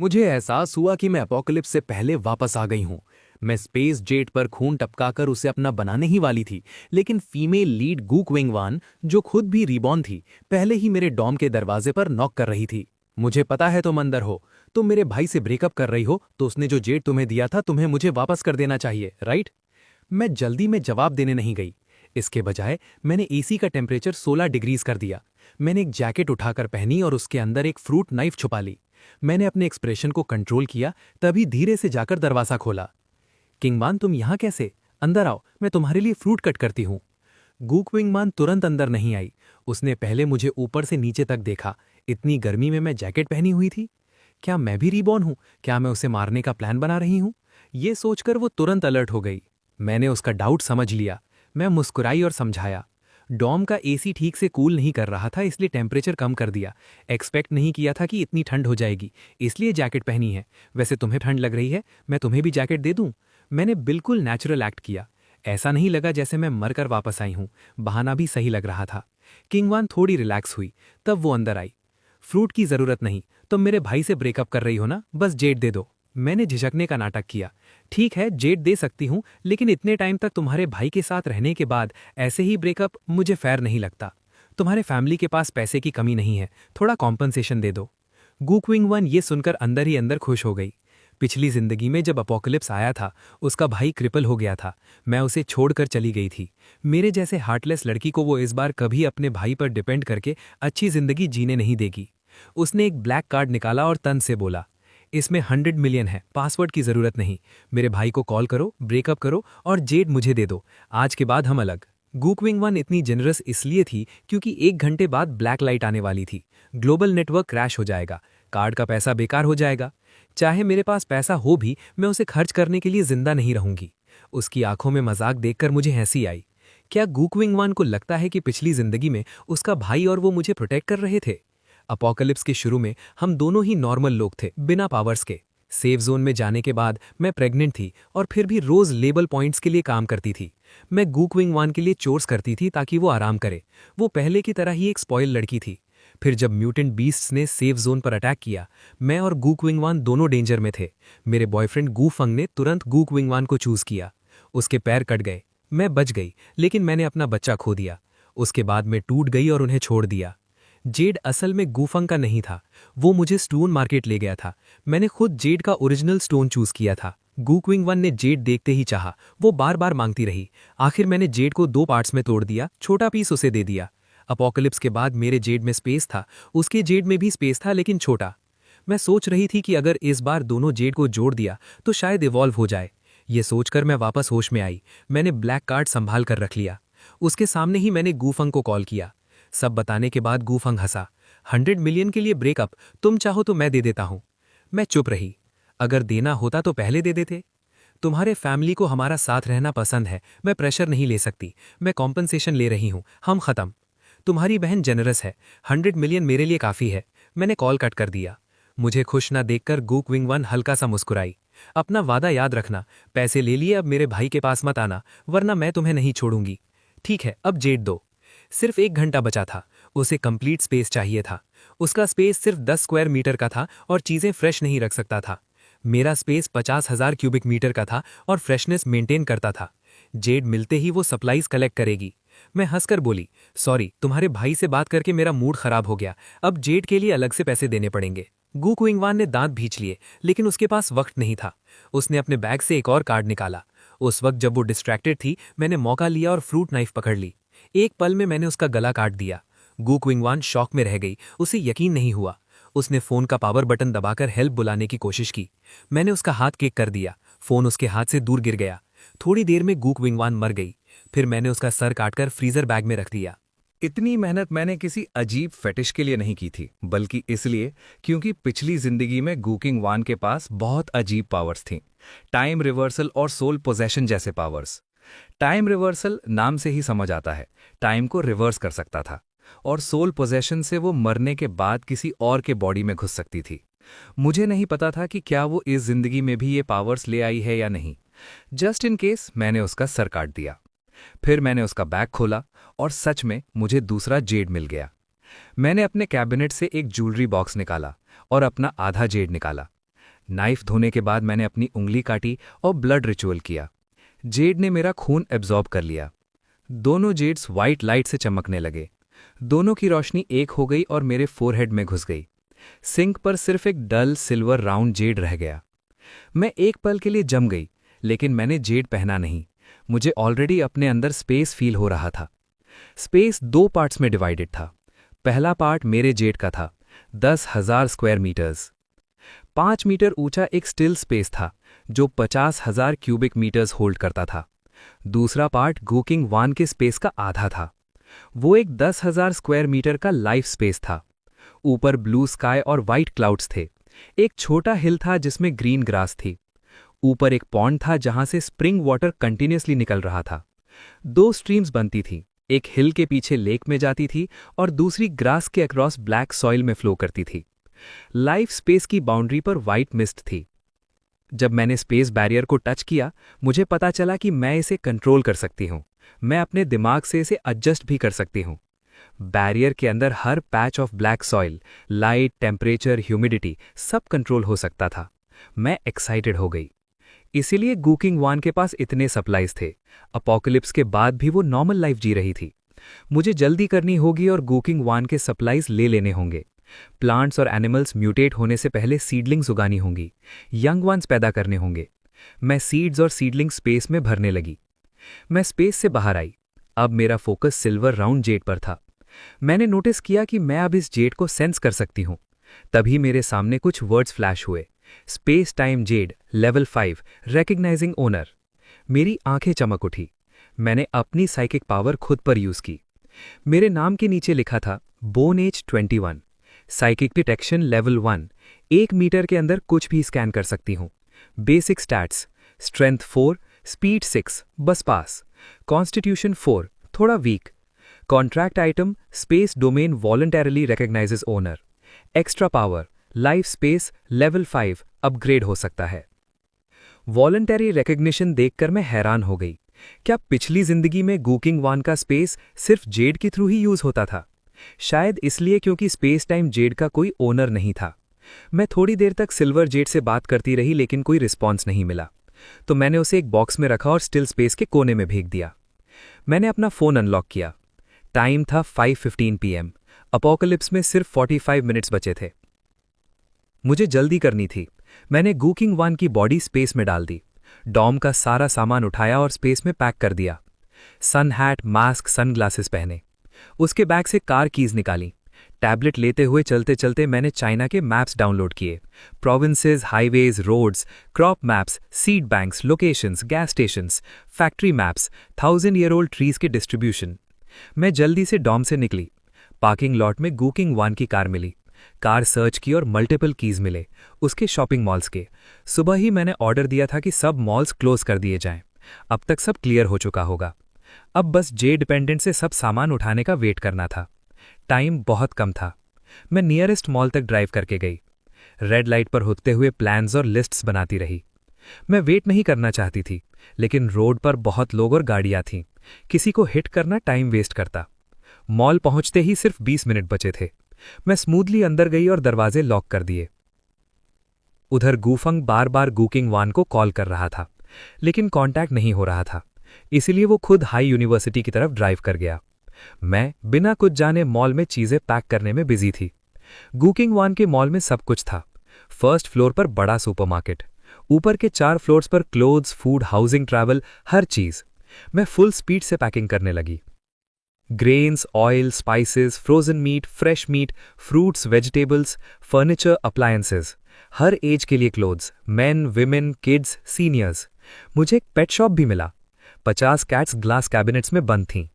मुझे एहसास हुआ कि मैं अपोकलिप्स से पहले वापस आ गई हूं। मैं स्पेस जेट पर खून टपकाकर उसे अपना बनाने ही वाली थी, लेकिन फीमेल लीड गूक विंगवान, जो खुद भी रीबॉर्न थी, पहले ही मेरे डॉम के दरवाजे पर नॉक कर रही थी। मुझे पता है तुम अंदर हो, तुम मेरे भाई से ब्रेकअप कर रही हो, तो उसने जो जेट तुम्हें दिया था तुम्हें मुझे वापस कर देना चाहिए, राइट? मैं जल्दी में जवाब देने नहीं गई। इसके बजाय मैंने एसी का टेम्परेचर 16 डिग्रीज कर दिया। मैंने एक जैकेट उठाकर पहनी और उसके अंदर एक फ्रूट नाइफ छुपा ली। मैंने अपने एक्सप्रेशन को कंट्रोल किया, तभी धीरे से जाकर दरवाजा खोला। किंगमान, तुम यहां कैसे? अंदर आओ, मैं तुम्हारे लिए फ्रूट कट करती हूं। गूक विंगमान तुरंत अंदर नहीं आई। उसने पहले मुझे ऊपर से नीचे तक देखा। इतनी गर्मी में मैं जैकेट पहनी हुई थी। क्या मैं भी रीबॉर्न हूं? क्या मैं उसे मारने का प्लान बना रही हूं? ये सोचकर वो तुरंत अलर्ट हो गई। मैंने उसका डाउट समझ लिया। मैं मुस्कुराई और समझाया, डॉम का एसी ठीक से कूल नहीं कर रहा था, इसलिए टेम्परेचर कम कर दिया। एक्सपेक्ट नहीं किया था कि इतनी ठंड हो जाएगी, इसलिए जैकेट पहनी है। वैसे तुम्हें ठंड लग रही है, मैं तुम्हें भी जैकेट दे दूं? मैंने बिल्कुल नेचुरल एक्ट किया। ऐसा नहीं लगा जैसे मैं मरकर वापस आई हूं। बहाना भी सही लग रहा था। किंगवान थोड़ी रिलैक्स हुई, तब वो अंदर आई। फ्रूट की जरूरत नहीं, तुम मेरे भाई से ब्रेकअप कर रही हो ना, बस जेट दे दो। मैंने झिझकने का नाटक किया। ठीक है, जेट दे सकती हूं, लेकिन इतने टाइम तक तुम्हारे भाई के साथ रहने के बाद ऐसे ही ब्रेकअप मुझे फेयर नहीं लगता। तुम्हारे फैमिली के पास पैसे की कमी नहीं है, थोड़ा कॉम्पनसेशन दे दो। गूक्विंग वन ये सुनकर अंदर ही अंदर खुश हो गई। पिछली जिंदगी में जब अपोकलिप्स आया था, उसका भाई क्रिपल हो गया था। मैं उसे छोड़कर चली गई थी। मेरे जैसे हार्टलेस लड़की को वो इस बार कभी अपने भाई पर डिपेंड करके अच्छी जिंदगी जीने नहीं देगी। उसने एक ब्लैक कार्ड निकाला और तन से बोला, इसमें 100 मिलियन है, पासवर्ड की जरूरत नहीं। मेरे भाई को कॉल करो, ब्रेकअप करो और जेट मुझे दे दो। आज के बाद हम अलग। गूकविंग वन इतनी जेनरस इसलिए थी क्योंकि 1 घंटे बाद ब्लैक लाइट आने वाली थी। ग्लोबल नेटवर्क क्रैश हो जाएगा, कार्ड का पैसा बेकार हो जाएगा। चाहे मेरे पास पैसा हो भी, मैं उसे खर्च करने के लिए जिंदा नहीं रहूंगी। उसकी आंखों में मजाक देखकर मुझे हंसी आई। क्या गूकविंग वन को लगता है कि पिछली जिंदगी में उसका भाई और वो मुझे प्रोटेक्ट कर रहे थे? अपोकलिप्स के शुरू में हम दोनों ही नॉर्मल लोग थे, बिना पावर्स के। सेफ जोन में जाने के बाद मैं प्रेग्नेंट थी और फिर भी रोज लेबल पॉइंट्स के लिए काम करती थी। मैं गूकविंग वन के लिए चोर्स करती थी ताकि वो आराम करे। वो पहले की तरह ही एक स्पॉइल लड़की थी। फिर जब म्यूटेंट बीस्ट्स ने सेफ जोन पर अटैक किया, मैं और गूकविंग वन दोनों डेंजर में थे। मेरे बॉयफ्रेंड गूफंग ने तुरंत गूकविंग वन को चूज किया। उसके पैर कट गए, मैं बच गई, लेकिन मैंने अपना बच्चा खो दिया। उसके बाद मैं टूट गई और उन्हें छोड़ दिया। जेड असल में गूफंग का नहीं था, वो मुझे स्टोन मार्केट ले गया था। मैंने खुद जेड का ओरिजिनल स्टोन चूज किया था। गूकविंग वन ने जेड देखते ही चाहा, वो बार बार मांगती रही। आखिर मैंने जेड को 2 पार्ट्स में तोड़ दिया, छोटा पीस उसे दे दिया। अपोकलिप्स के बाद मेरे जेड में स्पेस था, उसके जेड में भी स्पेस था, लेकिन छोटा। मैं सोच रही थी कि अगर इस बार दोनों जेड को जोड़ दिया तो शायद इवॉल्व हो जाए। ये सोचकर मैं वापस होश में आई। मैंने ब्लैक कार्ड संभाल कर रख लिया। उसके सामने ही मैंने गूफंग को कॉल किया। सब बताने के बाद गूफंग हंसा। 100 मिलियन के लिए ब्रेकअप, तुम चाहो तो मैं दे देता हूं। मैं चुप रही। अगर देना होता तो पहले दे देते। तुम्हारे फैमिली को हमारा साथ रहना पसंद है, मैं प्रेशर नहीं ले सकती। मैं कॉम्पनसेशन ले रही हूं, हम खत्म। तुम्हारी बहन जेनरस है, 100 मिलियन मेरे लिए काफी है। मैंने कॉल कट कर दिया। मुझे खुश ना देखकर गूकविंग वन हल्का सा मुस्कुराई। अपना वादा याद रखना, पैसे ले लिए, अब मेरे भाई के पास मत आना, वरना मैं तुम्हें नहीं छोड़ूंगी। ठीक है, अब जेट दो। सिर्फ 1 घंटा बचा था। उसे कंप्लीट स्पेस चाहिए था। उसका स्पेस सिर्फ 10 स्क्वायर मीटर का था और चीजें फ्रेश नहीं रख सकता था। मेरा स्पेस 50,000 क्यूबिक मीटर का था और फ्रेशनेस मेंटेन करता था। जेड मिलते ही वो सप्लाईज कलेक्ट करेगी। मैं हंसकर बोली, सॉरी, तुम्हारे भाई से बात करके मेरा मूड खराब हो गया, अब जेड के लिए अलग से पैसे देने पड़ेंगे। गूकविंगवान ने दांत भींच लिए, लेकिन उसके पास वक्त नहीं था। उसने अपने बैग से एक और कार्ड निकाला। उस वक्त जब वो डिस्ट्रैक्टेड थी, मैंने मौका लिया और फ्रूट नाइफ पकड़ ली। एक पल में मैंने उसका गला काट दिया। गूकविंगवान शॉक में रह गई, उसे यकीन नहीं हुआ। उसने फोन का पावर बटन दबाकर हेल्प बुलाने की कोशिश की। मैंने उसका हाथ किक कर दिया, फोन उसके हाथ से दूर गिर गया। थोड़ी देर में गूकविंगवान मर गई। फिर मैंने उसका सर काटकर फ्रीजर बैग में रख दिया। इतनी मेहनत मैंने किसी अजीब फेटिश के लिए नहीं की थी, बल्कि इसलिए क्योंकि पिछली जिंदगी में गूकिंग वान के पास बहुत अजीब पावर्स थीं। टाइम रिवर्सल और सोल पोजेशन जैसे पावर्स। टाइम रिवर्सल नाम से ही समझ आता है, टाइम को रिवर्स कर सकता था। और सोल पोजेशन से वो मरने के बाद किसी और के बॉडी में घुस सकती थी। मुझे नहीं पता था कि क्या वो इस जिंदगी में भी ये पावर्स ले आई है या नहीं। जस्ट इन केस मैंने उसका सर काट दिया। फिर मैंने उसका बैग खोला और सच में मुझे दूसरा जेड मिल गया। मैंने अपने कैबिनेट से एक ज्वेलरी बॉक्स निकाला और अपना आधा जेड निकाला। नाइफ धोने के बाद मैंने अपनी उंगली काटी और ब्लड रिचुअल किया। जेड ने मेरा खून एब्जॉर्ब कर लिया। दोनों जेड्स वाइट लाइट से चमकने लगे। दोनों की रोशनी एक हो गई और मेरे फोरहेड में घुस गई। सिंक पर सिर्फ एक डल सिल्वर राउंड जेड रह गया। मैं एक पल के लिए जम गई, लेकिन मैंने जेड पहना नहीं। मुझे ऑलरेडी अपने अंदर स्पेस फील हो रहा था। स्पेस 2 पार्ट्स में डिवाइडेड था। पहला पार्ट मेरे जेड का था, 10,000 स्क्वायर मीटर्स। 5 मीटर ऊंचा एक स्टिल स्पेस था जो 50,000 क्यूबिक मीटर्स होल्ड करता था। दूसरा पार्ट गुकिंग वान के स्पेस का आधा था। वो एक 10,000 स्क्वायर मीटर का लाइफ स्पेस था। ऊपर ब्लू स्काई और वाइट क्लाउड्स थे। एक छोटा हिल था जिसमें ग्रीन ग्रास थी। ऊपर एक पॉन्ड था जहां से स्प्रिंग वाटर कंटिन्यूसली निकल रहा था। 2 स्ट्रीम्स बनती थी, एक हिल के पीछे लेक में जाती थी और दूसरी ग्रास के अक्रॉस ब्लैक सॉइल में फ्लो करती थी। लाइफ स्पेस की बाउंड्री पर वाइट मिस्ट थी। जब मैंने स्पेस बैरियर को टच किया, मुझे पता चला कि मैं इसे कंट्रोल कर सकती हूँ। मैं अपने दिमाग से इसे एडजस्ट भी कर सकती हूँ। बैरियर के अंदर हर patch of black soil, light, temperature, humidity सब कंट्रोल हो सकता था। मैं एक्साइटेड हो गई। इसीलिए गुकिंग वान के पास इतने सप्लाईज थे। अपोकलिप्स के बाद भी वो नॉर्मल लाइफ जी रही थी। मुझे जल्दी करनी होगी और गुकिंग वान के सप्लाईज ले लेने होंगे। प्लांट्स और एनिमल्स म्यूटेट होने से पहले सीडलिंग्स उगानी होंगी, यंग वंस पैदा करने होंगे। मैं सीड्स और सीडलिंग स्पेस में भरने लगी। मैं स्पेस से बाहर आई। अब मेरा फोकस सिल्वर राउंड जेड पर था। मैंने नोटिस किया कि मैं अब इस जेड को सेंस कर सकती हूँ। तभी मेरे सामने कुछ वर्ड्स फ्लैश हुए। Space time Z level 5 recognising owner. मेरी आंखें चमक उठी। मैंने अपनी साइकिक पावर खुद पर यूज की। मेरे नाम के नीचे लिखा था bone age 21, psychic detection level 1, 1 meter के अंदर कुछ भी स्कैन कर सकती हूँ। बेसिक स्टैट्स, स्ट्रेंथ 4, स्पीड 6 बस पास, कॉन्स्टिट्यूशन 4 थोड़ा weak. Contract item space domain voluntarily recognises owner. Extra power life space level 5 upgrade हो सकता है। वॉलंटरी रिकग्निशन देखकर मैं हैरान हो गई। क्या पिछली जिंदगी में गुकिंग वान का स्पेस सिर्फ जेड के थ्रू ही यूज होता था? शायद इसलिए क्योंकि स्पेस टाइम जेड का कोई ओनर नहीं था। मैं थोड़ी देर तक सिल्वर जेड से बात करती रही लेकिन कोई रिस्पॉन्स नहीं मिला। तो मैंने उसे एक बॉक्स में रखा और स्टिल स्पेस के कोने में फेंक दिया। मैंने अपना फोन अनलॉक किया। टाइम था 5:15 PM। अपोकलिप्स में सिर्फ 45 मिनट्स बचे थे। मुझे जल्दी करनी थी। मैंने गुकिंग वान की बॉडी स्पेस में डाल दी। डॉम का सारा सामान उठाया और स्पेस में पैक कर दिया। सन हैट, मास्क, सनग्लासेस पहने। उसके बैग से कार कीज निकाली। टैबलेट लेते हुए चलते चलते मैंने चाइना के मैप्स डाउनलोड किए। Provinces, highways, roads, crop maps, seed banks, locations, gas stations, factory maps, 1000 year old trees के डिस्ट्रीब्यूशन। मैं जल्दी से डॉम से निकली। पार्किंग लॉट में गुकिंग वान की कार मिली। कार सर्च की और मल्टीपल कीज मिले, उसके शॉपिंग मॉल्स के। सुबह ही मैंने ऑर्डर दिया था कि सब मॉल्स क्लोज कर दिए जाएं। अब तक सब क्लियर हो चुका होगा। अब बस जे डिपेंडेंट से सब सामान उठाने का वेट करना था। टाइम बहुत कम था। मैं नियरेस्ट मॉल तक ड्राइव करके गई। रेड लाइट पर होते हुए प्लान्स और लिस्ट्स बनाती रही। मैं वेट नहीं करना चाहती थी, लेकिन रोड पर बहुत लोग और गाड़ियां थीं। किसी को हिट करना टाइम वेस्ट करता। मॉल पहुंचते ही सिर्फ 20 मिनट बचे थे। मैं स्मूथली अंदर गई और दरवाजे लॉक कर दिए। उधर गूफंग बार बार गुकिंग वान को कॉल कर रहा था, लेकिन कांटेक्ट नहीं हो रहा था। इसीलिए वो खुद हाई यूनिवर्सिटी की तरफ ड्राइव कर गया। मैं बिना कुछ जाने मॉल में चीजें पैक करने में बिजी थी। गुकिंग वान के मॉल में सब कुछ था। फर्स्ट फ्लोर पर बड़ा सुपरमार्केट, ऊपर के 4 फ्लोर्स पर क्लोथ्स, फूड, हाउसिंग, ट्रैवल, हर चीज। मैं फुल स्पीड से पैकिंग करने लगी। Grains, oil, spices, frozen meat, fresh meat, fruits, vegetables, furniture, appliances, हर एज के लिए clothes, men, women, kids, seniors. मुझे एक पेट शॉप भी मिला। 50 कैट्स ग्लास कैबिनेट्स में बंद थीं।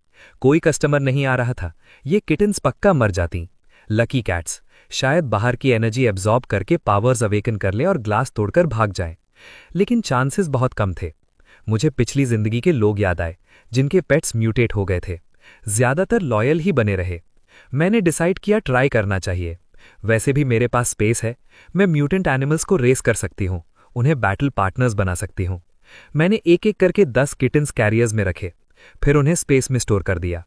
कोई कस्टमर नहीं आ रहा था। ये किटन्स पक्का मर जाती। लकी कैट्स, शायद बाहर की एनर्जी एब्जॉर्ब करके पावर्स अवेकन कर ले और ग्लास तोड़कर भाग जाए। लेकिन चांसेस बहुत कम थे। मुझे पिछली जिंदगी के लोग याद आए जिनके पेट्स म्यूटेट हो गए थे। ज्यादातर लॉयल ही बने रहे। मैंने डिसाइड किया ट्राई करना चाहिए। वैसे भी मेरे पास स्पेस है। मैं म्यूटेंट एनिमल्स को रेस कर सकती हूँ, उन्हें बैटल पार्टनर्स बना सकती हूँ। मैंने एक एक करके 10 किटन्स कैरियर्स में रखे, फिर उन्हें स्पेस में स्टोर कर दिया।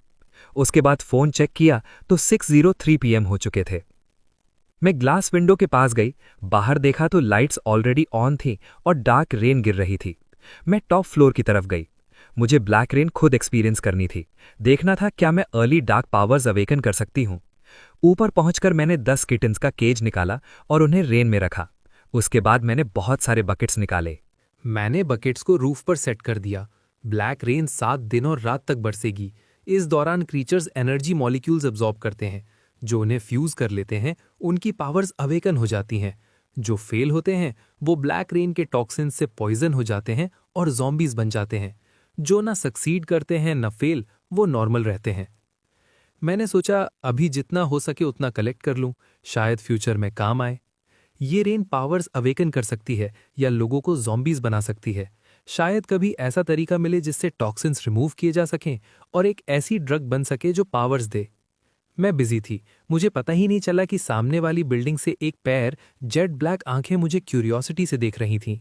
उसके बाद फोन चेक किया तो 6:03 PM हो चुके थे। मैं ग्लास विंडो के पास गई, बाहर देखा तो लाइट्स ऑलरेडी ऑन थी और डार्क रेन गिर रही थी। मैं टॉप फ्लोर की तरफ गई। मुझे ब्लैक रेन खुद एक्सपीरियंस करनी थी। देखना था क्या मैं अर्ली डार्क पावर्स अवेकन कर सकती हूँ। ऊपर पहुंचकर मैंने 10 किटन्स का केज निकाला और उन्हें रेन में रखा। उसके बाद मैंने बहुत सारे बकेट्स निकाले। मैंने बकेट्स को रूफ पर सेट कर दिया। ब्लैक रेन 7 दिन और रात तक बरसेगी। इस दौरान क्रीचर्स एनर्जी मॉलिक्यूल्स अब्जॉर्ब करते हैं, जो उन्हें फ्यूज कर लेते हैं। उनकी पावर्स अवेकन हो जाती हैं। जो फेल होते हैं वो ब्लैक रेन के टॉक्सिन से पॉइजन हो जाते हैं और जॉम्बीज बन जाते हैं। जो ना सक्सीड करते हैं न फेल, वो नॉर्मल रहते हैं। मैंने सोचा अभी जितना हो सके उतना कलेक्ट कर लूं, शायद फ्यूचर में काम आए। ये रेन पावर्स अवेकन कर सकती है या लोगों को ज़ॉम्बीज बना सकती है। शायद कभी ऐसा तरीका मिले जिससे टॉक्सिन्स रिमूव किए जा सकें और एक ऐसी ड्रग बन सके जो पावर्स दे। मैं बिजी थी, मुझे पता ही नहीं चला कि सामने वाली बिल्डिंग से एक पैर, जेट ब्लैक आंखें मुझे क्यूरियोसिटी से देख रही थीं।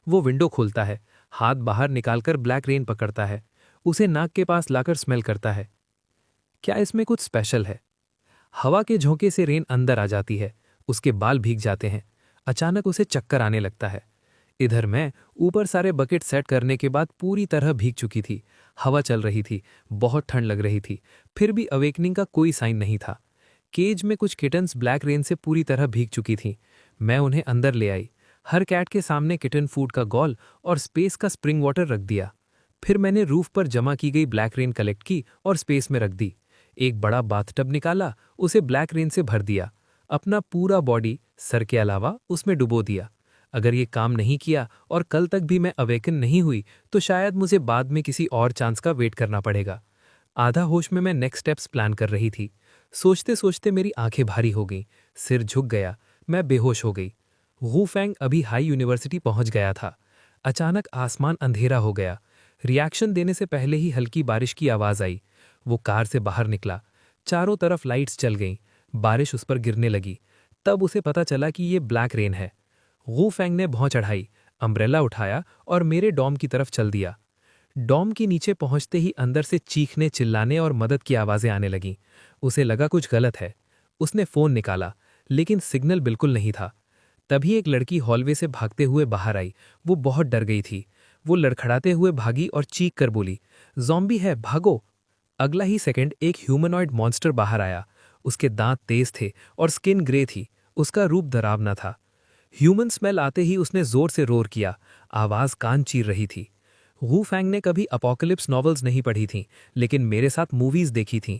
वो विंडो खोलता है, हाथ बाहर निकालकर ब्लैक रेन पकड़ता है, उसे नाक के पास लाकर स्मेल करता है। क्या इसमें कुछ स्पेशल है? हवा के झोंके से रेन अंदर आ जाती है, उसके बाल भीग जाते हैं। अचानक उसे चक्कर आने लगता है। इधर मैं ऊपर सारे बकेट सेट करने के बाद पूरी तरह भीग चुकी थी। हवा चल रही थी, बहुत ठंड लग रही थी, फिर भी अवेकनिंग का कोई साइन नहीं था। केज में कुछ किटन्स ब्लैक रेन से पूरी तरह भीग चुकी थीं। मैं उन्हें अंदर ले आई। हर कैट के सामने किटन फूड का गॉल और स्पेस का स्प्रिंग वाटर रख दिया। फिर मैंने रूफ पर जमा की गई ब्लैक रेन कलेक्ट की और स्पेस में रख दी। एक बड़ा बाथटब निकाला, उसे ब्लैक रेन से भर दिया। अपना पूरा बॉडी, सर के अलावा, उसमें डुबो दिया। अगर ये काम नहीं किया और कल तक भी मैं अवेकन नहीं हुई तो शायद मुझे बाद में किसी और चांस का वेट करना पड़ेगा। आधा होश में मैं नेक्स्ट स्टेप्स प्लान कर रही थी। सोचते सोचते मेरी आंखें भारी हो गईं, सिर झुक गया, मैं बेहोश हो गई। वू फैंग अभी हाई यूनिवर्सिटी पहुंच गया था। अचानक आसमान अंधेरा हो गया। रिएक्शन देने से पहले ही हल्की बारिश की आवाज आई। वो कार से बाहर निकला। चारों तरफ लाइट्स जल गईं, बारिश उस पर गिरने लगी। तब उसे पता चला कि ये ब्लैक रेन है। वू फैंग ने भौं चढ़ाई, अम्ब्रेला उठाया और मेरे डॉम की तरफ चल दिया। डॉम के नीचे पहुंचते ही अंदर से चीखने, चिल्लाने और मदद की आवाजें आने लगीं। उसे लगा कुछ गलत है। उसने फोन निकाला, लेकिन सिग्नल बिल्कुल नहीं था। तभी एक लड़की हॉलवे से भागते हुए बाहर आई। वो बहुत डर गई थी। वो लड़खड़ाते हुए भागी और चीख कर बोली, "ज़ॉम्बी है, भागो!" अगला ही सेकंड एक ह्यूमनॉइड मॉन्स्टर बाहर आया। उसके दांत तेज थे और स्किन ग्रे थी। उसका रूप डरावना था। ह्यूमन स्मेल आते ही उसने जोर से रोर किया। आवाज कान चीर रही थी। वू फैंग ने कभी अपोकलिप्स नॉवेल्स नहीं पढ़ी थीं, लेकिन मेरे साथ मूवीज देखी थीं।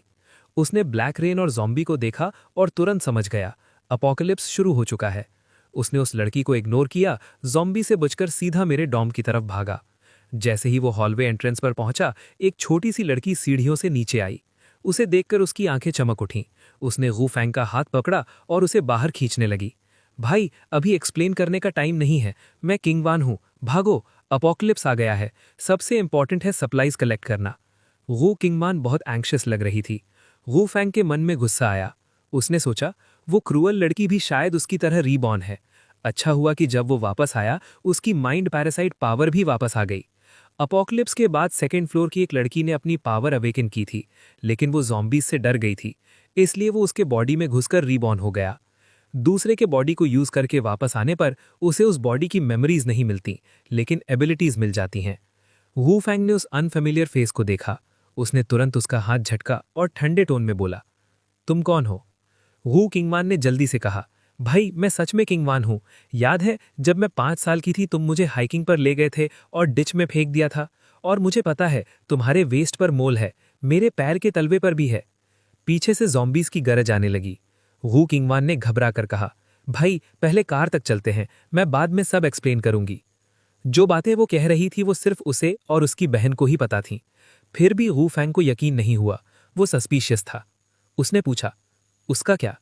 उसने ब्लैक रेन और ज़ॉम्बी को देखा और तुरंत समझ गया, अपोकलिप्स शुरू हो चुका है। उसने उस लड़की को इग्नोर किया, ज़ॉम्बी से बचकर सीधा मेरे डॉम की तरफ भागा। जैसे ही वो हॉलवे एंट्रेंस पर पहुंचा, एक छोटी सी लड़की सीढ़ियों से नीचे आई। उसे देखकर उसकी आंखें चमक उठीं। उसने वू फैंग का हाथ पकड़ा और उसे बाहर खींचने लगी। "भाई, अभी एक्सप्लेन करने का टाइम नहीं है। मैं किंग वान हूं, भागो, अपोकलिप्स आ गया है। सबसे इंपॉर्टेंट है सप्लाईज कलेक्ट करना।" वो किंगमान बहुत एंग्शियस लग रही थी। वू फैंग के मन में गुस्सा आया। उसने सोचा, वो क्रूअल लड़की भी शायद उसकी तरह रीबॉर्न है। अच्छा हुआ कि जब वो वापस आया, उसकी माइंड पैरासाइट पावर भी वापस आ गई। अपोकलिप्स के बाद सेकेंड फ्लोर की एक लड़की ने अपनी पावर अवेकन की थी, लेकिन वो ज़ॉम्बीज से डर गई थी, इसलिए वो उसके बॉडी में घुसकर रीबॉर्न हो गया। दूसरे के बॉडी को यूज करके वापस आने पर उसे उस बॉडी की मेमोरीज नहीं मिलती, लेकिन एबिलिटीज मिल जाती हैं। वू फैंग ने उस अनफेमिलियर फेस को देखा। उसने तुरंत उसका हाथ झटका और ठंडे टोन में बोला, "तुम कौन हो?" वू किंगवान ने जल्दी से कहा, "भाई, मैं सच में किंगवान हूं। याद है जब मैं 5 साल की थी तुम मुझे हाइकिंग पर ले गए थे और डिच में फेंक दिया था? और मुझे पता है तुम्हारे वेस्ट पर मोल है, मेरे पैर के तलवे पर भी है।" पीछे से ज़ॉम्बीज की गरज आने लगी। वू किंगवान ने घबरा कर कहा, "भाई, पहले कार तक चलते हैं, मैं बाद में सब एक्सप्लेन करूंगी।" जो बातें वो कह रही थी वो सिर्फ उसे और उसकी बहन को ही पता थीं। फिर भी वू फैंग को यकीन नहीं हुआ। वो सस्पिशियस था। उसने पूछा, "उसका क्या?"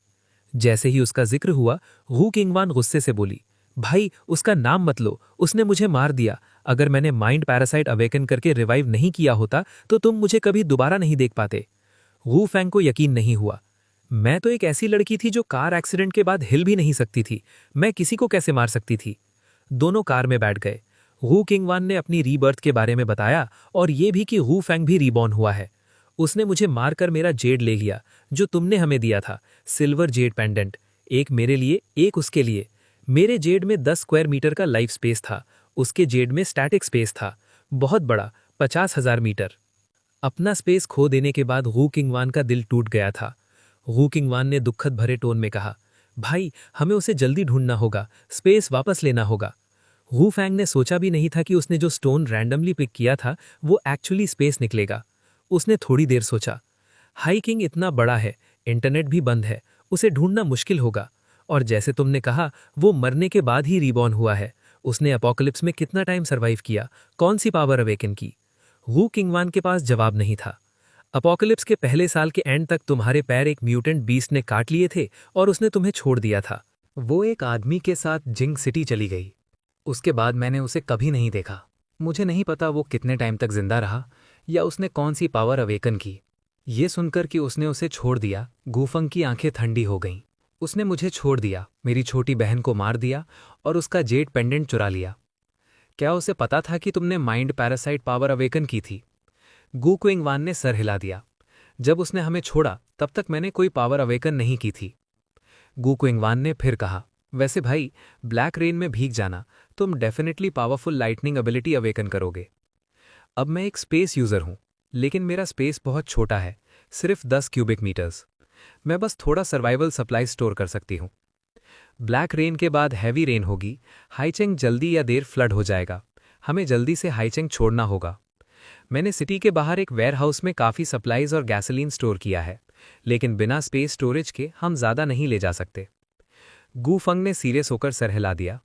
जैसे ही उसका जिक्र हुआ, वू किंगवान गुस्से से बोली, "भाई, उसका नाम मत लो, उसने मुझे मार दिया। अगर मैंने माइंड पैरासाइट अवेकन करके रिवाइव नहीं किया होता तो तुम मुझे कभी दोबारा नहीं देख पाते।" वू फैंग को यकीन नहीं हुआ। मैं तो एक ऐसी लड़की थी जो कार एक्सीडेंट के बाद हिल भी नहीं सकती थी। मैं किसी को कैसे मार सकती थी? दोनों कार में बैठ गए। वू किंगवान ने अपनी रीबर्थ के बारे में बताया और ये भी कि वू फैंग भी रीबॉर्न हुआ है। उसने मुझे मारकर मेरा जेड ले लिया, जो तुमने हमें दिया था, सिल्वर जेड पेंडेंट। एक मेरे लिए, एक उसके लिए। मेरे जेड में 10 स्क्वायर मीटर का लाइफ स्पेस था, उसके जेड में स्टैटिक स्पेस था, बहुत बड़ा, 50,000 मीटर। अपना स्पेस खो देने के बाद गू किंगवान का दिल टूट गया था। गू किंगवान ने दुखद भरे टोन में कहा, भाई हमें उसे जल्दी ढूंढना होगा, स्पेस वापस लेना होगा। गू फैंग ने सोचा भी नहीं था कि उसने जो स्टोन रैंडमली पिक किया था वो एक्चुअली स्पेस निकलेगा। उसने थोड़ी देर सोचा, हाई किंग इतना बड़ा है, इंटरनेट भी बंद है, उसे ढूंढना मुश्किल होगा। और जैसे तुमने कहा, वो मरने के बाद ही रीबॉर्न हुआ है। उसने अपोकलिप्स में कितना टाइम सर्वाइव किया, कौन सी पावर अवेकन की? गू किंगवान के पास जवाब नहीं था। अपोकलिप्स के पहले साल के एंड तक तुम्हारे पैर एक म्यूटेंट बीस्ट ने काट लिए थे और उसने तुम्हें छोड़ दिया था। वो एक आदमी के साथ जिंग सिटी चली गई। उसके बाद मैंने उसे कभी नहीं देखा। मुझे नहीं पता वो कितने टाइम तक जिंदा रहा या उसने कौन सी पावर अवेकन की। ये सुनकर कि उसने उसे छोड़ दिया, गूफंग की आंखें ठंडी हो गईं। उसने मुझे छोड़ दिया, मेरी छोटी बहन को मार दिया और उसका जेड पेंडेंट चुरा लिया। क्या उसे पता था कि तुमने माइंड पैरासाइट पावर अवेकन की थी? गू क्विंगवान ने सर हिला दिया। जब उसने हमें छोड़ा तब तक मैंने कोई पावर अवेकन नहीं की थी। गू क्विंगवान ने फिर कहा, वैसे भाई, ब्लैक रेन में भीग जाना, तुम definitely powerful lightning ability awaken करोगे। अब मैं एक स्पेस यूजर हूं, लेकिन मेरा स्पेस बहुत छोटा है, सिर्फ 10 क्यूबिक मीटर्स। मैं बस थोड़ा सर्वाइवल सप्लाई स्टोर कर सकती हूं। ब्लैक रेन के बाद हैवी रेन होगी, हाइचेंग जल्दी या देर फ्लड हो जाएगा। हमें जल्दी से हाइचेंग छोड़ना होगा। मैंने सिटी के बाहर एक वेयरहाउस में काफ़ी सप्लाईज और गैसोलीन स्टोर किया है, लेकिन बिना स्पेस स्टोरेज के हम ज़्यादा नहीं ले जा सकते। गू फंग ने सीरियस होकर सर हिला दिया।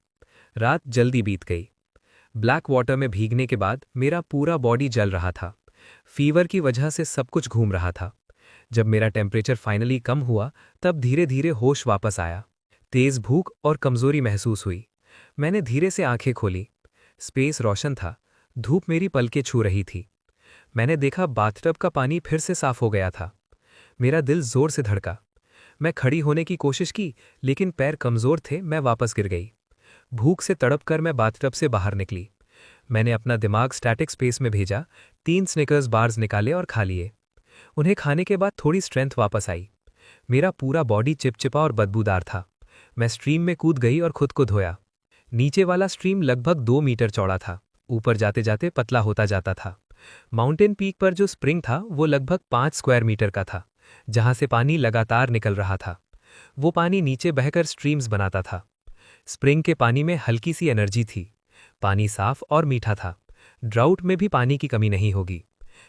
रात जल्दी बीत गई। ब्लैक वाटर में भीगने के बाद मेरा पूरा बॉडी जल रहा था। फीवर की वजह से सब कुछ घूम रहा था। जब मेरा टेम्परेचर फाइनली कम हुआ तब धीरे धीरे होश वापस आया। तेज भूख और कमजोरी महसूस हुई। मैंने धीरे से आंखें खोली। स्पेस रोशन था, धूप मेरी पलकें छू रही थी। मैंने देखा बाथटब का पानी फिर से साफ हो गया था। मेरा दिल जोर से धड़का। मैं खड़ी होने की कोशिश की, लेकिन पैर कमजोर थे, मैं वापस गिर गई। भूख से तड़प कर मैं बाथटब से बाहर निकली। मैंने अपना दिमाग स्टैटिक स्पेस में भेजा, 3 स्निकर्स बार्स निकाले और खा लिए। उन्हें खाने के बाद थोड़ी स्ट्रेंथ वापस आई। मेरा पूरा बॉडी चिपचिपा और बदबूदार था। मैं स्ट्रीम में कूद गई और खुद को धोया। नीचे वाला स्ट्रीम लगभग 2 मीटर चौड़ा था, ऊपर जाते जाते पतला होता जाता था। माउंटेन पीक पर जो स्प्रिंग था वो लगभग 5 स्क्वायर मीटर का था, जहां से पानी लगातार निकल रहा था। वो पानी नीचे बहकर स्ट्रीम्स बनाता था। स्प्रिंग के पानी में हल्की सी एनर्जी थी। पानी साफ और मीठा था। ड्राउट में भी पानी की कमी नहीं होगी।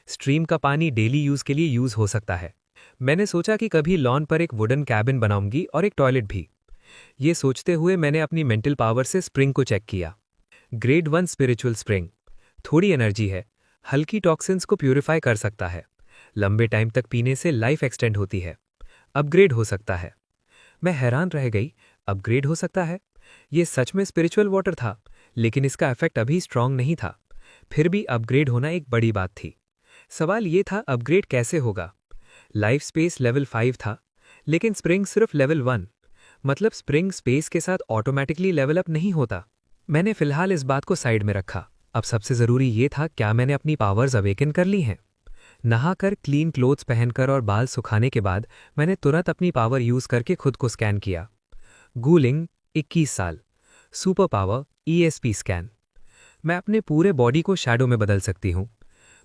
स्ट्रीम का पानी डेली यूज के लिए यूज हो सकता है। मैंने सोचा कि कभी लॉन पर एक वुडन कैबिन बनाऊंगी और एक टॉयलेट भी। ये सोचते हुए मैंने अपनी मेंटल पावर से स्प्रिंग को चेक किया। ग्रेड 1 स्पिरिचुअल स्प्रिंग, थोड़ी एनर्जी है, हल्की टॉक्सिन्स को प्यूरिफाई कर सकता है, लंबे टाइम तक पीने से लाइफ एक्सटेंड होती है, अपग्रेड हो सकता है। मैं हैरान रह गई, अपग्रेड हो सकता है? ये सच में स्पिरिचुअल वाटर था, लेकिन इसका इफेक्ट अभी स्ट्रांग नहीं था। फिर भी अपग्रेड होना एक बड़ी बात थी। सवाल ये था, अपग्रेड कैसे होगा? लाइफ स्पेस लेवल 5 था, लेकिन स्प्रिंग सिर्फ लेवल 1। मतलब स्प्रिंग स्पेस के साथ ऑटोमेटिकली लेवल अप नहीं होता। मैंने फिलहाल इस बात को साइड में रखा। अब सबसे जरूरी ये था, क्या मैंने अपनी पावर्स अवेकन कर ली हैं? नहाकर, क्लीन क्लोथ्स पहनकर और बाल सुखाने के बाद मैंने तुरंत अपनी पावर यूज करके खुद को स्कैन किया। गूलिंग, 21 साल, सुपर पावर, ESP स्कैन। मैं अपने पूरे बॉडी को शैडो में बदल सकती हूँ।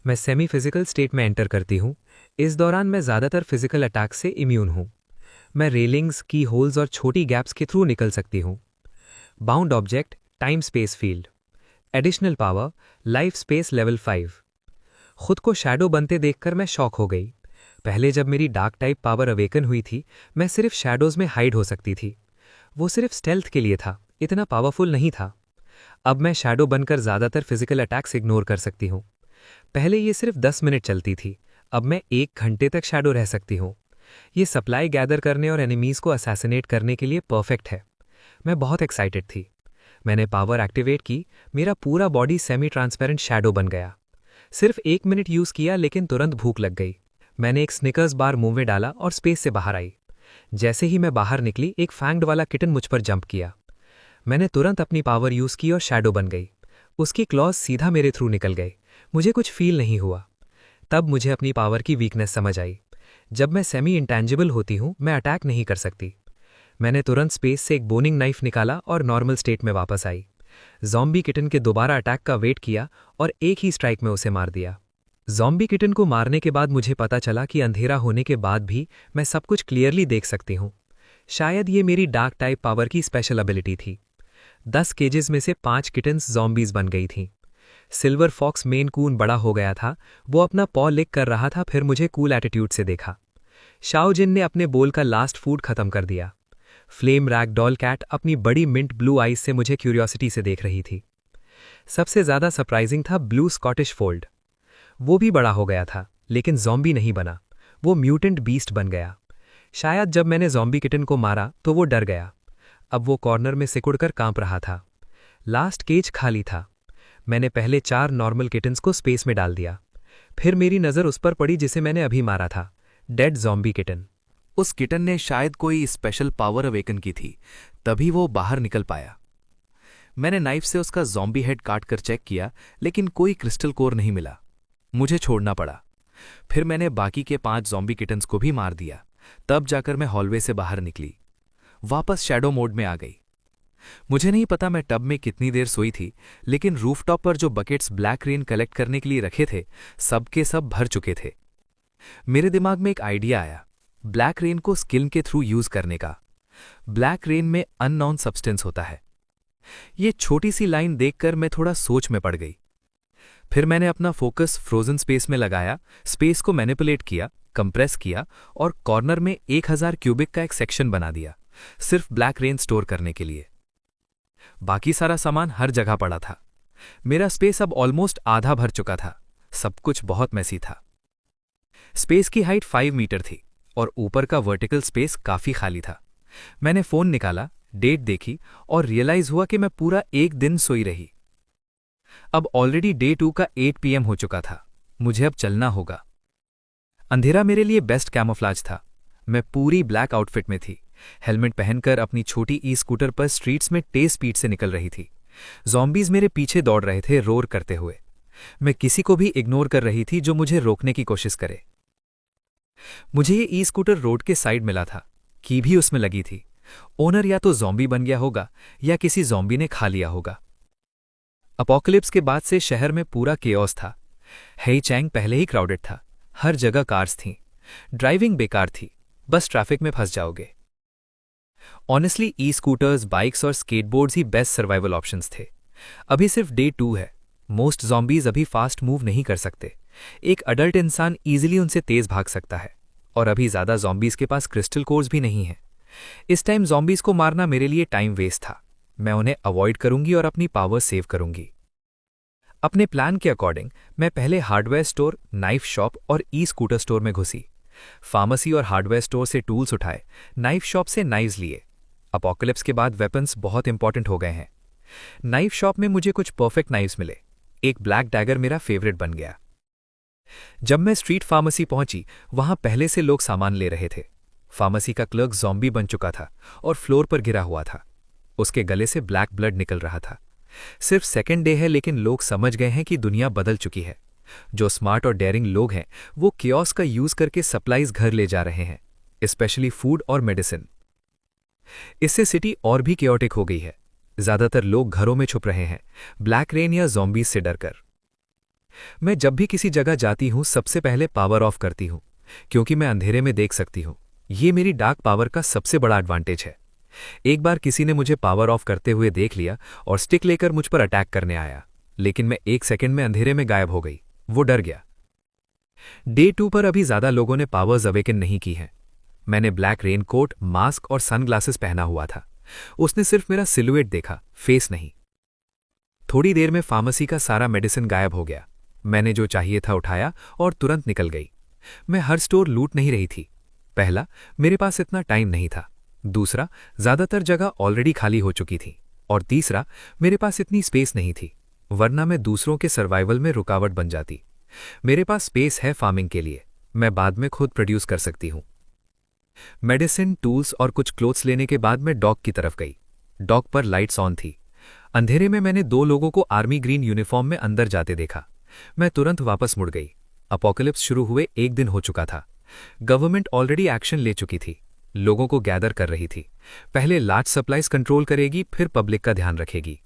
मैं सेमी फिजिकल स्टेट में एंटर करती हूँ। इस दौरान मैं ज़्यादातर फिजिकल अटैक से इम्यून हूँ। मैं रेलिंग्स, की होल्स और छोटी गैप्स के थ्रू निकल सकती हूँ। Bound object, time space field. Additional power, life space level 5। खुद को शैडो बनते देखकर मैं शॉक हो गई। पहले जब मेरी डार्क टाइप पावर अवेकन हुई थी, मैं सिर्फ शैडोज में हाइड हो सकती थी। वो सिर्फ स्टेल्थ के लिए था, इतना पावरफुल नहीं था। अब मैं शैडो बनकर ज़्यादातर फिजिकल अटैक्स इग्नोर कर सकती हूँ। पहले ये सिर्फ 10 मिनट चलती थी, अब मैं 1 घंटे तक शैडो रह सकती हूँ। ये सप्लाई गैदर करने और एनिमीज को असैसिनेट करने के लिए परफेक्ट है। मैं बहुत एक्साइटेड थी। मैंने पावर एक्टिवेट की, मेरा पूरा बॉडी सेमी ट्रांसपेरेंट शैडो बन गया। सिर्फ 1 मिनट यूज़ किया, लेकिन तुरंत भूख लग गई। मैंने एक स्निकर्स बार मुंह में डाला और स्पेस से बाहर आई। जैसे ही मैं बाहर निकली, एक फैंग्ड वाला किटन मुझ पर जंप किया। मैंने तुरंत अपनी पावर यूज़ की और शैडो बन गई। उसकी क्लॉज सीधा मेरे थ्रू निकल गए। मुझे कुछ फील नहीं हुआ। तब मुझे अपनी पावर की वीकनेस समझ आई। जब मैं सेमी इंटेंजिबल होती हूँ, मैं अटैक नहीं कर सकती। मैंने तुरंत स्पेस से एक बोनिंग नाइफ निकाला और नॉर्मल स्टेट में वापस आई। ज़ॉम्बी किटन के दोबारा अटैक का वेट किया और एक ही स्ट्राइक में उसे मार दिया। ज़ॉम्बी किटन को मारने के बाद मुझे पता चला कि अंधेरा होने के बाद भी मैं सब कुछ क्लियरली देख सकती हूँ। शायद ये मेरी डार्क टाइप पावर की स्पेशल एबिलिटी थी। 10 केजेस में से 5 किटन्स ज़ॉम्बीज बन गई थीं। सिल्वर फॉक्स मेन कून बड़ा हो गया था, वो अपना पॉ लिक कर रहा था, फिर मुझे कूल एटीट्यूड से देखा। शाओजिन ने अपने बोल का लास्ट फूड खत्म कर दिया। फ्लेम रैग डॉल कैट अपनी बड़ी मिंट ब्लू आइज से मुझे क्यूरियोसिटी से देख रही थी। सबसे ज्यादा सरप्राइजिंग था ब्लू स्कॉटिश फोल्ड। वो भी बड़ा हो गया था, लेकिन ज़ॉम्बी नहीं बना, वो म्यूटेंट बीस्ट बन गया। शायद जब मैंने ज़ॉम्बी किटन को मारा तो वो डर गया। अब वो कॉर्नर में सिकुड़कर कांप रहा था। लास्ट केज खाली था। मैंने पहले 4 नॉर्मल किटन्स को स्पेस में डाल दिया। फिर मेरी नज़र उस पर पड़ी जिसे मैंने अभी मारा था, डेड ज़ॉम्बी किटन। उस किटन ने शायद कोई स्पेशल पावर अवेकन की थी, तभी वो बाहर निकल पाया। मैंने नाइफ से उसका ज़ॉम्बी हेड काट कर चेक किया, लेकिन कोई क्रिस्टल कोर नहीं मिला। मुझे छोड़ना पड़ा। फिर मैंने बाकी के 5 ज़ॉम्बी किटन्स को भी मार दिया। तब जाकर मैं हॉलवे से बाहर निकली, वापस शैडो मोड में आ गई। मुझे नहीं पता मैं टब में कितनी देर सोई थी, लेकिन रूफटॉप पर जो बकेट्स ब्लैक रेन कलेक्ट करने के लिए रखे थे, सब के सब भर चुके थे। मेरे दिमाग में एक आइडिया आया, ब्लैक रेन को स्किल के थ्रू यूज करने का। ब्लैक रेन में अननोन सब्सटेंस होता है। ये छोटी सी लाइन देखकर मैं थोड़ा सोच में पड़ गई। फिर मैंने अपना फोकस फ्रोजन स्पेस में लगाया, स्पेस को मैनिपुलेट किया, कंप्रेस किया और कॉर्नर में 1000 क्यूबिक का एक सेक्शन बना दिया, सिर्फ ब्लैक रेन स्टोर करने के लिए। बाकी सारा सामान हर जगह पड़ा था। मेरा स्पेस अब ऑलमोस्ट आधा भर चुका था। सब कुछ बहुत मैसी था। स्पेस की हाइट 5 मीटर थी और ऊपर का वर्टिकल स्पेस काफी खाली था। मैंने फोन निकाला, डेट देखी और रियलाइज हुआ कि मैं पूरा एक दिन सोई रही। अब ऑलरेडी डे 2 का 8 PM हो चुका था। मुझे अब चलना होगा। अंधेरा मेरे लिए बेस्ट कैमोफ्लाज था। मैं पूरी ब्लैक आउटफिट में थी, हेलमेट पहनकर अपनी छोटी ई स्कूटर पर स्ट्रीट्स में तेज स्पीड से निकल रही थी। ज़ॉम्बीज मेरे पीछे दौड़ रहे थे, रोर करते हुए। मैं किसी को भी इग्नोर कर रही थी जो मुझे रोकने की कोशिश करे। मुझे ये ई स्कूटर रोड के साइड मिला था, की भी उसमें लगी थी। ओनर या तो ज़ॉम्बी बन गया होगा या किसी ज़ॉम्बी ने खा लिया होगा। अपोकलिप्स के बाद से शहर में पूरा केओस था। हेईचैंग पहले ही क्राउडेड था, हर जगह कार्स थीं। ड्राइविंग बेकार थी, बस ट्रैफिक में फंस जाओगे। ऑनेस्टली ई स्कूटर्स, बाइक्स और स्केटबोर्ड्स ही बेस्ट सर्वाइवल ऑप्शंस थे। अभी सिर्फ डे 2 है। मोस्ट ज़ॉम्बीज अभी फास्ट मूव नहीं कर सकते। एक अडल्ट इंसान ईजिली उनसे तेज भाग सकता है, और अभी ज्यादा ज़ॉम्बीज के पास क्रिस्टल कोर्स भी नहीं है। इस टाइम ज़ॉम्बीज को मारना मेरे लिए टाइम वेस्ट था। मैं उन्हें अवॉइड करूंगी और अपनी पावर सेव करूंगी। अपने प्लान के अकॉर्डिंग मैं पहले हार्डवेयर स्टोर, नाइफ शॉप और ई स्कूटर स्टोर में घुसी। फार्मेसी और हार्डवेयर स्टोर से टूल्स उठाए, नाइफ शॉप से नाइव्स लिए। अपोकलिप्स के बाद वेपन्स बहुत इंपॉर्टेंट हो गए हैं। नाइफ शॉप में मुझे कुछ परफेक्ट नाइव्स मिले। एक ब्लैक डैगर मेरा फेवरेट बन गया। जब मैं स्ट्रीट फार्मेसी पहुंची, वहां पहले से लोग सामान ले रहे थे। फार्मेसी का क्लर्क ज़ॉम्बी बन चुका था और फ्लोर पर गिरा हुआ था। उसके गले से ब्लैक ब्लड निकल रहा था। सिर्फ सेकेंड डे है, लेकिन लोग समझ गए हैं कि दुनिया बदल चुकी है। जो स्मार्ट और डेयरिंग लोग हैं, वो कियोस्क का यूज करके सप्लाईज घर ले जा रहे हैं, स्पेशली फूड और मेडिसिन। इससे सिटी और भी केओटिक हो गई है। ज्यादातर लोग घरों में छुप रहे हैं, ब्लैक रेन या ज़ॉम्बीज से डरकर। मैं जब भी किसी जगह जाती हूं, सबसे पहले पावर ऑफ करती हूं, क्योंकि मैं अंधेरे में देख सकती हूं। ये मेरी डार्क पावर का सबसे बड़ा एडवांटेज है। एक बार किसी ने मुझे पावर ऑफ करते हुए देख लिया और स्टिक लेकर मुझ पर अटैक करने आया, लेकिन मैं 1 सेकंड में अंधेरे में गायब हो गई। वो डर गया। डे 2 पर अभी ज्यादा लोगों ने पावर्स अवेकन नहीं की हैं। मैंने ब्लैक रेन कोट, मास्क और सनग्लासेस पहना हुआ था। उसने सिर्फ मेरा सिलुएट देखा, फेस नहीं। थोड़ी देर में फार्मेसी का सारा मेडिसिन गायब हो गया। मैंने जो चाहिए था उठाया और तुरंत निकल गई। मैं हर स्टोर लूट नहीं रही थी। पहला, मेरे पास इतना टाइम नहीं था। दूसरा, ज्यादातर जगह ऑलरेडी खाली हो चुकी थी। और तीसरा, मेरे पास इतनी स्पेस नहीं थी, वरना मैं दूसरों के सर्वाइवल में रुकावट बन जाती। मेरे पास स्पेस है फार्मिंग के लिए, मैं बाद में खुद प्रोड्यूस कर सकती हूं। मेडिसिन, टूल्स और कुछ क्लोथ्स लेने के बाद मैं डॉक की तरफ गई। डॉक पर लाइट्स ऑन थी। अंधेरे में मैंने 2 लोगों को आर्मी ग्रीन यूनिफॉर्म में अंदर जाते देखा। मैं तुरंत वापस मुड़ गई। अपोकलिप्स शुरू हुए 1 दिन हो चुका था। गवर्नमेंट ऑलरेडी एक्शन ले चुकी थी। लोगों को गैदर कर रही थी। पहले लार्ज सप्लाईज कंट्रोल करेगी, फिर पब्लिक का ध्यान रखेगी।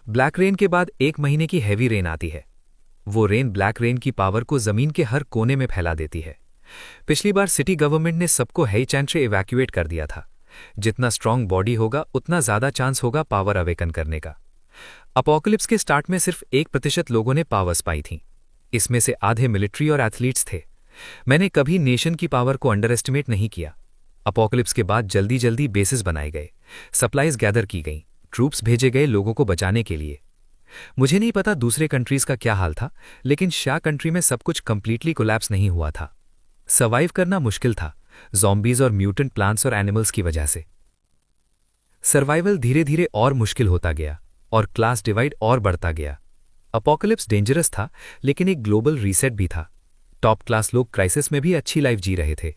ब्लैक रेन के बाद 1 महीने की हैवी रेन आती है। वो रेन ब्लैक रेन की पावर को जमीन के हर कोने में फैला देती है। पिछली बार सिटी गवर्नमेंट ने सबको हेईचैंट्रे इवैक्यूएट कर दिया था। जितना स्ट्रांग बॉडी होगा उतना ज्यादा चांस होगा पावर अवेकन करने का। अपोकलिप्स के स्टार्ट में सिर्फ 1% लोगों ने पावर्स पाई थीं। इसमें से आधे मिलिट्री और एथलीट्स थे। मैंने कभी नेशन की पावर को अंडर एस्टिमेट नहीं किया। अपोकलिप्स के बाद जल्दी जल्दी बेसिस बनाए गए, सप्लाईज गैदर की गईं, ट्रूप्स भेजे गए लोगों को बचाने के लिए। मुझे नहीं पता दूसरे कंट्रीज का क्या हाल था, लेकिन शाह कंट्री में सब कुछ कंप्लीटली कोलैप्स नहीं हुआ था। सर्वाइव करना मुश्किल था, ज़ॉम्बीज और म्यूटेंट प्लांट्स और एनिमल्स की वजह से। सर्वाइवल धीरे धीरे और मुश्किल होता गया और क्लास डिवाइड और बढ़ता गया। अपोकलिप्स डेंजरस था, लेकिन एक ग्लोबल रीसेट भी था। टॉप क्लास लोग क्राइसिस में भी अच्छी लाइफ जी रहे थे।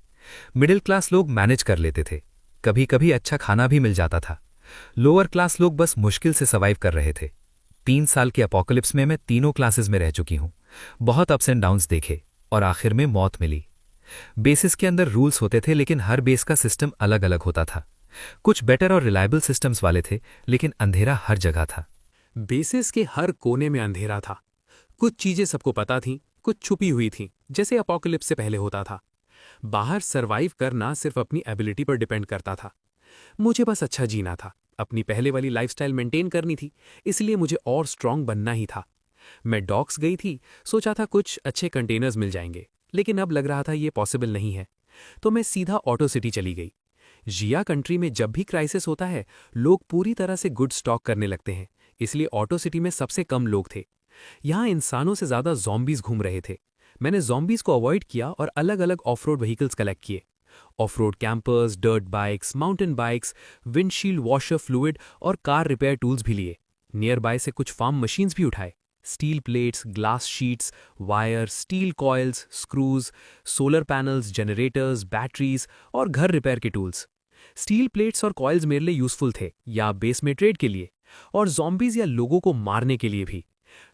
मिडिल क्लास लोग मैनेज कर लेते थे, कभी कभी अच्छा खाना भी मिल जाता था। लोअर क्लास लोग बस मुश्किल से सर्वाइव कर रहे थे। 3 साल के अपोकलिप्स में मैं तीनों क्लासेस में रह चुकी हूं। बहुत अप्स एंड डाउन्स देखे और आखिर में मौत मिली। बेसिस के अंदर रूल्स होते थे, लेकिन हर बेस का सिस्टम अलग अलग होता था। कुछ बेटर और रिलायबल सिस्टम्स वाले थे, लेकिन अंधेरा हर जगह था। बेसिस के हर कोने में अंधेरा था। कुछ चीजें सबको पता थीं, कुछ छुपी हुई थीं, जैसे अपोकलिप्स से पहले होता था। बाहर सरवाइव करना सिर्फ अपनी एबिलिटी पर डिपेंड करता था। मुझे बस अच्छा जीना था, अपनी पहले वाली लाइफस्टाइल मेंटेन करनी थी, इसलिए मुझे और स्ट्रांग बनना ही था। मैं डॉक्स गई थी, सोचा था कुछ अच्छे कंटेनर्स मिल जाएंगे, लेकिन अब लग रहा था ये पॉसिबल नहीं है। तो मैं सीधा ऑटो सिटी चली गई। जिया कंट्री में जब भी क्राइसिस होता है, लोग पूरी तरह से गुड स्टॉक करने लगते हैं, इसलिए ऑटो सिटी में सबसे कम लोग थे। यहाँ इंसानों से ज्यादा ज़ॉम्बीज घूम रहे थे। मैंने ज़ॉम्बीज को अवॉइड किया और अलग अलग ऑफ रोड व्हीकल्स कलेक्ट किए। Of road campers, dirt bikes, mountain bikes, windshield washer fluid और कार रिपेयर टूल्स भी लिए। नियर बाय से कुछ फार्म मशीन्स भी उठाए। Steel plates, glass sheets, wire, steel coils, screws, solar panels, generators, batteries और घर रिपेयर के टूल्स। स्टील प्लेट्स और कॉइल्स मेरे लिए यूजफुल थे, या बेस में ट्रेड के लिए, और ज़ॉम्बीज या लोगों को मारने के लिए भी।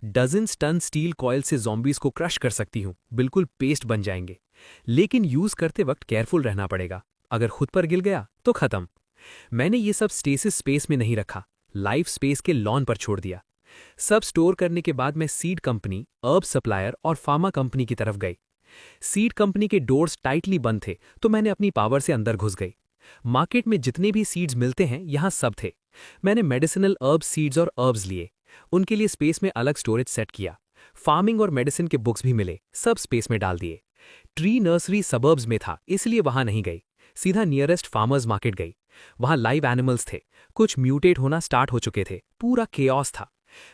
डजन्स टन स्टील कॉइल से ज़ॉम्बीज को क्रश कर सकती हूँ, बिल्कुल पेस्ट बन जाएंगे। लेकिन यूज करते वक्त केयरफुल रहना पड़ेगा, अगर खुद पर गिर गया तो खत्म। मैंने ये सब स्टेसिस स्पेस में नहीं रखा, लाइफ स्पेस के लॉन पर छोड़ दिया। सब स्टोर करने के बाद मैं सीड कंपनी, अर्ब सप्लायर और फार्मा कंपनी की तरफ गई। सीड कंपनी के डोर्स टाइटली बंद थे, तो मैंने अपनी पावर से अंदर घुस गई। मार्केट में जितने भी सीड्स मिलते हैं यहाँ सब थे। मैंने मेडिसिनल अर्ब सीड्स और अर्ब्स लिए, उनके लिए स्पेस में अलग स्टोरेज सेट किया। फार्मिंग और मेडिसिन के बुक्स भी मिले, सब स्पेस में डाल दिए। ट्री नर्सरी सबर्ब्स में था, इसलिए वहां नहीं गई, सीधा नियरेस्ट फार्मर्स मार्केट गई। वहां लाइव एनिमल्स थे, कुछ म्यूटेट होना स्टार्ट हो चुके थे, पूरा केओस था।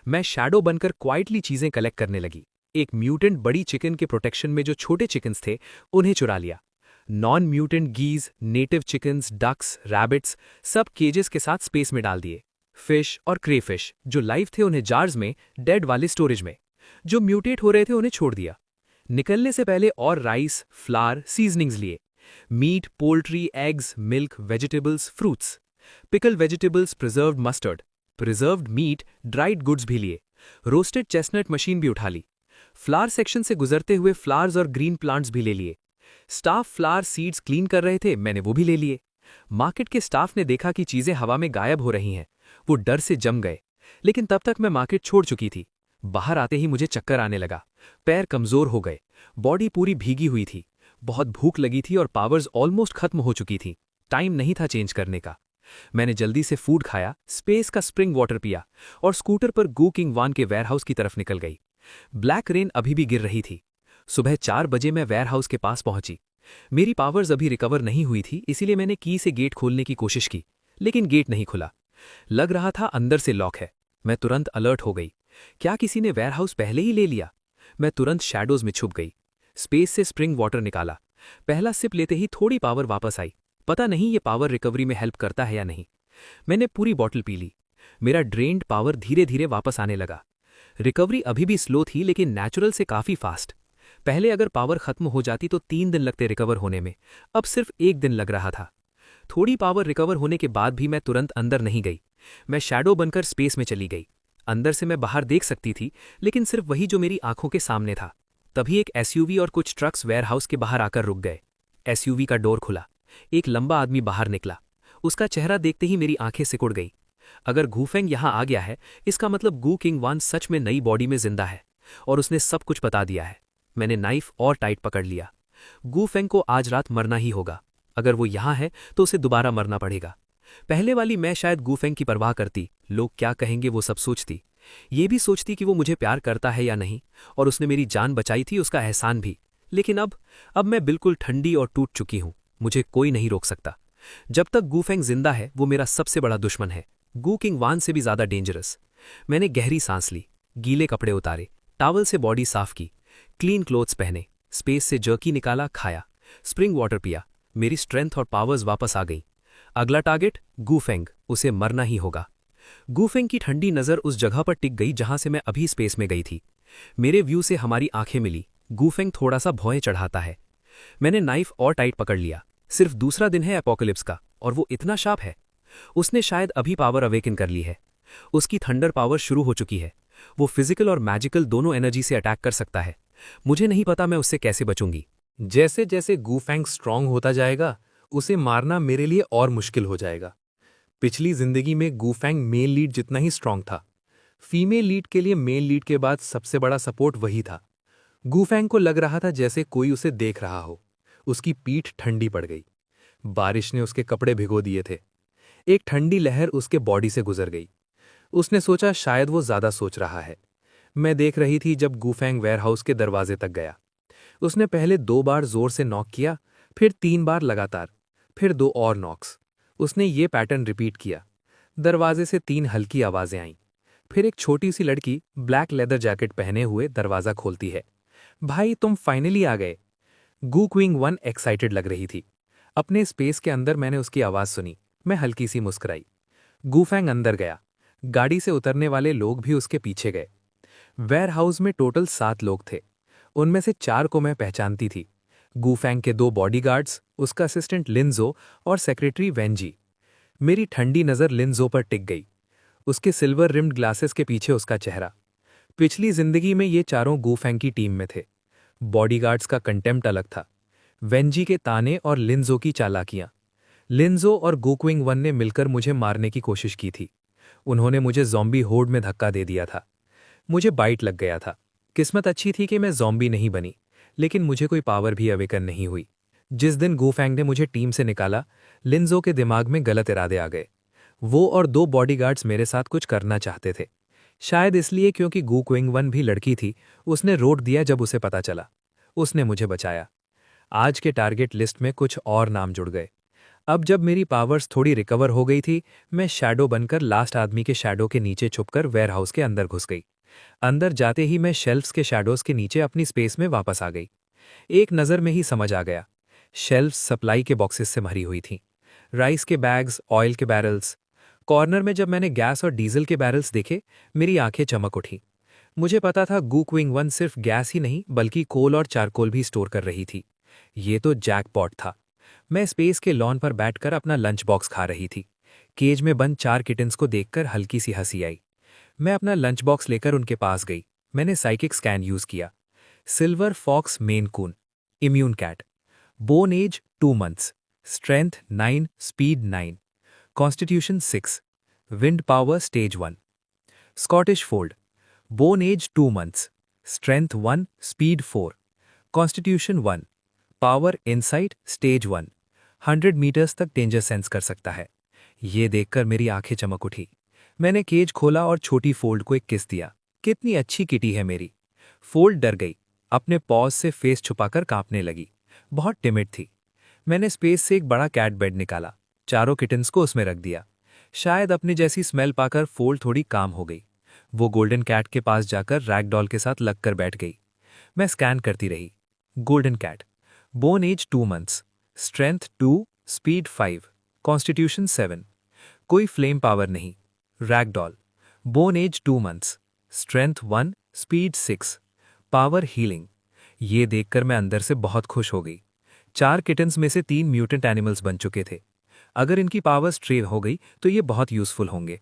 मैं शैडो बनकर क्वाइटली चीजें कलेक्ट करने लगी। एक म्यूटेंट बड़ी चिकन के प्रोटेक्शन में जो छोटे चिकन्स थे उन्हें चुरा लिया। Non mutant geese, native chickens, ducks, rabbits सब केजेस के साथ स्पेस में डाल दिए। फिश और क्रेफिश जो लाइव थे उन्हें जार्स में, डेड वाले स्टोरेज में। जो म्यूटेट हो रहे थे उन्हें छोड़ दिया। निकलने से पहले और राइस, फ्लावर, सीजनिंग्स लिए। Meat, poultry, eggs, milk, vegetables, fruits, pickle vegetables, preserved mustard, preserved meat, dried goods भी लिए। रोस्टेड चेस्टनट मशीन भी उठा ली। फ्लावर सेक्शन से गुजरते हुए फ्लावर्स और ग्रीन प्लांट्स भी ले लिए। स्टाफ फ्लावर सीड्स क्लीन कर रहे थे, मैंने वो भी ले लिए। मार्केट के स्टाफ ने देखा कि चीजें हवा में गायब हो रही हैं, वो डर से जम गए, लेकिन तब तक मैं मार्केट छोड़ चुकी थी। बाहर आते ही मुझे चक्कर आने लगा, पैर कमजोर हो गए, बॉडी पूरी भीगी हुई थी, बहुत भूख लगी थी और पावर्स ऑलमोस्ट खत्म हो चुकी थी। टाइम नहीं था चेंज करने का। मैंने जल्दी से फूड खाया, स्पेस का स्प्रिंग वाटर पिया और स्कूटर पर गू किंग वान के वेयरहाउस की तरफ निकल गई। ब्लैक रेन अभी भी गिर रही थी। सुबह 4 बजे मैं वेयरहाउस के पास पहुंची। मेरी पावर्स अभी रिकवर नहीं हुई थी, इसीलिए मैंने की से गेट खोलने की कोशिश की, लेकिन गेट नहीं खुला। लग रहा था अंदर से लॉक है। मैं तुरंत अलर्ट हो गई, क्या किसी ने वेयरहाउस पहले ही ले लिया? मैं तुरंत शैडोज में छुप गई। स्पेस से स्प्रिंग वाटर निकाला। पहला सिप लेते ही थोड़ी पावर वापस आई। पता नहीं ये पावर रिकवरी में हेल्प करता है या नहीं। मैंने पूरी बॉटल पी ली। मेरा ड्रेन्ड पावर धीरे धीरे वापस आने लगा। रिकवरी अभी भी स्लो थी, लेकिन नेचुरल से काफी फास्ट। पहले अगर पावर खत्म हो जाती तो 3 दिन लगते रिकवर होने में, अब सिर्फ 1 दिन लग रहा था। थोड़ी पावर रिकवर होने के बाद भी मैं तुरंत अंदर नहीं गई। मैं शैडो बनकर स्पेस में चली गई। अंदर से मैं बाहर देख सकती थी, लेकिन सिर्फ वही जो मेरी आंखों के सामने था। तभी एक एसयूवी और कुछ ट्रक्स वेयरहाउस के बाहर आकर रुक गए। एसयूवी का डोर खुला। एक लंबा आदमी बाहर निकला। उसका चेहरा देखते ही मेरी आंखें सिकुड़ गई। अगर गूफेंग यहां आ गया है, इसका मतलब गू किंग वान सच में नई बॉडी में जिंदा है और उसने सब कुछ बता दिया है। मैंने नाइफ और टाइट पकड़ लिया। गूफेंग को आज रात मरना ही होगा। अगर वो यहां है तो उसे दोबारा मरना पड़ेगा। पहले वाली मैं शायद गूफेंग की परवाह करती, लोग क्या कहेंगे वो सब सोचती। ये भी सोचती कि वो मुझे प्यार करता है या नहीं, और उसने मेरी जान बचाई थी, उसका एहसान भी। लेकिन अब मैं बिल्कुल ठंडी और टूट चुकी हूं। मुझे कोई नहीं रोक सकता। जब तक गूफेंग जिंदा है वो मेरा सबसे बड़ा दुश्मन है, गू किंग वान से भी ज्यादा डेंजरस। मैंने गहरी सांस ली, गीले कपड़े उतारे, टॉवल से बॉडी साफ की, क्लीन क्लोथ्स पहने, स्पेस से जर्की निकाला, खाया, स्प्रिंग वाटर पिया। मेरी स्ट्रेंथ और पावर्स वापस आ गई। अगला टारगेट गूफेंग, उसे मरना ही होगा। गूफेंग की ठंडी नजर उस जगह पर टिक गई जहां से मैं अभी स्पेस में गई थी। मेरे व्यू से हमारी आंखें मिली। गूफेंग थोड़ा सा भौएं चढ़ाता है। मैंने नाइफ और टाइट पकड़ लिया। सिर्फ दूसरा दिन है एपोकलिप्स का और वो इतना शार्प है। उसने शायद अभी पावर अवेकन कर ली है। उसकी थंडर पावर शुरू हो चुकी है। वो फिजिकल और मैजिकल दोनों एनर्जी से अटैक कर सकता है। मुझे नहीं पता मैं उससे कैसे बचूंगी। जैसे जैसे गूफेंग स्ट्रांग होता जाएगा, उसे मारना मेरे लिए और मुश्किल हो जाएगा। पिछली जिंदगी में गूफेंग मेल लीड जितना ही स्ट्रांग था। फीमेल लीड के लिए मेल लीड के बाद सबसे बड़ा सपोर्ट वही था। गूफेंग को लग रहा था जैसे कोई उसे देख रहा हो। उसकी पीठ ठंडी पड़ गई। बारिश ने उसके कपड़े भिगो दिए थे। एक ठंडी लहर उसके बॉडी से गुजर गई। उसने सोचा शायद वो ज्यादा सोच रहा है। मैं देख रही थी जब गूफेंग वेयरहाउस के दरवाजे तक गया। उसने पहले 2 बार जोर से नॉक किया, फिर 3 बार लगातार, फिर 2 और नॉक्स। उसने ये पैटर्न रिपीट किया। दरवाजे से 3 हल्की आवाजें आईं। फिर एक छोटी सी लड़की ब्लैक लेदर जैकेट पहने हुए दरवाजा खोलती है। भाई, तुम फाइनली आ गए। गू क्विंग वन एक्साइटेड लग रही थी। अपने स्पेस के अंदर मैंने उसकी आवाज सुनी। मैं हल्की सी मुस्कुराई। गूफेंग अंदर गया। गाड़ी से उतरने वाले लोग भी उसके पीछे गए। वेयरहाउस में टोटल 7 लोग थे। उनमें से 4 को मैं पहचानती थी। गूफेंग के 2 बॉडीगार्ड्स, उसका असिस्टेंट लिंजो और सेक्रेटरी वेंजी। मेरी ठंडी नज़र लिंजो पर टिक गई। उसके सिल्वर रिम्ड ग्लासेस के पीछे उसका चेहरा। पिछली जिंदगी में ये चारों गूफेंग की टीम में थे। बॉडीगार्ड्स का कंटेम्प्ट अलग था। वेंजी के ताने और लिंजो की चालाकियां। लिंजो और गूक्विंग वन ने मिलकर मुझे मारने की कोशिश की थी। उन्होंने मुझे ज़ॉम्बी होड में धक्का दे दिया था। मुझे बाइट लग गया था। किस्मत अच्छी थी कि मैं ज़ॉम्बी नहीं बनी, लेकिन मुझे कोई पावर भी अवेकन नहीं हुई। जिस दिन गूफेंग ने मुझे टीम से निकाला, लिंजो के दिमाग में गलत इरादे आ गए। वो और 2 बॉडीगार्ड्स मेरे साथ कुछ करना चाहते थे। शायद इसलिए क्योंकि गूक्विंग वन भी लड़की थी। उसने रोक दिया जब उसे पता चला। उसने मुझे बचाया। आज के टारगेट लिस्ट में कुछ और नाम जुड़ गए। अब जब मेरी पावर्स थोड़ी रिकवर हो गई थी, मैं शैडो बनकर लास्ट आदमी के शैडो के नीचे छुपकर वेयरहाउस के अंदर घुस गई। अंदर जाते ही मैं शेल्फ्स के शैडोज के नीचे अपनी स्पेस में वापस आ गई। एक नज़र में ही समझ आ गया। शेल्फ्स सप्लाई के बॉक्सेस से भरी हुई थीं। राइस के बैग्स, ऑयल के बैरल्स। कॉर्नर में जब मैंने गैस और डीजल के बैरल्स देखे, मेरी आंखें चमक उठी। मुझे पता था गूक्विंग वन सिर्फ गैस ही नहीं बल्कि कोल और चारकोल भी स्टोर कर रही थी। ये तो जैकपॉट था। मैं स्पेस के लॉन पर बैठकर अपना लंच बॉक्स खा रही थी। केज में बंद 4 किटन्स को देखकर हल्की सी हंसी आई। मैं अपना लंच बॉक्स लेकर उनके पास गई। मैंने साइकिक स्कैन यूज किया। Silver fox Maine coon, immune cat, bone age 2 months, strength 9, speed 9, constitution 6, wind power stage 1, Scottish fold, bone age 2 months, strength 1, speed 4, constitution 1, power insight stage 1, 100 metres तक danger sense कर सकता है। ये देखकर मेरी आंखें चमक उठी। मैंने केज खोला और छोटी फोल्ड को एक किस दिया। कितनी अच्छी किटी है मेरी। फोल्ड डर गई। अपने पॉज से फेस छुपाकर कांपने लगी। बहुत टिमिड थी। मैंने स्पेस से एक बड़ा कैट बेड निकाला। 4 किटन्स को उसमें रख दिया। शायद अपने जैसी स्मेल पाकर फोल्ड थोड़ी काम हो गई। वो गोल्डन कैट के पास जाकर रैगडॉल के साथ लगकर बैठ गई। मैं स्कैन करती रही। Golden cat, bone age 2 months, strength 2, speed 5, constitution 7, कोई फ्लेम पावर नहीं। Ragdoll, bone age 2 months, strength 1, speed 6, power healing. ये देखकर मैं अंदर से बहुत खुश हो गई। 4 किटन्स में से 3 म्यूटेंट एनिमल्स बन चुके थे। अगर इनकी पावर स्ट्रेव हो गई तो ये बहुत यूजफुल होंगे।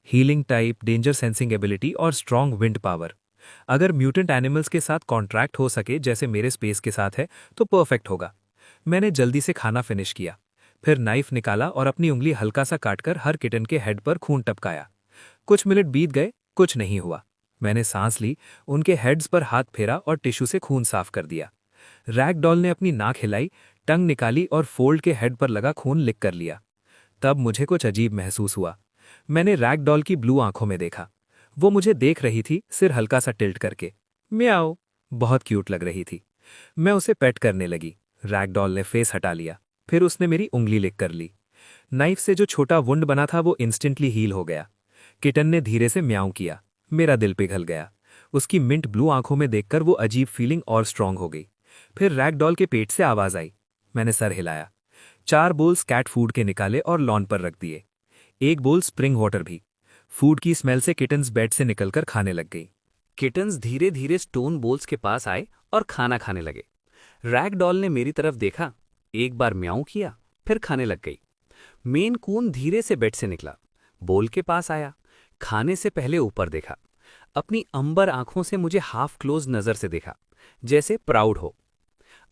Healing type, danger sensing ability और स्ट्रॉन्ग विंड पावर। अगर म्यूटेंट एनिमल्स के साथ कॉन्ट्रैक्ट हो सके जैसे मेरे स्पेस के साथ है तो परफेक्ट होगा। मैंने जल्दी से खाना फिनिश किया। फिर नाइफ निकाला और अपनी उंगली हल्का सा काटकर हर किटन के हेड पर खून टपकाया। कुछ मिनट बीत गए, कुछ नहीं हुआ। मैंने सांस ली, उनके हेड्स पर हाथ फेरा और टिश्यू से खून साफ कर दिया। रैगडॉल ने अपनी नाक हिलाई, टंग निकाली और फोल्ड के हेड पर लगा खून लिक कर लिया। तब मुझे कुछ अजीब महसूस हुआ। मैंने रैगडॉल की ब्लू आंखों में देखा। वो मुझे देख रही थी, सिर हल्का सा टिल्ट करके। म्याओ, बहुत क्यूट लग रही थी। मैं उसे पेट करने लगी। रैगडॉल ने फेस हटा लिया, फिर उसने मेरी उंगली लिक कर ली। नाइफ से जो छोटा वुंड बना था वो इंस्टेंटली हील हो गया। किटन ने धीरे से म्याऊं किया। मेरा दिल पिघल गया। उसकी मिंट ब्लू आंखों में देखकर वो अजीब फीलिंग और स्ट्रांग हो गई। फिर रैगडॉल के पेट से आवाज आई। मैंने सर हिलाया। 4 बोल्स कैट फूड के निकाले और लॉन पर रख दिए। 1 बोल स्प्रिंग वाटर भी। फूड की स्मेल से किटन्स बेड से निकलकर खाने लग गई। किटन्स धीरे धीरे स्टोन बोल्स के पास आए और खाना खाने लगे। रैगडॉल ने मेरी तरफ देखा, एक बार म्याऊं किया, फिर खाने लग गई। मेन कून धीरे से बेड से निकला, बोल के पास आया, खाने से पहले ऊपर देखा, अपनी अंबर आंखों से मुझे हाफ क्लोज नजर से देखा, जैसे प्राउड हो।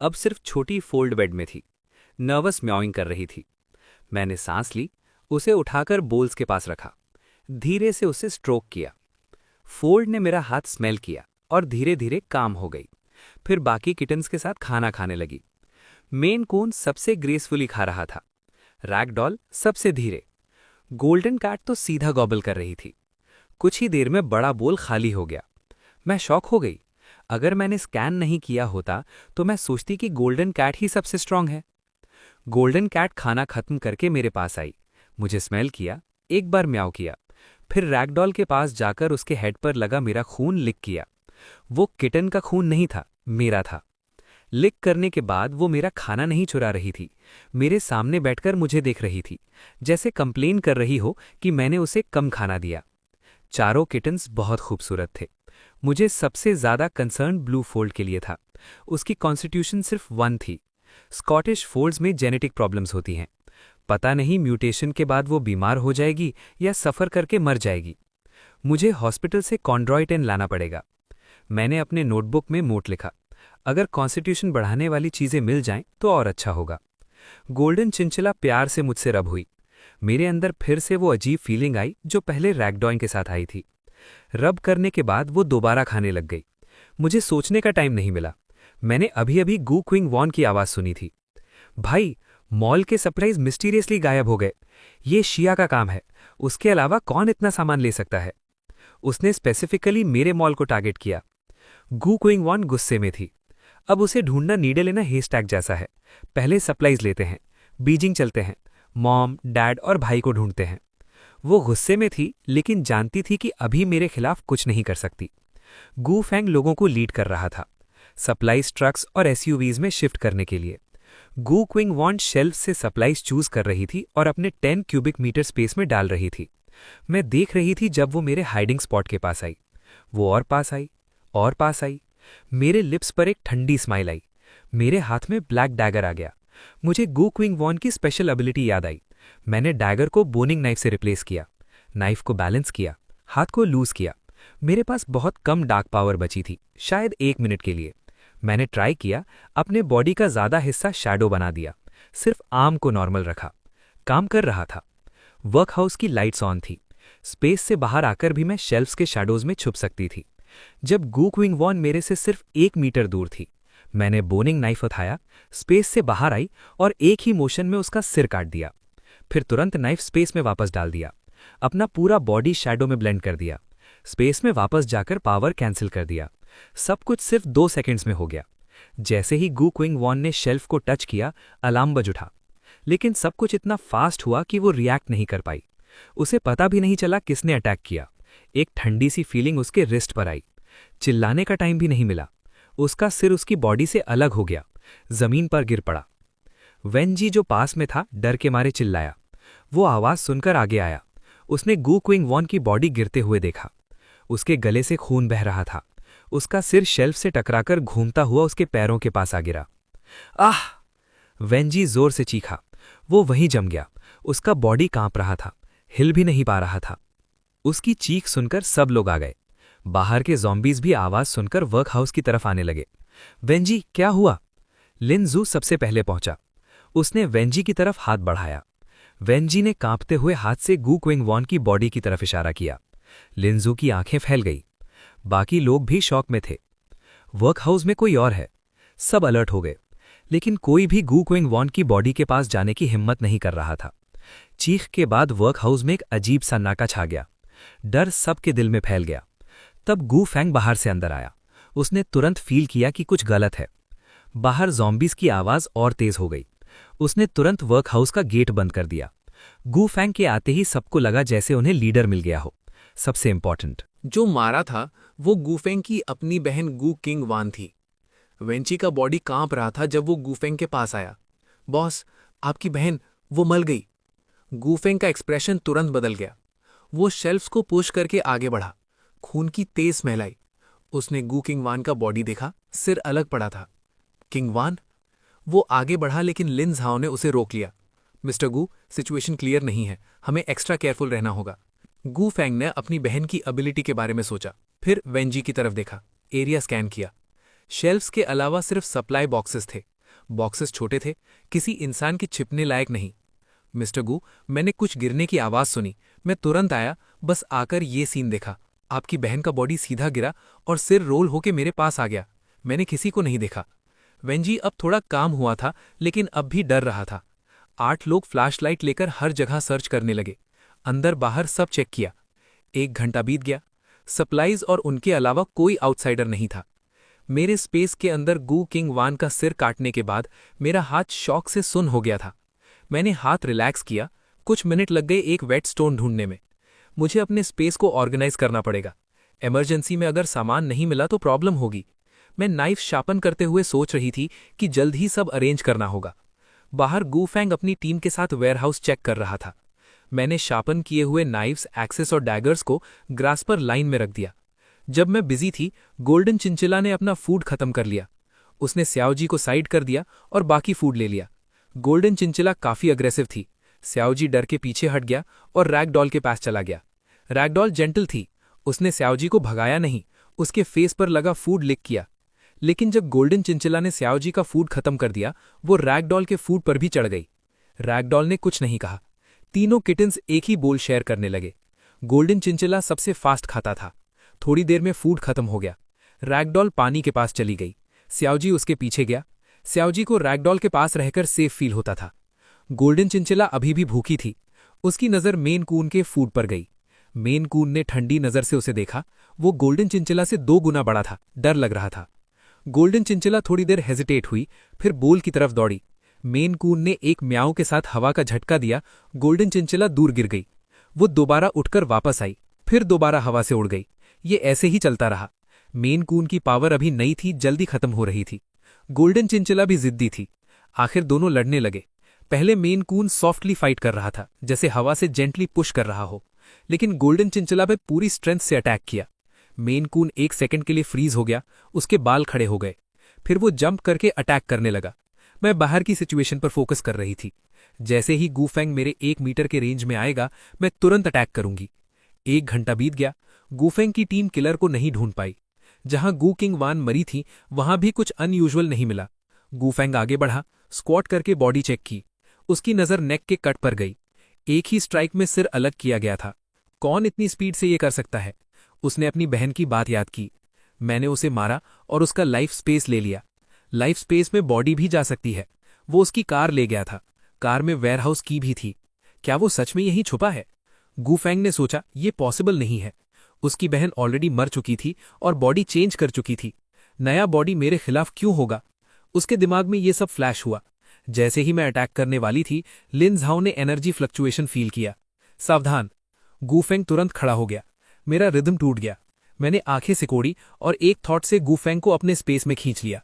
अब सिर्फ छोटी फोल्ड बेड में थी, नर्वस म्याउइंग कर रही थी। मैंने सांस ली, उसे उठाकर बोल्स के पास रखा, धीरे से उसे स्ट्रोक किया। फोल्ड ने मेरा हाथ स्मेल किया और धीरे धीरे काम हो गई। फिर बाकी किटन्स के साथ खाना खाने लगी। मेन कून सबसे ग्रेसफुली खा रहा था, रैगडॉल सबसे धीरे। गोल्डन कैट तो सीधा गॉबल कर रही थी। कुछ ही देर में बड़ा बोल खाली हो गया। मैं शॉक हो गई। अगर मैंने स्कैन नहीं किया होता तो मैं सोचती कि गोल्डन कैट ही सबसे स्ट्रांग है। गोल्डन कैट खाना खत्म करके मेरे पास आई, मुझे स्मेल किया, एक बार म्याऊ किया, फिर रैगडॉल के पास जाकर उसके हेड पर लगा मेरा खून लिक किया। वो किटन का खून नहीं था, मेरा था। लिक करने के बाद वो मेरा खाना नहीं चुरा रही थी, मेरे सामने बैठकर मुझे देख रही थी, जैसे कंप्लेन कर रही हो कि मैंने उसे कम खाना दिया। चारों किटन्स बहुत खूबसूरत थे। मुझे सबसे ज्यादा कंसर्न ब्लू फोल्ड के लिए था। उसकी कॉन्स्टिट्यूशन सिर्फ 1 थी। स्कॉटिश फोल्ड्स में जेनेटिक प्रॉब्लम्स होती हैं। पता नहीं म्यूटेशन के बाद वो बीमार हो जाएगी या सफ़र करके मर जाएगी। मुझे हॉस्पिटल से कॉन्ड्रॉइटिन लाना पड़ेगा। मैंने अपने नोटबुक में नोट लिखा, अगर कॉन्स्टिट्यूशन बढ़ाने वाली चीज़ें मिल जाएं तो और अच्छा होगा। गोल्डन चिंचिला प्यार से मुझसे रब हुई। मेरे अंदर फिर से वो अजीब फीलिंग आई जो पहले रैगडॉल के साथ आई थी। रब करने के बाद वो दोबारा खाने लग गई। मुझे सोचने का टाइम नहीं मिला। मैंने अभी अभी गू क्विंग वॉन की आवाज़ सुनी थी। भाई, मॉल के सरप्राइज मिस्टीरियसली गायब हो गए। ये शिया का काम है, उसके अलावा कौन इतना सामान ले सकता है? उसने स्पेसिफिकली मेरे मॉल को टारगेट किया। गू क्विंग वॉन गुस्से में थी। अब उसे ढूंढना नीडल लेना हेस्टैग जैसा है। पहले सप्लाईज लेते हैं, बीजिंग चलते हैं, मॉम, डैड और भाई को ढूंढते हैं। वो गुस्से में थी लेकिन जानती थी कि अभी मेरे खिलाफ कुछ नहीं कर सकती। गू फैंग लोगों को लीड कर रहा था, सप्लाईज ट्रक्स और एसयूवीज में शिफ्ट करने के लिए। गू क्विंग वॉन शेल्फ से सप्लाईज चूज कर रही थी और अपने 10 क्यूबिक मीटर स्पेस में डाल रही थी। मैं देख रही थी जब वो मेरे हाइडिंग स्पॉट के पास आई। वो और पास आई और पास आई। मेरे लिप्स पर एक ठंडी स्माइल आई। मेरे हाथ में ब्लैक डैगर आ गया। मुझे गू क्विंग वॉन की स्पेशल एबिलिटी याद आई। मैंने डैगर को बोनिंग नाइफ से रिप्लेस किया, नाइफ को बैलेंस किया, हाथ को लूज किया। मेरे पास बहुत कम डार्क पावर बची थी, शायद 1 मिनट के लिए। मैंने ट्राई किया, अपने बॉडी का ज्यादा हिस्सा शैडो बना दिया, सिर्फ आर्म को नॉर्मल रखा। काम कर रहा था। वर्कहाउस की लाइट्स ऑन थी। स्पेस से बाहर आकर भी मैं शेल्फ्स के शैडोज में छुप सकती थी। जब गू क्विंग वॉन मेरे से सिर्फ 1 मीटर दूर थी, मैंने बोनिंग नाइफ उठाया, स्पेस से बाहर आई और एक ही मोशन में उसका सिर काट दिया। फिर तुरंत नाइफ स्पेस में वापस डाल दिया, अपना पूरा बॉडी शैडो में ब्लेंड कर दिया, स्पेस में वापस जाकर पावर कैंसिल कर दिया। सब कुछ सिर्फ 2 सेकंड्स में हो गया। जैसे ही गू क्विंग वॉन ने शेल्फ को टच किया, अलार्म बज उठा। लेकिन सब कुछ इतना फास्ट हुआ कि वो रिएक्ट नहीं कर पाई। उसे पता भी नहीं चला किसने अटैक किया। एक ठंडी सी फीलिंग उसके रिस्ट पर आई। चिल्लाने का टाइम भी नहीं मिला। उसका सिर उसकी बॉडी से अलग हो गया, जमीन पर गिर पड़ा। वेंजी जो पास में था डर के मारे चिल्लाया। वो आवाज सुनकर आगे आया। उसने गू क्विंग वॉन की बॉडी गिरते हुए देखा। उसके गले से खून बह रहा था। उसका सिर शेल्फ से टकराकर घूमता हुआ उसके पैरों के पास आ गिरा। आह! वेंजी जोर से चीखा। वो वहीं जम गया। उसका बॉडी कांप रहा था, हिल भी नहीं पा रहा था। उसकी चीख सुनकर सब लोग आ गए। बाहर के ज़ॉम्बीज भी आवाज सुनकर वर्कहाउस की तरफ आने लगे। वेंजी, क्या हुआ? लिन जू सबसे पहले पहुंचा। उसने वेंजी की तरफ हाथ बढ़ाया। वेंजी ने कांपते हुए हाथ से गू क्विंगवॉन की बॉडी की तरफ इशारा किया। लिंजू की आंखें फैल गई। बाकी लोग भी शॉक में थे। वर्कहाउस में कोई और है। सब अलर्ट हो गए, लेकिन कोई भी गू क्विंगवॉन की बॉडी के पास जाने की हिम्मत नहीं कर रहा था। चीख के बाद वर्कहाउस में एक अजीब सा नाका छा गया। डर सबके दिल में फैल गया। तब गू फैंग बाहर से अंदर आया। उसने तुरंत फील किया कि कुछ गलत है। बाहर ज़ॉम्बीज़ की आवाज़ और तेज हो गई। उसने तुरंत वर्कहाउस का गेट बंद कर दिया। गू फैंग के आते ही सबको लगा जैसे उन्हें लीडर मिल गया हो। सबसे इंपॉर्टेंट, जो मारा था वो गूफेंग की अपनी बहन गू किंग वान थी। वेंची का बॉडी कांप रहा था जब वो गूफेंग के पास आया। बॉस, आपकी बहन वो मर गई। गूफेंग का एक्सप्रेशन तुरंत बदल गया। वो शेल्फ्स को पुश करके आगे बढ़ा। खून की तेज स्मेल आई। उसने गू किंगवान का बॉडी देखा, सिर अलग पड़ा था। किंगवान? वो आगे बढ़ा लेकिन लिन झाओ ने उसे रोक लिया। मिस्टर गू, सिचुएशन क्लियर नहीं है, हमें एक्स्ट्रा केयरफुल रहना होगा। गू फैंग ने अपनी बहन की एबिलिटी के बारे में सोचा, फिर वेंजी की तरफ देखा। एरिया स्कैन किया। शेल्फ्स के अलावा सिर्फ सप्लाई बॉक्सेस थे। बॉक्सेस छोटे थे, किसी इंसान के छिपने लायक नहीं। मिस्टर गू, मैंने कुछ गिरने की आवाज सुनी। मैं तुरंत आया, बस आकर ये सीन देखा। आपकी बहन का बॉडी सीधा गिरा और सिर रोल होके मेरे पास आ गया। मैंने किसी को नहीं देखा। वेंजी अब थोड़ा काम हुआ था, लेकिन अब भी डर रहा था। 8 लोग फ्लैशलाइट लेकर हर जगह सर्च करने लगे। अंदर बाहर सब चेक किया। 1 घंटा बीत गया। सप्लाईज और उनके अलावा कोई आउटसाइडर नहीं था। मेरे स्पेस के अंदर गू किंग वान का सिर काटने के बाद मेरा हाथ शॉक से सुन्न हो गया था। मैंने हाथ रिलैक्स किया। कुछ मिनट लग गए एक वेट स्टोन ढूंढने में। मुझे अपने स्पेस को ऑर्गेनाइज करना पड़ेगा। इमरजेंसी में अगर सामान नहीं मिला तो प्रॉब्लम होगी। मैं नाइफ शार्पन करते हुए सोच रही थी कि जल्द ही सब अरेंज करना होगा। बाहर गूफैंग अपनी टीम के साथ वेयरहाउस चेक कर रहा था। मैंने शार्पन किए हुए नाइफ्स, एक्सेस और डैगर्स को ग्रास पर लाइन में रख दिया। जब मैं बिजी थी, गोल्डन चिंचिला ने अपना फूड खत्म कर लिया। उसने स्याओजी को साइड कर दिया और बाकी फूड ले लिया। गोल्डन चिंचिला काफी अग्रेसिव थी। स्याओजी डर के पीछे हट गया और रैगडॉल के पास चला गया। रैगडॉल जेंटल थी। उसने स्याओजी को भगाया नहीं, उसके फेस पर लगा फूड लिक किया। लेकिन जब गोल्डन चिंचिला ने स्याओजी का फूड खत्म कर दिया, वो रैगडॉल के फूड पर भी चढ़ गई। रैगडॉल ने कुछ नहीं कहा। तीनों किटन्स एक ही बोल शेयर करने लगे। गोल्डन चिंचिला सबसे फास्ट खाता था। थोड़ी देर में फूड खत्म हो गया। रैगडॉल पानी के पास चली गई। स्याओजी उसके पीछे गया। स्याओजी को रैगडॉल के पास रहकर सेफ फील होता था। गोल्डन चिंचिला अभी भी भूखी थी। उसकी नज़र मेन कून के फूड पर गई। मेन कून ने ठंडी नज़र से उसे देखा। वो गोल्डन चिंचिला से 2 गुना बड़ा था। डर लग रहा था। गोल्डन चिंचिला थोड़ी देर हेजिटेट हुई, फिर बोल की तरफ दौड़ी। मेन कून ने एक म्याऊ के साथ हवा का झटका दिया। गोल्डन चिंचिला दूर गिर गई। वो दोबारा उठकर वापस आई, फिर दोबारा हवा से उड़ गई। ये ऐसे ही चलता रहा। मेन कून की पावर अभी नई थी, जल्दी खत्म हो रही थी। गोल्डन चिंचिला भी जिद्दी थी। आखिर दोनों लड़ने लगे। पहले मेन कून सॉफ्टली फाइट कर रहा था, जैसे हवा से जेंटली पुश कर रहा हो, लेकिन गोल्डन चिंचिला पे पूरी स्ट्रेंथ से अटैक किया। मेन कून 1 सेकंड के लिए फ्रीज हो गया। उसके बाल खड़े हो गए। फिर वो जंप करके अटैक करने लगा। मैं बाहर की सिचुएशन पर फोकस कर रही थी। जैसे ही गूफैंग मेरे 1 मीटर के रेंज में आएगा, मैं तुरंत अटैक करूंगी। 1 घंटा बीत गया। गूफैंग की टीम किलर को नहीं ढूंढ पाई। जहां गू किंग वान मरी थी, वहां भी कुछ अनयूजुअल नहीं मिला। गूफैंग आगे बढ़ा, स्क्वाट करके बॉडी चेक की। उसकी नजर नेक के कट पर गई। एक ही स्ट्राइक में सिर अलग किया गया था। कौन इतनी स्पीड से ये कर सकता है? उसने अपनी बहन की बात याद की। मैंने उसे मारा और उसका लाइफ स्पेस ले लिया। लाइफ स्पेस में बॉडी भी जा सकती है। वो उसकी कार ले गया था। कार में वेयरहाउस की भी थी। क्या वो सच में यहीं छुपा है? गूफैंग ने सोचा, ये पॉसिबल नहीं है। उसकी बहन ऑलरेडी मर चुकी थी और बॉडी चेंज कर चुकी थी। नया बॉडी मेरे खिलाफ क्यों होगा? उसके दिमाग में ये सब फ्लैश हुआ। जैसे ही मैं अटैक करने वाली थी, लिन झाओ ने एनर्जी फ्लक्चुएशन फील किया। सावधान! गूफैंग तुरंत खड़ा हो गया। मेरा रिदम टूट गया। मैंने आंखें सिकोड़ी और एक थॉट से गूफैंग को अपने स्पेस में खींच लिया।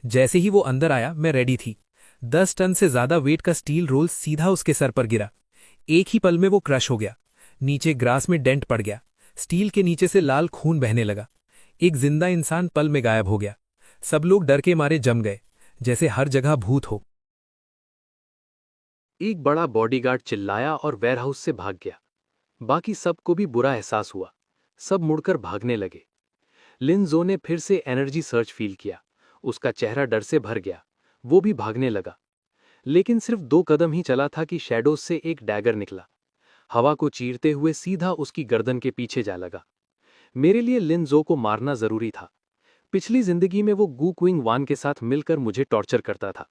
जैसे ही वो अंदर आया, मैं रेडी थी। 10 टन से ज्यादा वेट का स्टील रोल सीधा उसके सर पर गिरा। एक ही पल में वो क्रश हो गया। नीचे ग्रास में डेंट पड़ गया। स्टील के नीचे से लाल खून बहने लगा। एक जिंदा इंसान पल में गायब हो गया। सब लोग डर के मारे जम गए, जैसे हर जगह भूत हो। एक बड़ा बॉडीगार्ड चिल्लाया और वेयरहाउस से भाग गया। बाकी सबको भी बुरा एहसास हुआ। सब मुड़कर भागने लगे। लिन ज़ो ने फिर से एनर्जी सर्च फील किया। उसका चेहरा डर से भर गया। वो भी भागने लगा। लेकिन सिर्फ 2 कदम ही चला था कि शैडोज से एक डैगर निकला, हवा को चीरते हुए सीधा उसकी गर्दन के पीछे जा लगा। मेरे लिए लिन ज़ो को मारना जरूरी था। पिछली जिंदगी में वो गू क्विंग वान के साथ मिलकर मुझे टॉर्चर करता था।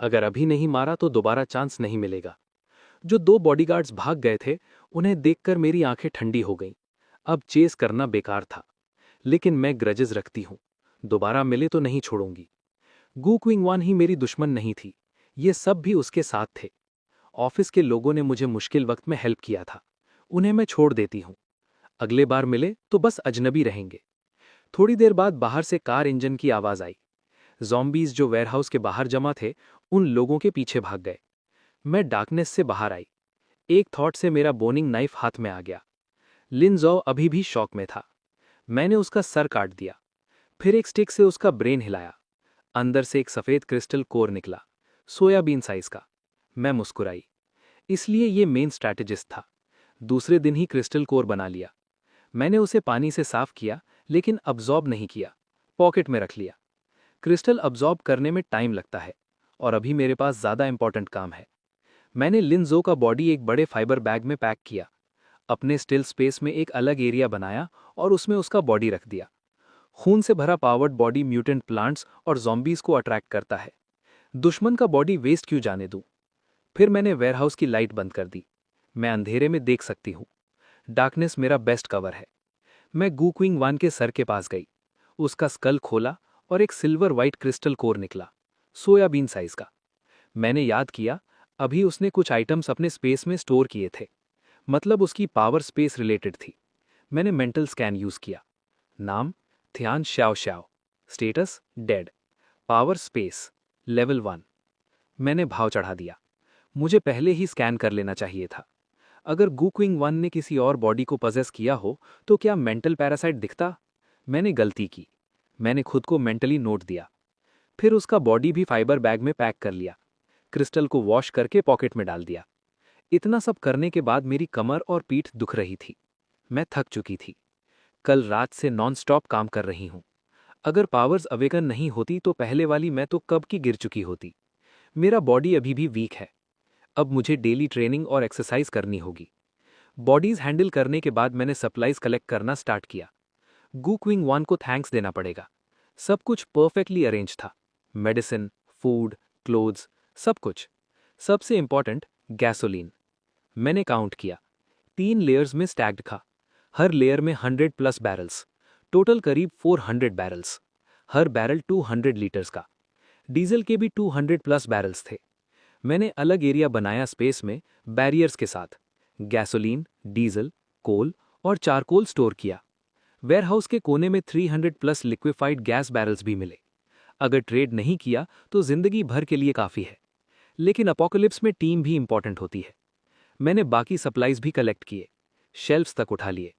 अगर अभी नहीं मारा तो दोबारा चांस नहीं मिलेगा। जो 2 बॉडीगार्ड्स भाग गए थे, उन्हें देखकर मेरी आंखें ठंडी हो गईं। अब चेस करना बेकार था, लेकिन मैं ग्रजेस रखती हूं, दोबारा मिले तो नहीं छोड़ूंगी। गू क्विंग वान ही मेरी दुश्मन नहीं थी, ये सब भी उसके साथ थे। ऑफिस के लोगों ने मुझे मुश्किल वक्त में हेल्प किया था, उन्हें मैं छोड़ देती हूं। अगले बार मिले तो बस अजनबी रहेंगे। थोड़ी देर बाद बाहर से कार इंजन की आवाज आई। ज़ॉम्बीज जो वेयरहाउस के बाहर जमा थे, उन लोगों के पीछे भाग गए। मैं डार्कनेस से बाहर आई। एक थॉट से मेरा बोनिंग नाइफ हाथ में आ गया। लिन ज़ो अभी भी शॉक में था। मैंने उसका सर काट दिया, फिर एक स्टिक से उसका ब्रेन हिलाया। अंदर से एक सफेद क्रिस्टल कोर निकला, सोयाबीन साइज का। मैं मुस्कुराई, इसलिए ये मेन स्ट्रैटेजिस्ट था। दूसरे दिन ही क्रिस्टल कोर बना लिया। मैंने उसे पानी से साफ किया, लेकिन अब्जॉर्ब नहीं किया, पॉकेट में रख लिया। क्रिस्टल अब्जॉर्ब करने में टाइम लगता है, और अभी मेरे पास ज़्यादा इंपॉर्टेंट काम है। मैंने लिन ज़ो का बॉडी एक बड़े फाइबर बैग में पैक किया, अपने स्टिल स्पेस में एक अलग एरिया बनाया और उसमें उसका बॉडी रख दिया। खून से भरा पावर्ड बॉडी म्यूटेंट प्लांट्स और ज़ॉम्बीज को अट्रैक्ट करता है। दुश्मन का बॉडी वेस्ट क्यों जाने दूं? फिर मैंने वेयरहाउस की लाइट बंद कर दी। मैं अंधेरे में देख सकती हूँ। डार्कनेस मेरा बेस्ट कवर है। मैं गू क्विंग वान के सर के पास गई, उसका स्कल खोला और एक सिल्वर वाइट क्रिस्टल कोर निकला, सोयाबीन साइज का। मैंने याद किया, अभी उसने कुछ आइटम्स अपने स्पेस में स्टोर किए थे, मतलब उसकी पावर स्पेस रिलेटेड थी। मैंने मेंटल स्कैन यूज किया। नाम Tian Xiao Xiao, status dead, power space level 1। मैंने भाव चढ़ा दिया, मुझे पहले ही स्कैन कर लेना चाहिए था। अगर गू क्विंग वन ने किसी और बॉडी को पजेस किया हो तो क्या मेंटल पैरासाइट दिखता? मैंने गलती की, मैंने खुद को मेंटली नोट दिया। फिर उसका बॉडी भी फाइबर बैग में पैक कर लिया, क्रिस्टल को वॉश करके पॉकेट में डाल दिया। इतना सब करने के बाद मेरी कमर और पीठ दुख रही थी। मैं थक चुकी थी, कल रात से नॉन स्टॉप काम कर रही हूं। अगर पावर्स अवेकन नहीं होती तो पहले वाली मैं तो कब की गिर चुकी होती। मेरा बॉडी अभी भी वीक है। अब मुझे डेली ट्रेनिंग और एक्सरसाइज करनी होगी। बॉडीज हैंडल करने के बाद मैंने सप्लाईज कलेक्ट करना स्टार्ट किया। गू क्विंग वान को थैंक्स देना पड़ेगा, सब कुछ परफेक्टली अरेंज था। मेडिसिन, फूड, क्लोथ्स, सब कुछ। सबसे इंपॉर्टेंट गैसोलीन। मैंने काउंट किया, 3 लेयर्स में स्टैग्ड था। हर लेयर में 100+ बैरल्स, टोटल करीब 400 बैरल्स। हर बैरल 200 लीटर्स का। डीजल के भी 200+ बैरल्स थे। मैंने अलग एरिया बनाया स्पेस में बैरियर्स के साथ। गैसोलीन, डीजल, कोल और चारकोल स्टोर किया। वेयरहाउस के कोने में 300+ लिक्विफाइड गैस बैरल्स भी मिले। अगर ट्रेड नहीं किया तो जिंदगी भर के लिए काफ़ी है, लेकिन अपोकलिप्स में टीम भी इंपॉर्टेंट होती है। मैंने बाकी सप्लाईज भी कलेक्ट किए, शेल्फ्स तक उठा लिए।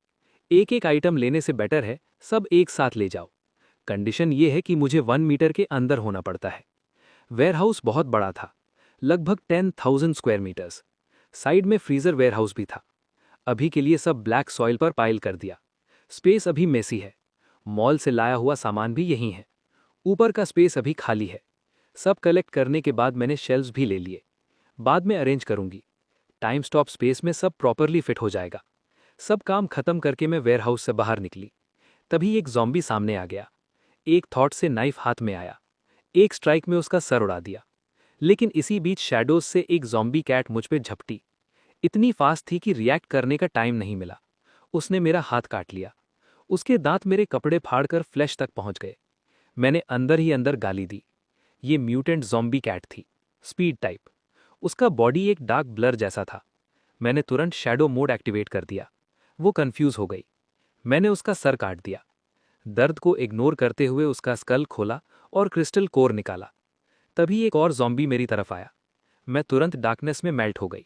एक एक आइटम लेने से बेटर है सब एक साथ ले जाओ। कंडीशन ये है कि मुझे 1 मीटर के अंदर होना पड़ता है। वेयरहाउस बहुत बड़ा था, लगभग 10,000 स्क्वायर मीटर्स। साइड में फ्रीजर वेयरहाउस भी था। अभी के लिए सब ब्लैक सॉइल पर पाइल कर दिया। स्पेस अभी मेसी है। मॉल से लाया हुआ सामान भी यहीं है। ऊपर का स्पेस अभी खाली है। सब कलेक्ट करने के बाद मैंने शेल्व्स भी ले लिए, बाद में अरेंज करूंगी। टाइम स्टॉप स्पेस में सब प्रॉपरली फिट हो जाएगा। सब काम खत्म करके मैं वेयरहाउस से बाहर निकली, तभी एक ज़ॉम्बी सामने आ गया। एक थॉट से नाइफ हाथ में आया, एक स्ट्राइक में उसका सर उड़ा दिया। लेकिन इसी बीच शैडोज से एक ज़ॉम्बी कैट मुझ पे झपटी। इतनी फास्ट थी कि रिएक्ट करने का टाइम नहीं मिला। उसने मेरा हाथ काट लिया। उसके दांत मेरे कपड़े फाड़कर फ्लैश तक पहुंच गए। मैंने अंदर ही अंदर गाली दी। ये म्यूटेंट ज़ॉम्बी कैट थी, स्पीड टाइप। उसका बॉडी एक डार्क ब्लर जैसा था। मैंने तुरंत शैडो मोड एक्टिवेट कर दिया। वो कंफ्यूज हो गई। मैंने उसका सर काट दिया। दर्द को इग्नोर करते हुए उसका स्कल खोला और क्रिस्टल कोर निकाला। तभी एक और ज़ॉम्बी मेरी तरफ आया। मैं तुरंत डार्कनेस में मेल्ट हो गई,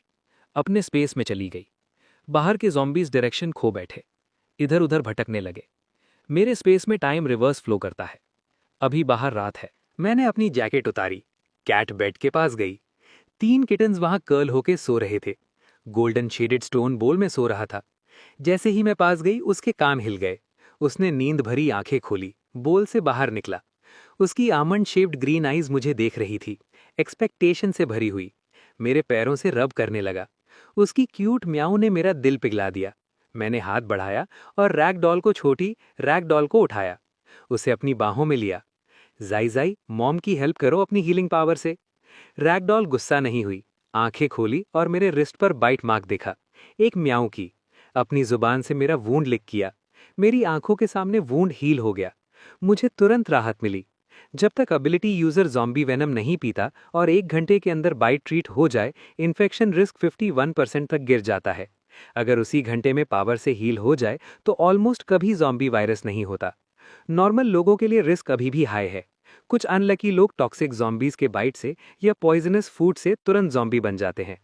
अपने स्पेस में चली गई। बाहर के ज़ॉम्बीज डायरेक्शन खो बैठे, इधर उधर भटकने लगे। मेरे स्पेस में टाइम रिवर्स फ्लो करता है। अभी बाहर रात है। मैंने अपनी जैकेट उतारी, कैट बेड के पास गई। 3 किटन्स वहां कर्ल होके सो रहे थे। गोल्डन शेडेड स्टोन बोल में सो रहा था। जैसे ही मैं पास गई उसके कान हिल गए। उसने नींद भरी आंखें खोली, बोल से बाहर निकला। उसकी आमंड शेप्ड ग्रीन आईज मुझे देख रही थी। एक्सपेक्टेशन से भरी हुई। मेरे पैरों से रब करने लगा। उसकी क्यूट म्याऊ ने मेरा दिल पिघला दिया। मैंने हाथ बढ़ाया और रैग डॉल को उठाया, उसे अपनी बाहों में लिया। जाई मॉम की हेल्प करो अपनी हीलिंग पावर से। रैग डॉल गुस्सा नहीं हुई, आंखें खोली और मेरे रिस्ट पर बाइट मार्क देखा, एक म्याऊ की। अपनी जुबान से मेरा वूंड लिक किया। मेरी आंखों के सामने वूंड हील हो गया। मुझे तुरंत राहत मिली। जब तक एबिलिटी यूजर ज़ॉम्बी वेनम नहीं पीता और 1 घंटे के अंदर बाइट ट्रीट हो जाए, इन्फेक्शन रिस्क 51% तक गिर जाता है। अगर उसी घंटे में पावर से हील हो जाए तो ऑलमोस्ट कभी ज़ॉम्बी वायरस नहीं होता। नॉर्मल लोगों के लिए रिस्क अभी भी हाई है। कुछ अनलकी लोग टॉक्सिक ज़ॉम्बीज के बाइट से या पॉइजनस फूड से तुरंत ज़ॉम्बी बन जाते हैं।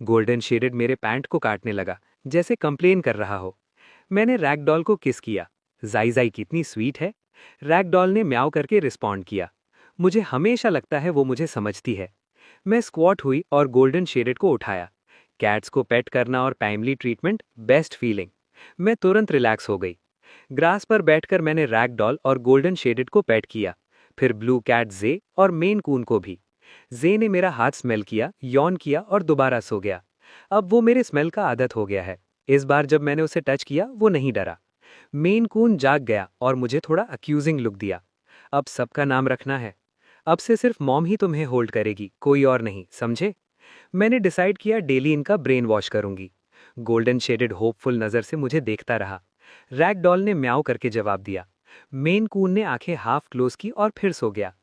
गोल्डन शेडेड मेरे पैंट को काटने लगा, जैसे कंप्लेन कर रहा हो। मैंने रैगडॉल को किस किया। जाई कितनी स्वीट है। रैगडॉल ने म्याऊ करके रिस्पॉन्ड किया। मुझे हमेशा लगता है वो मुझे समझती है। मैं स्क्वाट हुई और गोल्डन शेडेड को उठाया। कैट्स को पेट करना और टाइमली ट्रीटमेंट, बेस्ट फीलिंग। मैं तुरंत रिलैक्स हो गई। ग्रास पर बैठकर मैंने रैगडॉल और गोल्डन शेडेड को पेट किया, फिर ब्लू कैट जे और मेन कून को भी। जे ने मेरा हाथ स्मेल किया, यॉन किया और दोबारा सो गया। अब वो मेरे स्मेल का आदत हो गया है। इस बार जब मैंने उसे टच किया वो नहीं डरा। मेन कून जाग गया और मुझे थोड़ा अक्यूजिंग लुक दिया। अब सबका नाम रखना है। अब से सिर्फ मॉम ही तुम्हें होल्ड करेगी, कोई और नहीं, समझे? मैंने डिसाइड किया डेली इनका ब्रेन वॉश करूंगी। गोल्डन शेडेड होपफुल नजर से मुझे देखता रहा। रैगडॉल ने म्याऊ करके जवाब दिया। मेन कून ने आंखें हाफ क्लोज की और फिर सो गया।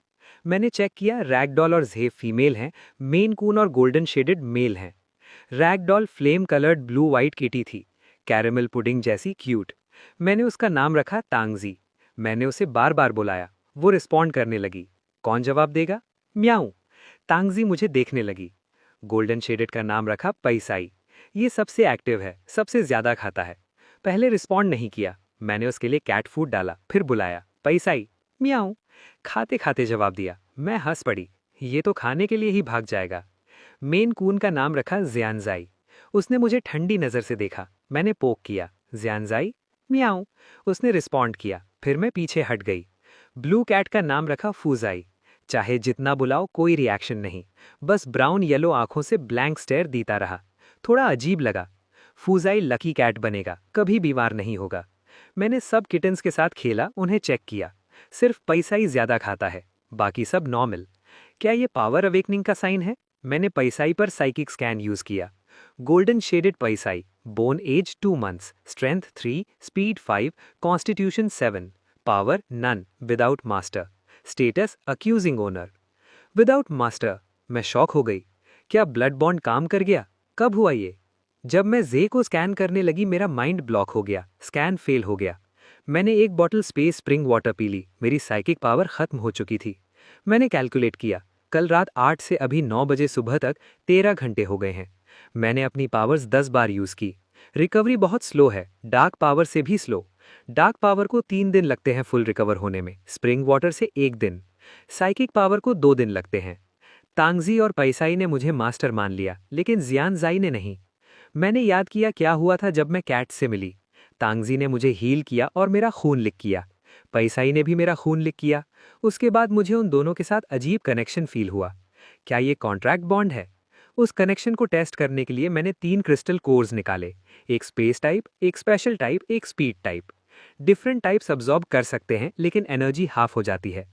मैंने चेक किया, रैगडॉल और जेब फीमेल हैं, मेन कून और गोल्डन शेडेड मेल हैं। Ragdoll flame coloured blue white kitty थी, कैरेमल पुडिंग जैसी क्यूट। मैंने उसका नाम रखा तांगजी। मैंने उसे बार बार बुलाया, वो रिस्पॉन्ड करने लगी। कौन जवाब देगा? म्याऊ। तांगजी मुझे देखने लगी। गोल्डन शेडेड का नाम रखा पैसाई। ये सबसे एक्टिव है, सबसे ज्यादा खाता है। पहले रिस्पॉन्ड नहीं किया। मैंने उसके लिए कैट फूड डाला, फिर बुलाया, पैसाई। म्याऊ। खाते खाते जवाब दिया। मैं हंस पड़ी, ये तो खाने के लिए ही भाग जाएगा। मेन कून का नाम रखा ज़ियानज़ाई। उसने मुझे ठंडी नज़र से देखा। मैंने पोक किया, ज़ियानज़ाई। म्याऊ। उसने रिस्पॉन्ड किया, फिर मैं पीछे हट गई। ब्लू कैट का नाम रखा फूजाई। चाहे जितना बुलाओ कोई रिएक्शन नहीं, बस ब्राउन येलो आंखों से ब्लैंक स्टेयर देता रहा। थोड़ा अजीब लगा। फूजाई लकी कैट बनेगा, कभी बीमार नहीं होगा। मैंने सब किटन्स के साथ खेला, उन्हें चेक किया। सिर्फ पैसा ही ज्यादा खाता है, बाकी सब नॉर्मल। क्या ये पावर अवेकनिंग का साइन है? मैंने पैसाई पर साइकिक स्कैन यूज किया। गोल्डन शेडेड पैसाई, bone age 2 months, strength 3, speed 5, constitution 7, power none, without master, status accusing owner. Without master. मैं शॉक हो गई। क्या ब्लड बॉन्ड काम कर गया? कब हुआ ये? जब मैं जे को स्कैन करने लगी मेरा माइंड ब्लॉक हो गया, स्कैन फेल हो गया। मैंने एक बॉटल स्पेस स्प्रिंग वाटर पी ली, मेरी साइकिक पावर खत्म हो चुकी थी। मैंने कैलकुलेट किया, कल रात 8 से अभी 9 बजे सुबह तक 13 घंटे हो गए हैं। मैंने अपनी पावर्स 10 बार यूज की। रिकवरी बहुत स्लो है, डार्क पावर से भी स्लो। डार्क पावर को 3 दिन लगते हैं फुल रिकवर होने में, स्प्रिंग वाटर से 1 दिन। साइकिक पावर को 2 दिन लगते हैं। तांगजी और पैसाई ने मुझे मास्टर मान लिया, लेकिन जियानजाई ने नहीं। मैंने याद किया क्या हुआ था जब मैं कैट से मिली। तांगजी ने मुझे हील किया और मेरा खून लिक किया। पैसाई ने भी मेरा खून लिक किया। उसके बाद मुझे उन दोनों के साथ अजीब कनेक्शन फील हुआ। क्या ये कॉन्ट्रैक्ट बॉन्ड है? उस कनेक्शन को टेस्ट करने के लिए मैंने 3 क्रिस्टल कोर्स निकाले, एक स्पेस टाइप, एक स्पेशल टाइप, एक speed type. Different types absorb कर सकते हैं, लेकिन एनर्जी हाफ हो जाती है।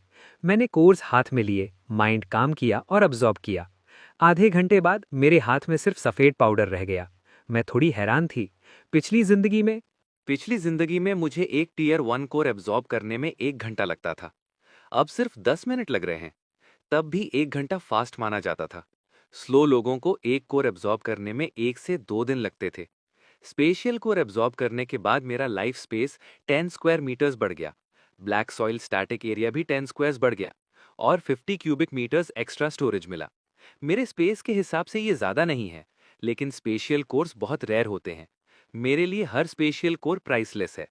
मैंने कोर्स हाथ में लिए, माइंड काम किया और अब्जॉर्ब किया। आधे घंटे बाद मेरे हाथ में सिर्फ सफ़ेद पाउडर रह गया। मैं थोड़ी हैरान थी। पिछली जिंदगी में मुझे एक टीयर 1 कोर एब्जॉर्ब करने में 1 घंटा लगता था। अब सिर्फ 10 मिनट लग रहे हैं। तब भी 1 घंटा फास्ट माना जाता था। स्लो लोगों को एक कोर एब्जॉर्ब करने में 1 से 2 दिन लगते थे। स्पेशियल कोर एब्जॉर्ब करने के बाद मेरा लाइफ स्पेस 10 स्क्वायर मीटर्स बढ़ गया। ब्लैक सॉइल स्टैटिक एरिया भी 10 स्क्वायर्स बढ़ गया और 50 क्यूबिक मीटर्स एक्स्ट्रा स्टोरेज मिला। मेरे स्पेस के हिसाब से ये ज़्यादा नहीं है, लेकिन स्पेशियल कोर्स बहुत रेयर होते हैं। मेरे लिए हर स्पेशियल कोर प्राइसलेस है।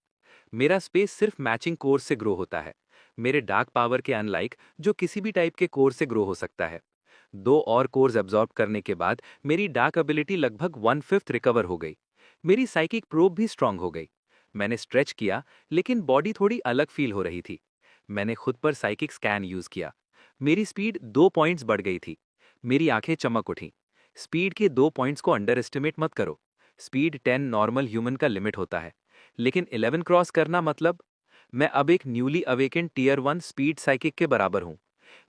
मेरा स्पेस सिर्फ मैचिंग कोर से ग्रो होता है, मेरे डार्क पावर के अनलाइक, जो किसी भी टाइप के कोर से ग्रो हो सकता है। 2 और कोर्स एब्जॉर्ब करने के बाद मेरी डार्क एबिलिटी लगभग 1/5 रिकवर हो गई। मेरी साइकिक प्रोब भी स्ट्रांग हो गई। मैंने स्ट्रेच किया, लेकिन बॉडी थोड़ी अलग फील हो रही थी। मैंने खुद पर साइकिक स्कैन यूज किया। मेरी स्पीड 2 पॉइंट्स बढ़ गई थी। मेरी आंखें चमक उठीं। स्पीड के 2 पॉइंट्स को अंडर एस्टिमेट मत करो। स्पीड 10 नॉर्मल ह्यूमन का लिमिट होता है, लेकिन 11 क्रॉस करना मतलब? मैं अब एक newly awakened tier 1 speed psychic के बराबर हूँ।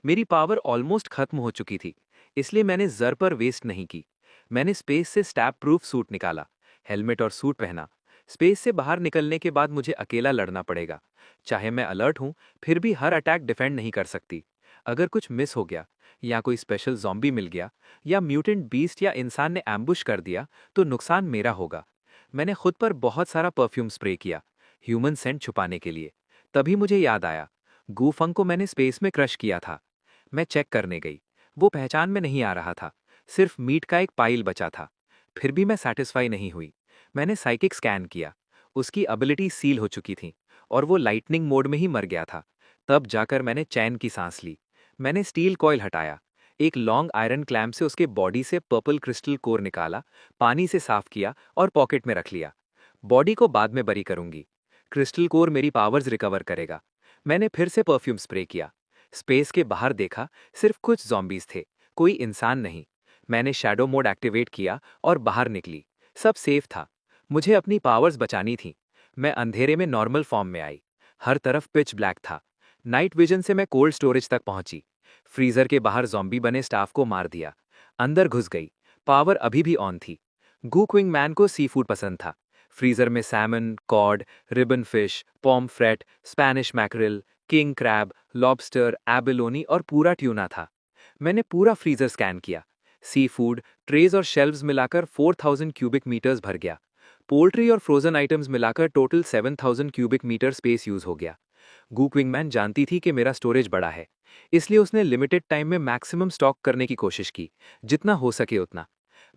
मेरी पावर ऑलमोस्ट खत्म हो चुकी थी, इसलिए मैंने जर पर वेस्ट नहीं की। मैंने स्पेस से स्टैप प्रूफ सूट निकाला, हेलमेट और सूट पहना। स्पेस से बाहर निकलने के बाद मुझे अकेला लड़ना पड़ेगा। चाहे मैं अलर्ट हूं, फिर भी हर अटैक डिफेंड नहीं कर सकती। अगर कुछ मिस हो गया, या कोई स्पेशल ज़ॉम्बी मिल गया, या म्यूटेंट बीस्ट या इंसान ने एम्बुश कर दिया, तो नुकसान मेरा होगा। मैंने खुद पर बहुत सारा परफ्यूम स्प्रे किया, ह्यूमन सेंट छुपाने के लिए। तभी मुझे याद आया, गूफंग को मैंने स्पेस में क्रश किया था। मैं चेक करने गई, वो पहचान में नहीं आ रहा था, सिर्फ मीट का एक पाइल बचा था। फिर भी मैं सेटिस्फाई नहीं हुई। मैंने साइकिक स्कैन किया, उसकी एबिलिटी सील हो चुकी थी और वो लाइटनिंग मोड में ही मर गया था। तब जाकर मैंने चैन की सांस ली। मैंने स्टील कॉइल हटाया, एक लॉन्ग आयरन क्लैम्प से उसके बॉडी से पर्पल क्रिस्टल कोर निकाला, पानी से साफ किया और पॉकेट में रख लिया। बॉडी को बाद में बरी करूंगी, क्रिस्टल कोर मेरी पावर्स रिकवर करेगा। मैंने फिर से परफ्यूम स्प्रे किया। स्पेस के बाहर देखा, सिर्फ कुछ ज़ॉम्बीज थे, कोई इंसान नहीं। मैंने शैडो मोड एक्टिवेट किया और बाहर निकली। सब सेफ था। मुझे अपनी पावर्स बचानी थी। मैं अंधेरे में नॉर्मल फॉर्म में आई। हर तरफ पिच ब्लैक था। नाइट विजन से मैं कोल्ड स्टोरेज तक पहुंची। फ्रीजर के बाहर ज़ॉम्बी बने स्टाफ को मार दिया। अंदर घुस गई। पावर अभी भी ऑन थी। गूक्विंग मैन को सी फूड पसंद था। फ्रीजर में salmon, cod, ribbon fish, pomfret, Spanish mackerel, king crab, lobster, abalone और पूरा ट्यूना था। मैंने पूरा फ्रीजर स्कैन किया। सी फूड, ट्रेज और शेल्व्स मिलाकर 4000 क्यूबिक मीटर्स भर गया। पोल्ट्री और फ्रोजन आइटम्स मिलाकर total 7000 cubic metre space use हो गया। गूक्विंग मैन जानती थी कि मेरा स्टोरेज बड़ा है, इसलिए उसने लिमिटेड टाइम में मैक्सिमम स्टॉक करने की कोशिश की, जितना हो सके उतना।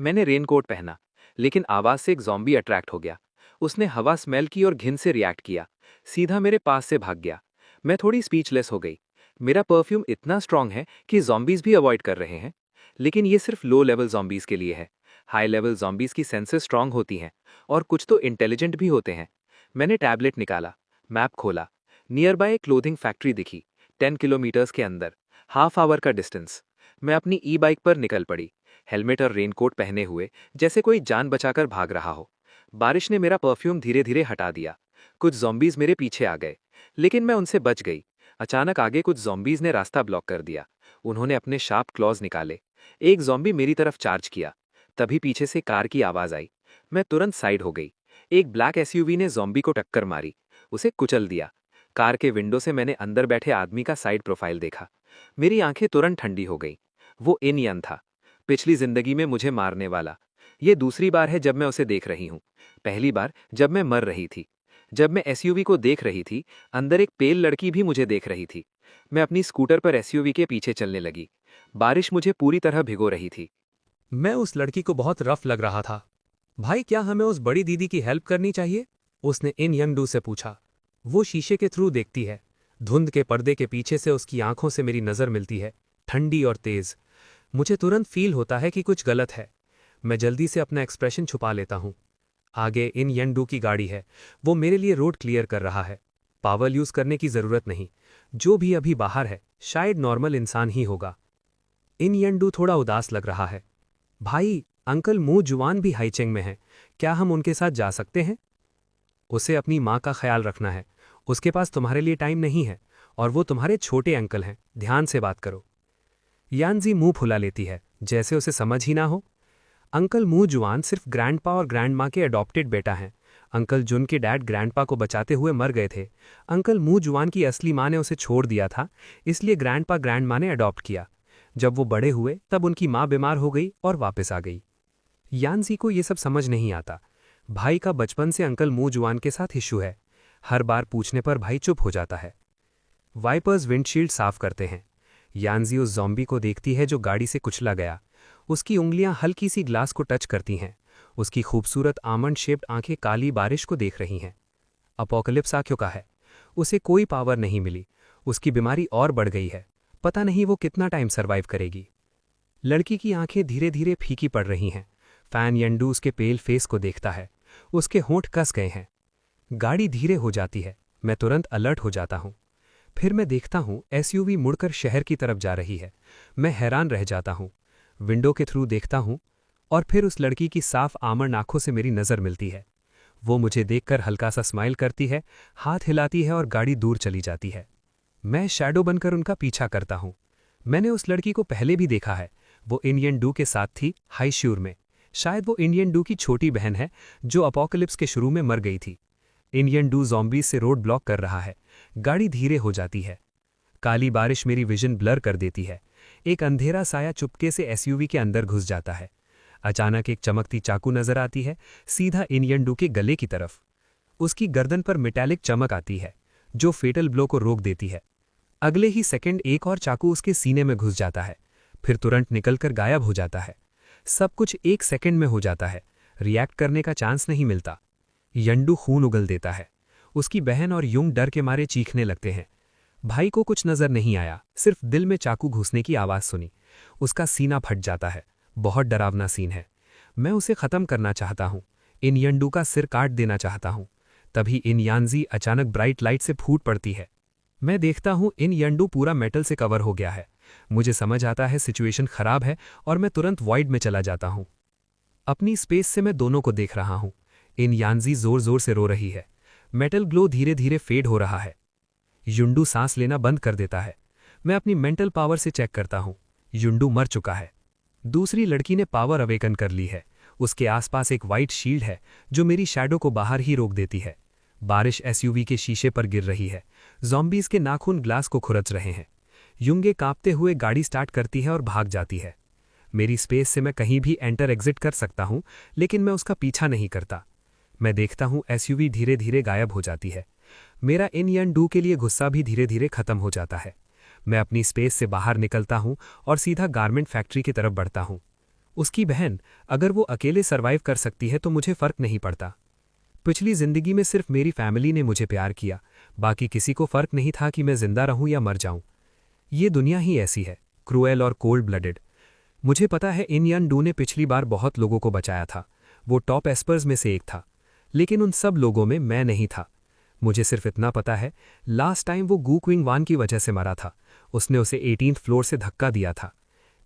मैंने रेनकोट पहना, लेकिन आवाज से एक ज़ॉम्बी अट्रैक्ट हो गया। उसने हवा स्मेल की और घिन से रिएक्ट किया, सीधा मेरे पास से भाग गया। मैं थोड़ी स्पीचलेस हो गई। मेरा परफ्यूम इतना स्ट्रांग है कि ज़ॉम्बीज भी अवॉइड कर रहे हैं, लेकिन ये सिर्फ लो लेवल ज़ॉम्बीज के लिए है। हाई लेवल ज़ॉम्बीज की सेंसेस स्ट्रांग होती हैं, और कुछ तो इंटेलिजेंट भी होते हैं। मैंने टैबलेट निकाला, मैप खोला। नियर बाय एक क्लोथिंग फैक्ट्री दिखी, 10 किलोमीटर्स के अंदर, हाफ आवर का डिस्टेंस। मैं अपनी ई बाइक पर निकल पड़ी, हेलमेट और रेनकोट पहने हुए, जैसे कोई जान बचाकर भाग रहा हो। बारिश ने मेरा परफ्यूम धीरे धीरे हटा दिया। कुछ ज़ॉम्बीज मेरे पीछे आ गए, लेकिन मैं उनसे बच गई। अचानक आगे कुछ ज़ॉम्बीज ने रास्ता ब्लॉक कर दिया। उन्होंने अपने शार्प क्लॉज निकाले। एक ज़ॉम्बी मेरी तरफ चार्ज किया। तभी पीछे से कार की आवाज़ आई। मैं तुरंत साइड हो गई। एक ब्लैक एसयूवी ने ज़ॉम्बी को टक्कर मारी, उसे कुचल दिया। कार के विंडो से मैंने अंदर बैठे आदमी का साइड प्रोफाइल देखा। मेरी आंखें तुरंत ठंडी हो गईं। वो इन यन था, पिछली जिंदगी में मुझे मारने वाला। ये दूसरी बार है जब मैं उसे देख रही हूँ। पहली बार जब मैं मर रही थी। जब मैं एसयूवी को देख रही थी, अंदर एक पेल लड़की भी मुझे देख रही थी। मैं अपनी स्कूटर पर एसयूवी के पीछे चलने लगी। बारिश मुझे पूरी तरह भिगो रही थी। मैं उस लड़की को बहुत रफ लग रहा था। भाई, क्या हमें उस बड़ी दीदी की हेल्प करनी चाहिए? उसने इन यंगडू से पूछा। वो शीशे के थ्रू देखती है। धुंध के पर्दे के पीछे से उसकी आंखों से मेरी नजर मिलती है, ठंडी और तेज। मुझे तुरंत फील होता है कि कुछ गलत है। मैं जल्दी से अपना एक्सप्रेशन छुपा लेता हूं। आगे इन यंगडू की गाड़ी है। वो मेरे लिए रोड क्लियर कर रहा है। पावर यूज करने की जरूरत नहीं। जो भी अभी बाहर है, शायद नॉर्मल इंसान ही होगा। इन यंगडू थोड़ा उदास लग रहा है। भाई, अंकल मुंह जुवान भी हाईचेंग में हैं। क्या हम उनके साथ जा सकते हैं? उसे अपनी माँ का ख्याल रखना है। उसके पास तुम्हारे लिए टाइम नहीं है, और वो तुम्हारे छोटे अंकल हैं। ध्यान से बात करो। यानजी मुंह फुला लेती है, जैसे उसे समझ ही ना हो। अंकल मुंह जुआन सिर्फ ग्रैंडपा और ग्रैंडमाँ के अडॉप्टेड बेटा हैं। अंकल जुन के डैड ग्रैंडपा को बचाते हुए मर गए थे। अंकल मुंह जुआन की असली माँ ने उसे छोड़ दिया था, इसलिए ग्रैंडपा ग्रैंडमाँ ने अडॉप्ट किया। जब वो बड़े हुए तब उनकी माँ बीमार हो गई और वापस आ गई। यानजी को ये सब समझ नहीं आता। भाई का बचपन से अंकल मुंह जुआन के साथ इश्यू है। हर बार पूछने पर भाई चुप हो जाता है। वाइपर्स विंडशील्ड साफ करते हैं। यानजी उस ज़ॉम्बी को देखती है जो गाड़ी से कुचला गया। उसकी उंगलियां हल्की सी ग्लास को टच करती हैं। उसकी खूबसूरत आमंड शेप्ड आंखें काली बारिश को देख रही हैं। अपोकलिप्स आ चुका है। उसे कोई पावर नहीं मिली। उसकी बीमारी और बढ़ गई है। पता नहीं वो कितना टाइम सर्वाइव करेगी। लड़की की आंखें धीरे धीरे फीकी पड़ रही हैं। फैन यंडू उसके पेल फेस को देखता है। उसके होंठ कस गए हैं। गाड़ी धीरे हो जाती है। मैं तुरंत अलर्ट हो जाता हूं। फिर मैं देखता हूं एसयूवी मुड़कर शहर की तरफ जा रही है। मैं हैरान रह जाता हूं। विंडो के थ्रू देखता हूं और फिर उस लड़की की साफ आमर आंखों से मेरी नज़र मिलती है। वो मुझे देखकर हल्का सा स्माइल करती है, हाथ हिलाती है और गाड़ी दूर चली जाती है। मैं शैडो बनकर उनका पीछा करता हूं। मैंने उस लड़की को पहले भी देखा है। वो इंडियन डू के साथ थी हाई श्योर में। शायद वो इंडियन डू की छोटी बहन है जो अपोकलिप्स के शुरू में मर गई थी। इंडियन डू ज़ॉम्बीज से रोड ब्लॉक कर रहा है। गाड़ी धीरे हो जाती है। काली बारिश मेरी विजन ब्लर कर देती है। एक अंधेरा साया चुपके से एसयूवी के अंदर घुस जाता है। अचानक एक चमकती चाकू नजर आती है, सीधा इंडियन डू के गले की तरफ। उसकी गर्दन पर मेटालिक चमक आती है जो फेटल ब्लो को रोक देती है। अगले ही सेकंड एक और चाकू उसके सीने में घुस जाता है, फिर तुरंत निकलकर गायब हो जाता है। सब कुछ एक सेकंड में हो जाता है। रिएक्ट करने का चांस नहीं मिलता। यंडू खून उगल देता है। उसकी बहन और युंग डर के मारे चीखने लगते हैं। भाई को कुछ नजर नहीं आया, सिर्फ दिल में चाकू घुसने की आवाज सुनी। उसका सीना फट जाता है। बहुत डरावना सीन है। मैं उसे खत्म करना चाहता हूं, इन यंडू का सिर काट देना चाहता हूं। तभी इन यानजी अचानक ब्राइट लाइट से फूट पड़ती है। मैं देखता हूं इन यंडू पूरा मेटल से कवर हो गया है। मुझे समझ आता है सिचुएशन खराब है और मैं तुरंत वॉइड में चला जाता हूं। अपनी स्पेस से मैं दोनों को देख रहा हूं। इन यानजी जोर जोर से रो रही है। मेटल ग्लो धीरे धीरे फेड हो रहा है। युंडू सांस लेना बंद कर देता है। मैं अपनी मेंटल पावर से चेक करता हूं। युंडू मर चुका है। दूसरी लड़की ने पावर अवेकन कर ली है। उसके आसपास एक वाइट शील्ड है जो मेरी शैडो को बाहर ही रोक देती है। बारिश एसयूवी के शीशे पर गिर रही है। ज़ॉम्बीज के नाखून ग्लास को खुरच रहे हैं। युंगे कांपते हुए गाड़ी स्टार्ट करती है और भाग जाती है। मेरी स्पेस से मैं कहीं भी एंटर एग्जिट कर सकता हूं, लेकिन मैं उसका पीछा नहीं करता। मैं देखता हूं एसयूवी धीरे धीरे गायब हो जाती है। मेरा इन यन डू के लिए गुस्सा भी धीरे धीरे खत्म हो जाता है। मैं अपनी स्पेस से बाहर निकलता हूं और सीधा गारमेंट फैक्ट्री की तरफ बढ़ता हूं। उसकी बहन, अगर वो अकेले सर्वाइव कर सकती है तो मुझे फर्क नहीं पड़ता। पिछली जिंदगी में सिर्फ मेरी फैमिली ने मुझे प्यार किया, बाकी किसी को फर्क नहीं था कि मैं जिंदा रहूं या मर जाऊं। ये दुनिया ही ऐसी है, क्रूएल और कोल्ड ब्लडेड। मुझे पता है इन यन डू ने पिछली बार बहुत लोगों को बचाया था। वो टॉप एस्पर्स में से एक था, लेकिन उन सब लोगों में मैं नहीं था। मुझे सिर्फ इतना पता है, लास्ट टाइम वो गूक्विंग वान की वजह से मरा था। उसने उसे 18th फ्लोर से धक्का दिया था।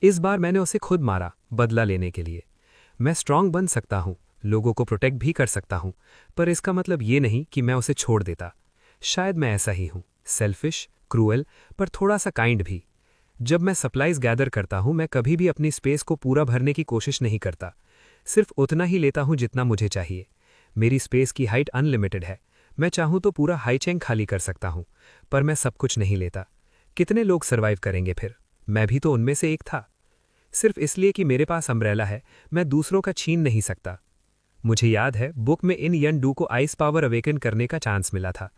इस बार मैंने उसे खुद मारा, बदला लेने के लिए। मैं स्ट्रांग बन सकता हूं, लोगों को प्रोटेक्ट भी कर सकता हूं, पर इसका मतलब ये नहीं कि मैं उसे छोड़ देता। शायद मैं ऐसा ही हूं, सेल्फिश, क्रूएल, पर थोड़ा सा काइंड भी। जब मैं सप्लाइज गैदर करता हूं, मैं कभी भी अपनी स्पेस को पूरा भरने की कोशिश नहीं करता। सिर्फ उतना ही लेता हूं जितना मुझे चाहिए। मेरी स्पेस की हाइट अनलिमिटेड है। मैं चाहूं तो पूरा हाईचेंग खाली कर सकता हूं, पर मैं सब कुछ नहीं लेता। कितने लोग सर्वाइव करेंगे फिर? मैं भी तो उनमें से एक था। सिर्फ इसलिए कि मेरे पास अम्ब्रेला है, मैं दूसरों का छीन नहीं सकता। मुझे याद है बुक में इन यन डू को आइस पावर अवेकन करने का चांस मिला था।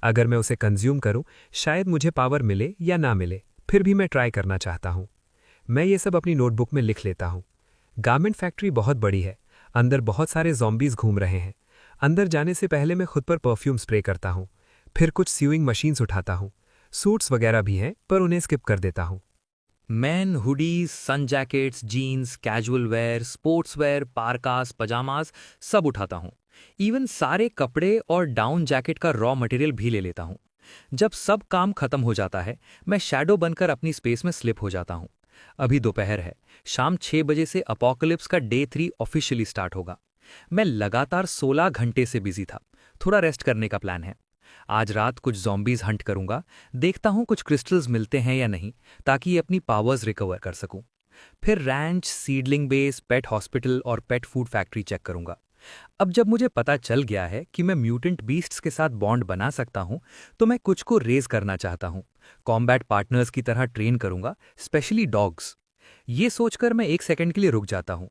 अगर मैं उसे कंज्यूम करूं, शायद मुझे पावर मिले या ना मिले, फिर भी मैं ट्राई करना चाहता हूं। मैं ये सब अपनी नोटबुक में लिख लेता हूं। गारमेंट फैक्ट्री बहुत बड़ी है। अंदर बहुत सारे ज़ॉम्बीज घूम रहे हैं। अंदर जाने से पहले मैं खुद पर परफ्यूम स्प्रे करता हूं। फिर कुछ सीविंग मशीन्स उठाता हूं। सूट्स वगैरह भी हैं, पर उन्हें स्किप कर देता हूं। Man hoodies, sun jackets, jeans, casual wear, sports wear, parkas, pyjamas सब उठाता हूँ। इवन सारे कपड़े और डाउन जैकेट का रॉ मटेरियल भी ले लेता हूँ। जब सब काम खत्म हो जाता है, मैं शैडो बनकर अपनी स्पेस में स्लिप हो जाता हूँ। अभी दोपहर है। शाम 6 बजे से अपोकलिप्स का डे 3 ऑफिशियली स्टार्ट होगा। मैं लगातार 16 घंटे से बिजी था। थोड़ा रेस्ट करने का प्लान है। आज रात कुछ ज़ॉम्बीज हंट करूंगा। देखता हूं कुछ क्रिस्टल्स मिलते हैं या नहीं, ताकि अपनी पावर्स रिकवर कर सकूं। फिर रैंच, सीडलिंग बेस, पेट हॉस्पिटल और पेट फूड फैक्ट्री चेक करूंगा। अब जब मुझे पता चल गया है कि मैं म्यूटेंट बीस्ट्स के साथ बॉन्ड बना सकता हूं, तो मैं कुछ को रेज करना चाहता हूं। कॉम्बैट पार्टनर्स की तरह ट्रेन करूंगा, स्पेशली डॉग्स। ये सोचकर मैं एक सेकंड के लिए रुक जाता हूं।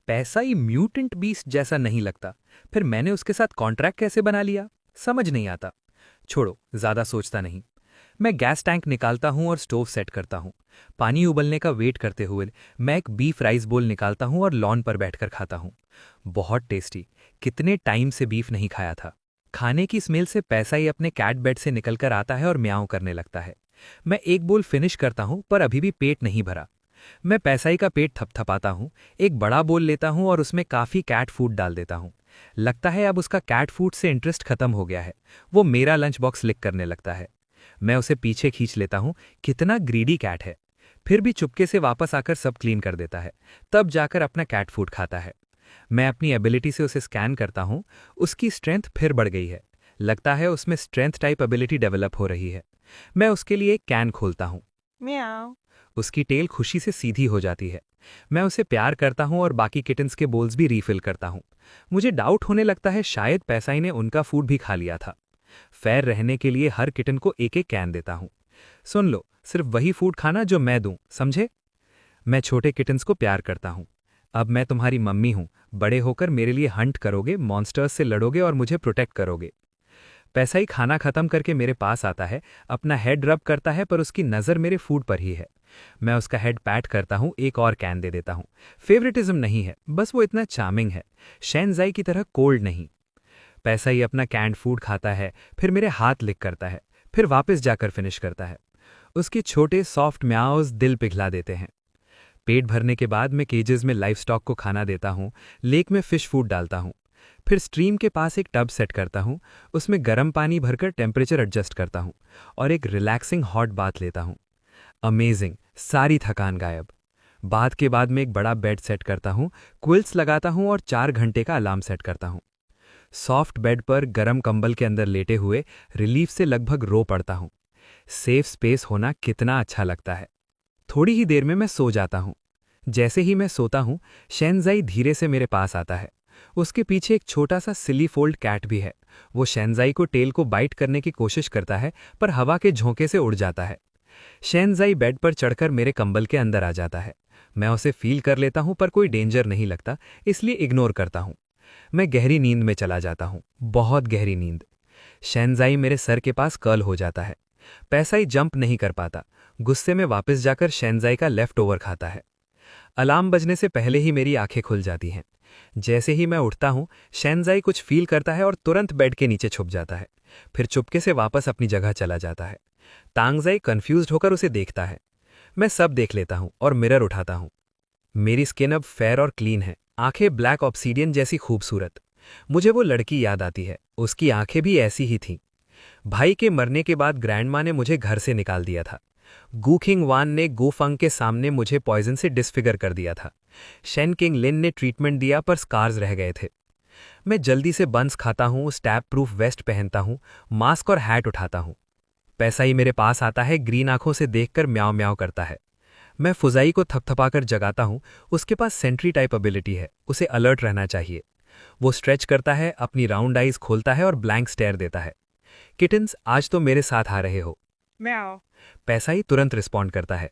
पैसा ही म्यूटेंट बीस्ट जैसा नहीं लगता। फिर मैंने उसके साथ कॉन्ट्रैक्ट कैसे बना लिया, समझ नहीं आता। छोड़ो, ज्यादा सोचता नहीं। मैं गैस टैंक निकालता हूं और स्टोव सेट करता हूं। पानी उबलने का वेट करते हुए मैं एक बीफ राइस बोल निकालता हूं और लॉन पर बैठकर खाता हूं। बहुत टेस्टी। कितने टाइम से बीफ नहीं खाया था। खाने की स्मेल से पैसा ही अपने कैट बेड से निकलकर आता है और म्याऊं करने लगता है। मैं एक बोल फिनिश करता हूं, पर अभी भी पेट नहीं भरा। मैं पैसाई का पेट थपथपाता हूं, एक बड़ा बोल लेता हूं और उसमें काफी कैट फूड डाल देता हूं। लगता है अब उसका कैट फूड से इंटरेस्ट खत्म हो गया है। वो मेरा लंच बॉक्स लिक करने लगता है। मैं उसे पीछे खींच लेता हूं। कितना ग्रीडी कैट है। फिर भी चुपके से वापस आकर सब क्लीन कर देता है, तब जाकर अपना कैट फूड खाता है। मैं अपनी एबिलिटी से उसे स्कैन करता हूँ। उसकी स्ट्रेंथ फिर बढ़ गई है। लगता है उसमें स्ट्रेंथ टाइप एबिलिटी डेवलप हो रही है। मैं उसके लिए एक कैन खोलता हूँ। म्याऊ। उसकी टेल खुशी से सीधी हो जाती है। मैं उसे प्यार करता हूँ और बाकी किटन्स के बोल्स भी रीफिल करता हूँ। मुझे डाउट होने लगता है शायद पैसाई ने उनका फूड भी खा लिया था। फेयर रहने के लिए हर किटन को एक एक कैन देता हूँ। सुन लो, सिर्फ वही फूड खाना जो मैं दूं, समझे? मैं छोटे किटन्स को प्यार करता हूँ। अब मैं तुम्हारी मम्मी हूँ। बड़े होकर मेरे लिए हंट करोगे, मॉन्स्टर्स से लड़ोगे और मुझे प्रोटेक्ट करोगे। पैसाई खाना खत्म करके मेरे पास आता है, अपना हेड रब करता है, पर उसकी नज़र मेरे फूड पर ही है। मैं उसका हेड पैट करता हूँ, एक और कैन दे देता हूँ। फेवरेटिज्म नहीं है, बस वो इतना चार्मिंग है, शेनजाई की तरह कोल्ड नहीं। पैसाई अपना कैंड फूड खाता है, फिर मेरे हाथ लिक करता है, फिर वापस जाकर फिनिश करता है। उसके छोटे सॉफ्ट म्याओज दिल पिघला देते हैं। पेट भरने के बाद मैं केजेस में लाइफ स्टॉक को खाना देता हूँ, लेक में फिश फूड डालता हूँ, फिर स्ट्रीम के पास एक टब सेट करता हूँ, उसमें गर्म पानी भरकर टेम्परेचर एडजस्ट करता हूँ और एक रिलैक्सिंग हॉट बाथ लेता हूँ। अमेजिंग, सारी थकान गायब। बाथ के बाद मैं एक बड़ा बेड सेट करता हूँ, क्विल्स लगाता हूँ और 4 घंटे का अलार्म सेट करता हूँ। सॉफ्ट बेड पर गरम कंबल के अंदर लेटे हुए रिलीफ से लगभग रो पड़ता हूँ। सेफ स्पेस होना कितना अच्छा लगता है। थोड़ी ही देर में मैं सो जाता हूँ। जैसे ही मैं सोता हूँ, शेनजाई धीरे से मेरे पास आता है। उसके पीछे एक छोटा सा सिली फोल्ड कैट भी है। वो शेनजाई को टेल को बाइट करने की कोशिश करता है, पर हवा के झोंके से उड़ जाता है। शेनजाई बेड पर चढ़कर मेरे कंबल के अंदर आ जाता है। मैं उसे फील कर लेता हूँ, पर कोई डेंजर नहीं लगता, इसलिए इग्नोर करता हूँ। मैं गहरी नींद में चला जाता हूँ, बहुत गहरी नींद। शेनजाई मेरे सर के पास कर्ल हो जाता है। पैसाई जंप नहीं कर पाता। गुस्से में वापस जाकर शेनजाई का लेफ्ट ओवर खाता है। अलार्म बजने से पहले ही मेरी आंखें खुल जाती हैं। जैसे ही मैं उठता हूँ, शेनजाई कुछ फील करता है और तुरंत बेड के नीचे छुप जाता है, फिर चुपके से वापस अपनी जगह चला जाता है। तांगजाई कंफ्यूज्ड होकर उसे देखता है। मैं सब देख लेता हूँ और मिरर उठाता हूँ। मेरी स्किन अब फेयर और क्लीन है, आंखें ब्लैक ऑब्सीडियन जैसी खूबसूरत। मुझे वो लड़की याद आती है, उसकी आंखें भी ऐसी ही थीं। भाई के मरने के बाद ग्रैंडमा ने मुझे घर से निकाल दिया था। गूखिंग वान ने गोफंग के सामने मुझे पॉइजन से डिसफिगर कर दिया था। शेन किंग लिन ने ट्रीटमेंट दिया, पर स्कार्स रह गए थे। मैं जल्दी से बंस खाता हूँ, स्टैब प्रूफ वेस्ट पहनता हूँ, मास्क और हैट उठाता हूँ। पैसाई मेरे पास आता है, ग्रीन आंखों से देखकर म्याओ म्याओ करता है। मैं फुजाई को थपथपाकर जगाता हूँ। उसके पास सेंट्री टाइप एबिलिटी है, उसे अलर्ट रहना चाहिए। वो स्ट्रेच करता है, अपनी राउंड आइज खोलता है और ब्लैंक स्टेयर देता है। किटन्स, आज तो मेरे साथ आ रहे हो। म्याऊ। पैसाई तुरंत रिस्पॉन्ड करता है।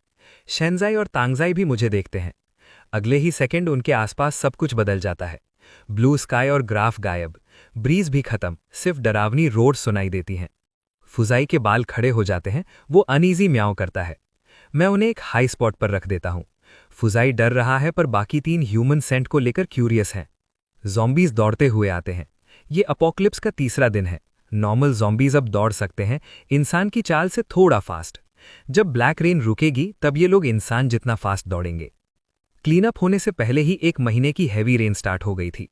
शेनजाई और तांगजाई भी मुझे देखते हैं। अगले ही सेकंड उनके आसपास सब कुछ बदल जाता है। ब्लू स्काई और ग्राफ गायब, ब्रीज भी खत्म, सिर्फ डरावनी रोड सुनाई देती हैं। फुजाई के बाल खड़े हो जाते हैं, वो अनईजी म्याओ करता है। मैं उन्हें एक हाई स्पॉट पर रख देता हूं। फुजाई डर रहा है, पर बाकी 3 ह्यूमन सेंट को लेकर क्यूरियस हैं। ज़ॉम्बीज दौड़ते हुए आते हैं। ये अपोकलिप्स का तीसरा दिन है। नॉर्मल ज़ॉम्बीज अब दौड़ सकते हैं, इंसान की चाल से थोड़ा फास्ट। जब ब्लैक रेन रुकेगी, तब ये लोग इंसान जितना फास्ट दौड़ेंगे। क्लीनअप होने से पहले ही 1 महीने की हैवी रेन स्टार्ट हो गई थी।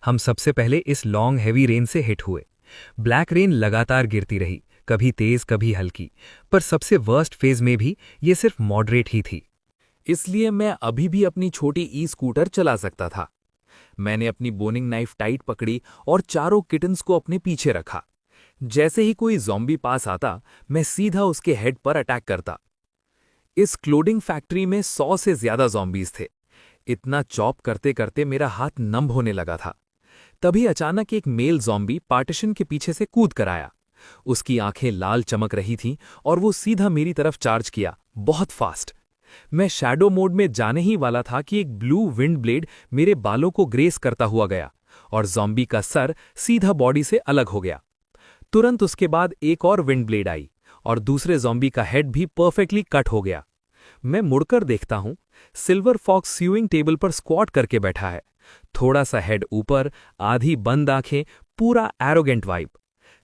हम सबसे पहले इस लॉन्ग हैवी रेन से हिट हुए। ब्लैक रेन लगातार गिरती रही, कभी तेज कभी हल्की, पर सबसे वर्स्ट फेज में भी ये सिर्फ मॉडरेट ही थी। इसलिए मैं अभी भी अपनी छोटी ई स्कूटर चला सकता था। मैंने अपनी बोनिंग नाइफ टाइट पकड़ी और चारों किटन्स को अपने पीछे रखा। जैसे ही कोई ज़ॉम्बी पास आता, मैं सीधा उसके हेड पर अटैक करता। इस क्लोडिंग फैक्ट्री में 100 से ज्यादा ज़ॉम्बीज थे। इतना चॉप करते करते मेरा हाथ नम होने लगा था। तभी अचानक एक मेल ज़ॉम्बी पार्टीशन के पीछे से कूद कर आया। उसकी आंखें लाल चमक रही थीं और वो सीधा मेरी तरफ चार्ज किया, बहुत फास्ट। मैं शैडो मोड में जाने ही वाला था कि एक ब्लू विंड ब्लेड मेरे बालों को ग्रेस करता हुआ गया और ज़ॉम्बी का सर सीधा बॉडी से अलग हो गया। तुरंत उसके बाद एक और विंड ब्लेड आई और दूसरे ज़ॉम्बी का हेड भी परफेक्टली कट हो गया। मैं मुड़कर देखता हूं, सिल्वर फॉक्स स्यूइंग टेबल पर स्क्वाट करके बैठा है, थोड़ा सा हेड ऊपर, आधी बंद आंखें, पूरा एरोगेंट वाइब।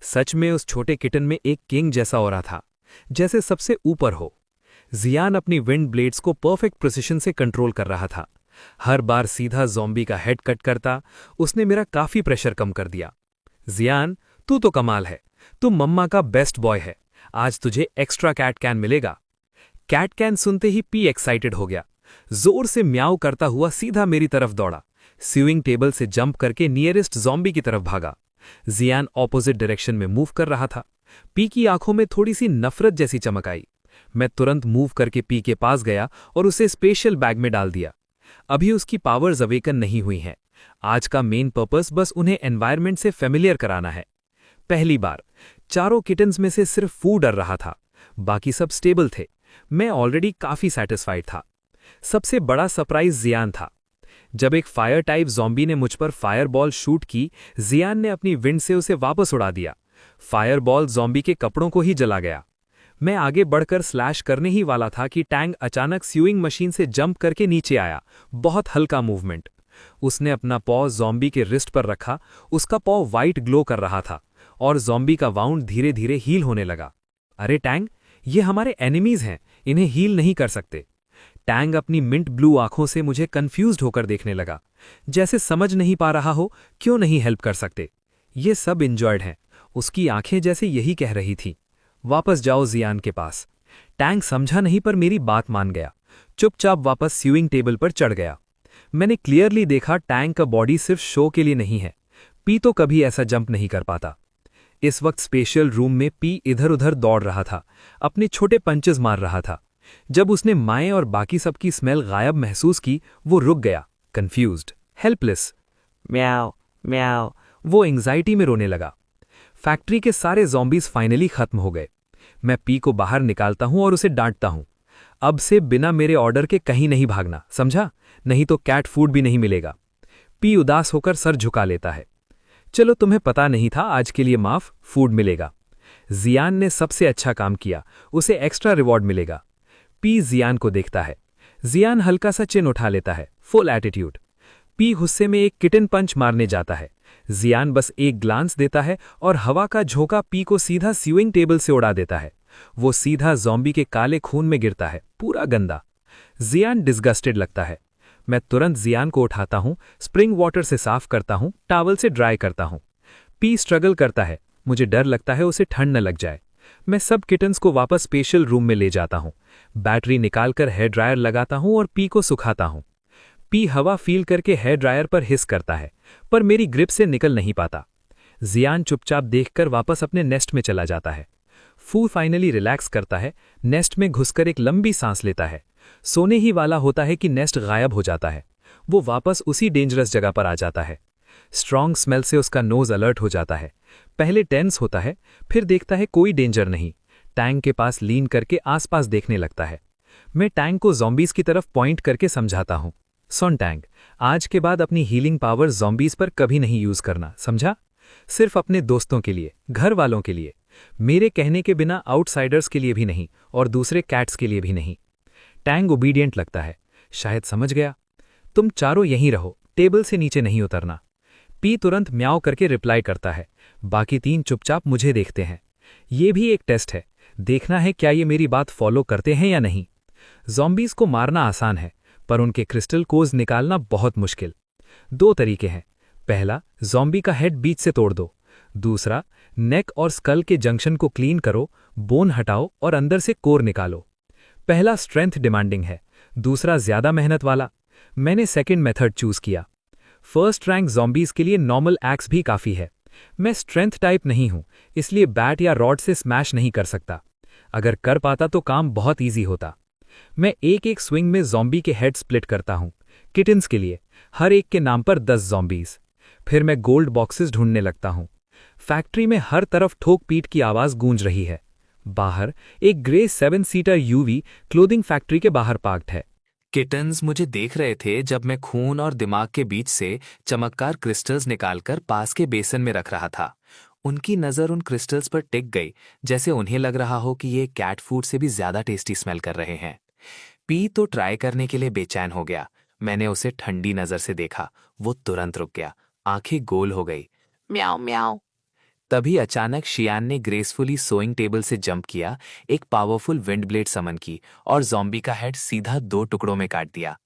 सच में उस छोटे किटन में एक किंग जैसा हो रहा था, जैसे सबसे ऊपर हो। जियान अपनी विंड ब्लेड्स को परफेक्ट प्रिसिशन से कंट्रोल कर रहा था। हर बार सीधा ज़ॉम्बी का हेड कट करता, उसने मेरा काफी प्रेशर कम कर दिया। जियान, तू तो कमाल है, तू मम्मा का बेस्ट बॉय है, आज तुझे एक्स्ट्रा कैट कैन मिलेगा। कैट कैन सुनते ही पी एक्साइटेड हो गया। जोर से म्याऊ करता हुआ सीधा मेरी तरफ दौड़ा। स्यूइंग टेबल से जंप करके नियरेस्ट ज़ॉम्बी की तरफ भागा। जियान ऑपोजिट डायरेक्शन में मूव कर रहा था। पी की आंखों में थोड़ी सी नफरत जैसी चमक आई। मैं तुरंत मूव करके पी के पास गया और उसे स्पेशल बैग में डाल दिया। अभी उसकी पावर्स अवेकन नहीं हुई हैं। आज का मेन पर्पस बस उन्हें एनवायरनमेंट से फेमिलियर कराना है। पहली बार चारों किटन्स में से सिर्फ फू डर रहा था, बाकी सब स्टेबल थे। मैं ऑलरेडी काफी सेटिस्फाइड था। सबसे बड़ा सरप्राइज जियान था। जब एक फायर टाइप ज़ॉम्बी ने मुझ पर फायरबॉल शूट की, जियान ने अपनी विंड से उसे वापस उड़ा दिया। फायरबॉल ज़ॉम्बी के कपड़ों को ही जला गया। मैं आगे बढ़कर स्लैश करने ही वाला था कि टैंग अचानक स्यूइंग मशीन से जंप करके नीचे आया। बहुत हल्का मूवमेंट। उसने अपना पॉ ज़ॉम्बी के रिस्ट पर रखा। उसका पॉ वाइट ग्लो कर रहा था और ज़ॉम्बी का वाउंड धीरे धीरे हील होने लगा। अरे टैंग, ये हमारे एनिमीज हैं, इन्हें हील नहीं कर सकते। टैंग अपनी मिंट ब्लू आंखों से मुझे कंफ्यूज्ड होकर देखने लगा, जैसे समझ नहीं पा रहा हो क्यों नहीं हेल्प कर सकते। ये सब इंजॉयड हैं। उसकी आंखें जैसे यही कह रही थी, वापस जाओ जियान के पास। टैंग समझा नहीं पर मेरी बात मान गया। चुपचाप वापस स्यूइंग टेबल पर चढ़ गया। मैंने क्लियरली देखा टैंग का बॉडी सिर्फ शो के लिए नहीं है। पी तो कभी ऐसा जंप नहीं कर पाता। इस वक्त स्पेशल रूम में पी इधर उधर दौड़ रहा था, अपने छोटे पंचेस मार रहा था। जब उसने माए और बाकी सबकी स्मेल गायब महसूस की, वो रुक गया, कंफ्यूज्ड, हेल्पलेस। म्याओ म्याओ, वो एंग्जाइटी में रोने लगा। फैक्ट्री के सारे ज़ॉम्बीज फाइनली खत्म हो गए। मैं पी को बाहर निकालता हूं और उसे डांटता हूं, अब से बिना मेरे ऑर्डर के कहीं नहीं भागना, समझा? नहीं तो कैट फूड भी नहीं मिलेगा। पी उदास होकर सर झुका लेता है। चलो, तुम्हें पता नहीं था, आज के लिए माफ, फूड मिलेगा। जियान ने सबसे अच्छा काम किया, उसे एक्स्ट्रा रिवॉर्ड मिलेगा। पी जियान को देखता है। जियान हल्का सा चिन उठा लेता है, फुल एटीट्यूड। पी गुस्से में एक किटन पंच मारने जाता है। जियान बस एक ग्लांस देता है और हवा का झोंका पी को सीधा स्यूइंग टेबल से उड़ा देता है। वो सीधा ज़ॉम्बी के काले खून में गिरता है, पूरा गंदा। जियान डिस्गस्टेड लगता है। मैं तुरंत जियान को उठाता हूं, स्प्रिंग वाटर से साफ करता हूं, टॉवल से ड्राई करता हूं। पी स्ट्रगल करता है। मुझे डर लगता है उसे ठंड न लग जाए। मैं सब किटन्स को वापस स्पेशल रूम में ले जाता हूं। बैटरी निकालकर हेयर ड्रायर लगाता हूं और पी को सुखाता हूं। पी हवा फील करके हेयर ड्रायर पर हिस करता है, पर मेरी ग्रिप से निकल नहीं पाता। जियान चुपचाप देखकर वापस अपने नेस्ट में चला जाता है। फू फाइनली रिलैक्स करता है, नेस्ट में घुसकर एक लंबी सांस लेता है। सोने ही वाला होता है कि नेस्ट गायब हो जाता है। वो वापस उसी डेंजरस जगह पर आ जाता है। स्ट्रॉन्ग स्मेल से उसका नोज अलर्ट हो जाता है। पहले टेंस होता है, फिर देखता है कोई डेंजर नहीं। टैंक के पास लीन करके आसपास देखने लगता है। मैं टैंक को ज़ॉम्बीज की तरफ पॉइंट करके समझाता हूं, सुन टैंक, आज के बाद अपनी हीलिंग पावर ज़ॉम्बीज पर कभी नहीं यूज करना, समझा? सिर्फ अपने दोस्तों के लिए, घर वालों के लिए, मेरे कहने के बिना आउटसाइडर्स के लिए भी नहीं और दूसरे कैट्स के लिए भी नहीं। टैंग ओबीडियंट लगता है, शायद समझ गया। तुम चारों यहीं रहो, टेबल से नीचे नहीं उतरना। पी तुरंत म्याओ करके रिप्लाई करता है। बाकी तीन चुपचाप मुझे देखते हैं। ये भी एक टेस्ट है, देखना है क्या ये मेरी बात फॉलो करते हैं या नहीं। ज़ॉम्बीज को मारना आसान है, पर उनके क्रिस्टल कोज निकालना बहुत मुश्किल। दो तरीके हैं। पहला, ज़ॉम्बी का हेड बीच से तोड़ दो। दूसरा, नेक और स्कल के जंक्शन को क्लीन करो, बोन हटाओ और अंदर से कोर निकालो। पहला स्ट्रेंथ डिमांडिंग है, दूसरा ज्यादा मेहनत वाला। मैंने सेकंड मेथड चूज किया। फर्स्ट रैंक ज़ॉम्बीज के लिए नॉर्मल एक्स भी काफी है। मैं स्ट्रेंथ टाइप नहीं हूं, इसलिए बैट या रॉड से स्मैश नहीं कर सकता। अगर कर पाता तो काम बहुत ईजी होता। मैं एक एक स्विंग में ज़ॉम्बी के हेड स्प्लिट करता हूं, किटन्स के लिए, हर एक के नाम पर 10 ज़ॉम्बीज। फिर मैं गोल्ड बॉक्सेस ढूंढने लगता हूं। फैक्ट्री में हर तरफ ठोक पीट की आवाज गूंज रही है। बाहर एक grey 7 seater UV clothing factory के बाहर पार्क्ड है। किटन्स मुझे देख रहे थे जब मैं खून और दिमाग के बीच से चमकदार क्रिस्टल्स निकालकर पास के बेसन में रख रहा था। उनकी नज़र उन क्रिस्टल्स पर टिक गई, जैसे उन्हें लग रहा हो कि ये कैट फूड से भी ज्यादा टेस्टी स्मेल कर रहे हैं। पी तो ट्राई करने के लिए बेचैन हो गया। मैंने उसे ठंडी नज़र से देखा, वो तुरंत रुक गया, आंखें गोल हो गई। म्याओ म्याओ। तभी अचानक शियान ने ग्रेसफुली सोइंग टेबल से जंप किया, एक पावरफुल विंड ब्लेड समन की और ज़ॉम्बी का हेड सीधा 2 टुकड़ों में काट दिया।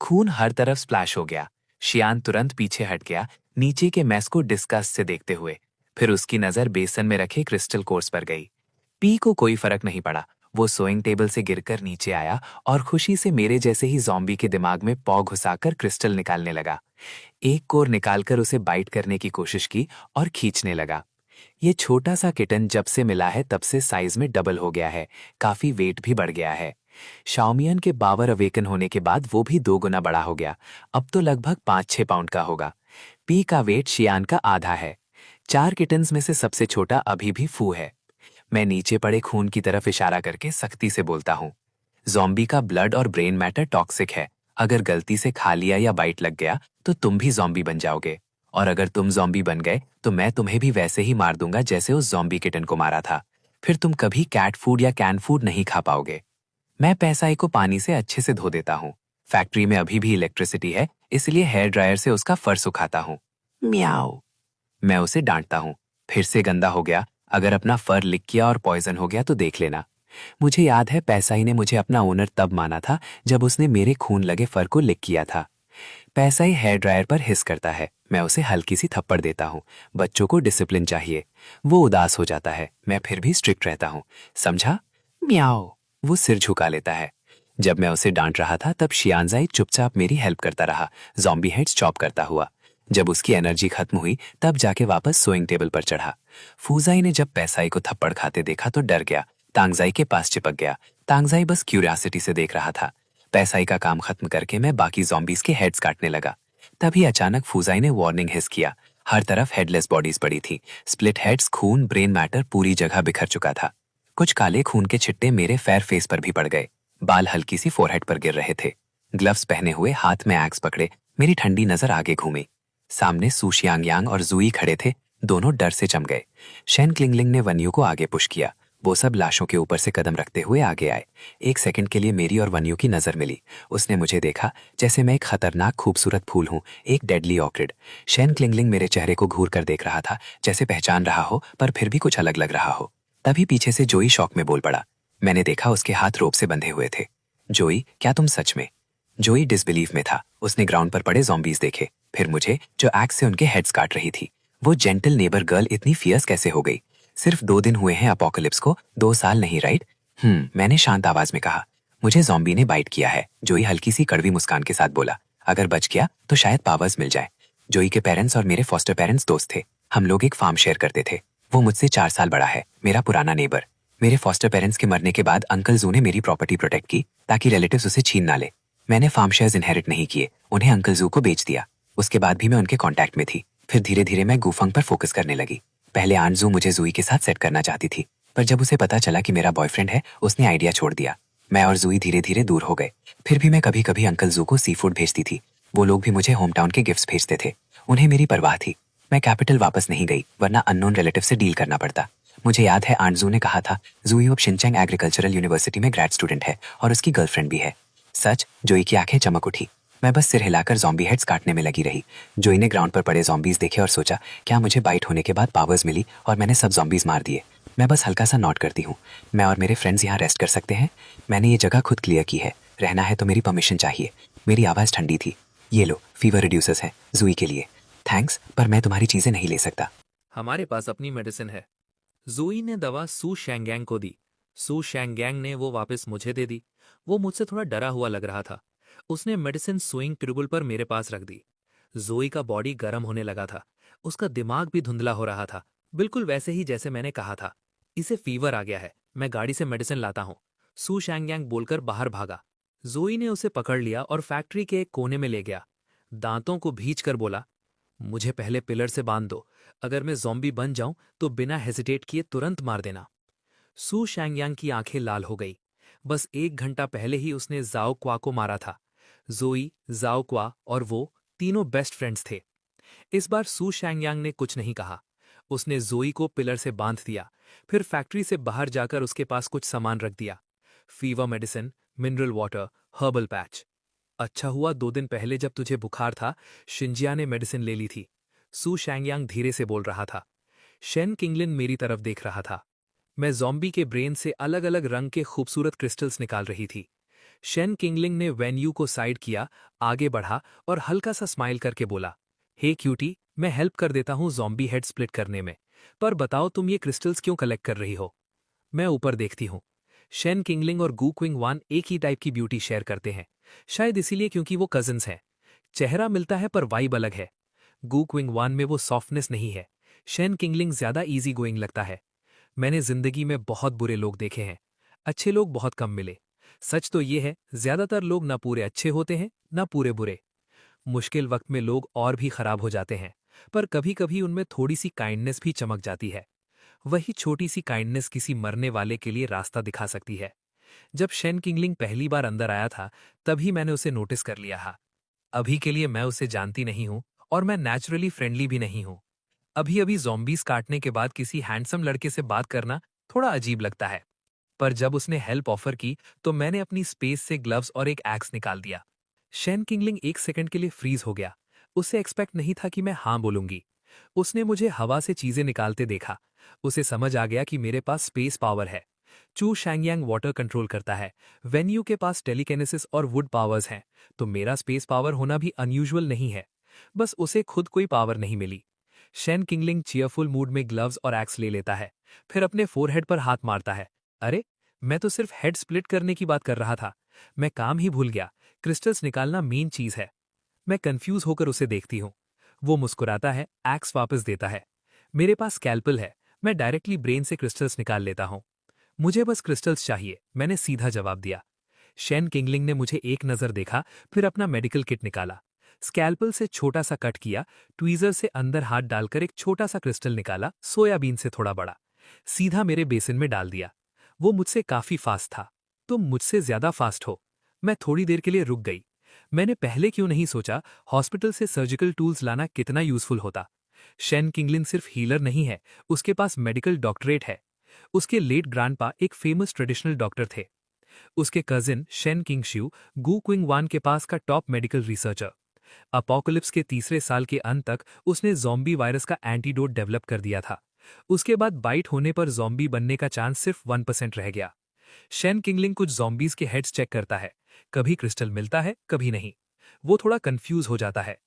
खून हर तरफ स्प्लैश हो गया। शियान तुरंत पीछे हट गया, नीचे के मैस को डिस्गस्ट से देखते हुए। फिर उसकी नज़र बेसन में रखे क्रिस्टल कोर्स पर गई। पी को कोई फर्क नहीं पड़ा। वो सोइंग टेबल से गिरकर नीचे आया और खुशी से मेरे जैसे ही ज़ॉम्बी के दिमाग में पॉ घुसाकर क्रिस्टल निकालने लगा। एक कोर निकालकर उसे बाइट करने की कोशिश की और खींचने लगा। ये छोटा सा किटन जब से मिला है तब से साइज में डबल हो गया है, काफी वेट भी बढ़ गया है। शाओमियन के बावर अवेकन होने के बाद वो भी 2 गुना बड़ा हो गया, अब तो लगभग 5-6 पाउंड का होगा। पी का वेट शियान का आधा है। 4 किटन्स में से सबसे छोटा अभी भी फू है। मैं नीचे पड़े खून की तरफ इशारा करके सख्ती से बोलता हूँ, ज़ॉम्बी का ब्लड और ब्रेन मैटर टॉक्सिक है। अगर गलती से खा लिया या बाइट लग गया तो तुम भी ज़ॉम्बी बन जाओगे, और अगर तुम ज़ॉम्बी बन गए तो मैं तुम्हें भी वैसे ही मार दूंगा जैसे उस ज़ॉम्बी किटन को मारा था। फिर तुम कभी कैट फूड या कैन फूड नहीं खा पाओगे। मैं पैसाई को पानी से अच्छे से धो देता हूँ। फैक्ट्री में अभी भी इलेक्ट्रिसिटी है, इसलिए हेयर ड्रायर से उसका फर सुखाता हूँ। म्याऊ। मैं उसे डांटता हूँ, फिर से गंदा हो गया। अगर अपना फर लिक किया और पॉइजन हो गया तो देख लेना। मुझे याद है पैसाई ने मुझे अपना ओनर तब माना था जब उसने मेरे खून लगे फर को लिक किया था। पैसाई हेयर ड्रायर पर हिस करता है। मैं उसे हल्की सी थप्पड़ देता हूँ। बच्चों को डिसिप्लिन चाहिए। वो उदास हो जाता है, मैं फिर भी स्ट्रिक्ट रहता हूँ, समझा? म्याओ। वो सिर झुका लेता है। जब मैं उसे डांट रहा था तब शियानजाई चुपचाप मेरी हेल्प करता रहा, ज़ॉम्बी हेड्स चॉप करता हुआ। जब उसकी एनर्जी खत्म हुई तब जाके वापस सोइंग टेबल पर चढ़ा। फूजाई ने जब पैसाई को थप्पड़ खाते देखा तो डर गया, तांगजाई के पास चिपक गया। तांगजाई बस क्यूरियोसिटी से देख रहा था। पैसाई का काम खत्म करके मैं बाकी ज़ॉम्बीज के हेड्स काटने लगा। तभी अचानक फूजाई ने वार्निंग हिस किया। हर तरफ हेडलेस बॉडीज पड़ी थी, स्प्लिट हेड्स, खून, ब्रेन मैटर पूरी जगह बिखर चुका था। कुछ काले खून के छिट्टे मेरे फेयर फेस पर भी पड़ गए। बाल हल्की सी फोरहेड पर गिर रहे थे। ग्लव्स पहने हुए, हाथ में एक्स पकड़े, मेरी ठंडी नजर आगे घूमी। सामने सू शियांगयांग और जुई खड़े थे, दोनों डर से जम गए। शेन क्लिंगलिंग ने वन्यू को आगे पुश किया। वो सब लाशों के ऊपर से कदम रखते हुए आगे आए। एक सेकंड के लिए मेरी और वन्यू की नजर मिली। उसने मुझे देखा जैसे मैं एक खतरनाक खूबसूरत फूल हूं, एक डेडली ऑर्किड। शेन क्लिंगलिंग मेरे चेहरे को घूर कर देख रहा था, जैसे पहचान रहा हो पर फिर भी कुछ अलग लग रहा हो। तभी पीछे से जोई शॉक में बोल पड़ा। मैंने देखा उसके हाथ रोप से बंधे हुए थे। जोई, क्या तुम सच में? जोई डिसबिलीफ में था। उसने ग्राउंड पर पड़े ज़ॉम्बीज देखे, फिर मुझे जो एक्स से उनके हेड्स काट रही थी। वो जेंटल नेबर गर्ल इतनी फियर्स कैसे हो गई? सिर्फ 2 दिन हुए हैं अपोकलिप्स को, 2 साल नहीं, राइट? मैंने शांत आवाज में कहा। मुझे ज़ॉम्बी ने बाइट किया है, जोई हल्की सी कड़वी मुस्कान के साथ बोला। अगर बच गया तो शायद पावर्स मिल जाए। जोई के पेरेंट्स और मेरे फॉस्टर पेरेंट्स दोस्त थे। हम लोग एक फार्म शेयर करते थे। वो मुझसे 4 साल बड़ा है, मेरा पुराना नेबर। मेरे फॉस्टर पेरेंट्स के मरने के बाद अंकल जू ने मेरी प्रॉपर्टी प्रोटेक्ट की ताकि रिलेटिव्स उसे छीन ना ले। मैंने फार्म शेयर्स इनहेरिट नहीं किए, उन्हें अंकल जू को बेच दिया। उसके बाद भी मैं उनके कांटेक्ट में थी। फिर धीरे धीरे मैं गुफंग पर फोकस करने लगी। पहले आंट जू मुझे जुई के साथ सेट करना चाहती थी, पर जब उसे पता चला कि मेरा बॉयफ्रेंड है, उसने आइडिया छोड़ दिया। मैं और जुई धीरे धीरे दूर हो गए। फिर भी मैं कभी कभी अंकल जू को सी फूड भेजती थी। वो लोग भी मुझे होम टाउन के गिफ्ट्स भेजते थे। उन्हें मेरी परवाह थी। मैं कैपिटल वापस नहीं गई, वरना अननोन रिलेटिव से डील करना पड़ता। मुझे याद है आंट जू ने कहा था, जुई अब शिनचैंग एग्रीकल्चरल यूनिवर्सिटी में ग्रेड स्टूडेंट है और उसकी गर्लफ्रेंड भी है। सच? जोई की आंखें चमक उठी। मैं बस सिर हिलाकर ज़ॉम्बी हेड्स काटने में लगी रही। जोई ने ग्राउंड पर पड़े ज़ॉम्बीज देखे और सोचा, क्या मुझे बाइट होने के बाद पावर्स मिली और मैंने सब ज़ॉम्बीज मार दिए? मैं बस हल्का सा नॉट करती हूँ। मैं और मेरे फ्रेंड्स यहाँ रेस्ट कर सकते हैं? मैंने ये जगह खुद क्लियर की है, रहना है तो मेरी परमिशन चाहिए। मेरी आवाज़ ठंडी थी। ये लो, फीवर रिड्यूसर्स है जुई के लिए। थैंक्स, पर मैं तुम्हारी चीज़ें नहीं ले सकता। हमारे पास अपनी मेडिसिन है। जुई ने दवा सू शैंगयांग को दी। सू शैंगयांग ने वो वापस मुझे दे दी। वो मुझसे थोड़ा डरा हुआ लग रहा था। उसने मेडिसिन स्विंग टेबल पर मेरे पास रख दी। जोई का बॉडी गर्म होने लगा था। उसका दिमाग भी धुंधला हो रहा था, बिल्कुल वैसे ही जैसे मैंने कहा था। इसे फीवर आ गया है, मैं गाड़ी से मेडिसिन लाता हूँ, सू शैंगयांग बोलकर बाहर भागा। जोई ने उसे पकड़ लिया और फैक्ट्री के एक कोने में ले गया। दांतों को भींच कर बोला, मुझे पहले पिलर से बांध दो। अगर मैं ज़ॉम्बी बन जाऊं तो बिना हेजिटेट किए तुरंत मार देना। सू शैंगयांग की आंखें लाल हो गई। बस 1 घंटा पहले ही उसने जाओ क्वा को मारा था। जोई, जाओ क्वा और वो तीनों बेस्ट फ्रेंड्स थे। इस बार सू शैंगयांग ने कुछ नहीं कहा। उसने जोई को पिलर से बांध दिया, फिर फैक्ट्री से बाहर जाकर उसके पास कुछ सामान रख दिया। Fever medicine, mineral water, herbal patch. अच्छा हुआ 2 दिन पहले जब तुझे बुखार था, शिंजिया ने मेडिसिन ले ली थी। सू शैंगयांग धीरे से बोल रहा था। शेन किंगलिन मेरी तरफ देख रहा था। मैं ज़ॉम्बी के ब्रेन से अलग अलग रंग के खूबसूरत क्रिस्टल्स निकाल रही थी। शेन किंगलिंग ने वेन्यू को साइड किया, आगे बढ़ा और हल्का सा स्माइल करके बोला, हे क्यूटी, मैं हेल्प कर देता हूँ ज़ॉम्बी हेड स्प्लिट करने में, पर बताओ तुम ये क्रिस्टल्स क्यों कलेक्ट कर रही हो? मैं ऊपर देखती हूँ। शेन किंगलिंग और गू क्विंग वान एक ही टाइप की ब्यूटी शेयर करते हैं, शायद इसीलिए क्योंकि वो कजिन्स हैं। चेहरा मिलता है पर वाइब अलग है। गू क्विंग वान में वो सॉफ्टनेस नहीं है, शेन किंगलिंग ज्यादा इजी गोइंग लगता है। मैंने जिंदगी में बहुत बुरे लोग देखे हैं, अच्छे लोग बहुत कम मिले। सच तो ये है, ज्यादातर लोग ना पूरे अच्छे होते हैं ना पूरे बुरे। मुश्किल वक्त में लोग और भी खराब हो जाते हैं, पर कभी कभी उनमें थोड़ी सी काइंडनेस भी चमक जाती है। वही छोटी सी काइंडनेस किसी मरने वाले के लिए रास्ता दिखा सकती है। जब शेन किंगलिंग पहली बार अंदर आया था, तभी मैंने उसे नोटिस कर लिया था। अभी के लिए मैं उसे जानती नहीं हूं और मैं नेचुरली फ्रेंडली भी नहीं हूं। अभी अभी ज़ॉम्बीज काटने के बाद किसी हैंडसम लड़के से बात करना थोड़ा अजीब लगता है। पर जब उसने हेल्प ऑफर की तो मैंने अपनी स्पेस से ग्लव्स और एक एक्स निकाल दिया। शेन किंगलिंग एक सेकंड के लिए फ्रीज हो गया। उसे एक्सपेक्ट नहीं था कि मैं हाँ बोलूंगी। उसने मुझे हवा से चीजें निकालते देखा। उसे समझ आ गया कि मेरे पास स्पेस पावर है। चू शैंगयांग वाटर कंट्रोल करता है, वेन्यू के पास टेलीकिनेसिस और वुड पावर्स हैं, तो मेरा स्पेस पावर होना भी अनयूजुअल नहीं है। बस उसे खुद कोई पावर नहीं मिली। शेन किंगलिंग चीयरफुल मूड में ग्लव्स और एक्स ले लेता है, फिर अपने फोरहेड पर हाथ मारता है। अरे, मैं तो सिर्फ हेड स्प्लिट करने की बात कर रहा था, मैं काम ही भूल गया। क्रिस्टल्स निकालना मेन चीज है। मैं कंफ्यूज होकर उसे देखती हूँ। वो मुस्कुराता है, एक्स वापस देता है। मेरे पास स्कैल्पल है, मैं डायरेक्टली ब्रेन से क्रिस्टल्स निकाल लेता हूँ। मुझे बस क्रिस्टल्स चाहिए, मैंने सीधा जवाब दिया। शेन किंगलिंग ने मुझे एक नजर देखा, फिर अपना मेडिकल किट निकाला। स्कैल्पल से छोटा सा कट किया, ट्वीजर से अंदर हाथ डालकर एक छोटा सा क्रिस्टल निकाला, सोयाबीन से थोड़ा बड़ा। सीधा मेरे बेसिन में डाल दिया। वो मुझसे काफी फास्ट था। तुम मुझसे ज्यादा फास्ट हो। मैं थोड़ी देर के लिए रुक गई। मैंने पहले क्यों नहीं सोचा हॉस्पिटल से सर्जिकल टूल्स लाना कितना यूजफुल होता। शेन किंगलिन सिर्फ हीलर नहीं है, उसके पास मेडिकल डॉक्टरेट है। उसके लेट ग्रैंडपा एक फेमस ट्रेडिशनल डॉक्टर थे। उसके कजिन शेन किंगशिउ गू क्विंग वान के पास का टॉप मेडिकल रिसर्चर। अपोकलिप्स के तीसरे साल के अंत तक उसने ज़ॉम्बी वायरस का एंटीडोट डेवलप कर दिया था। उसके बाद बाइट होने पर ज़ॉम्बी बनने का चांस सिर्फ 1% रह गया। शेन किंगलिंग कुछ ज़ॉम्बीज के हेड्स चेक करता है, कभी क्रिस्टल मिलता है कभी नहीं। वो थोड़ा कंफ्यूज हो जाता है।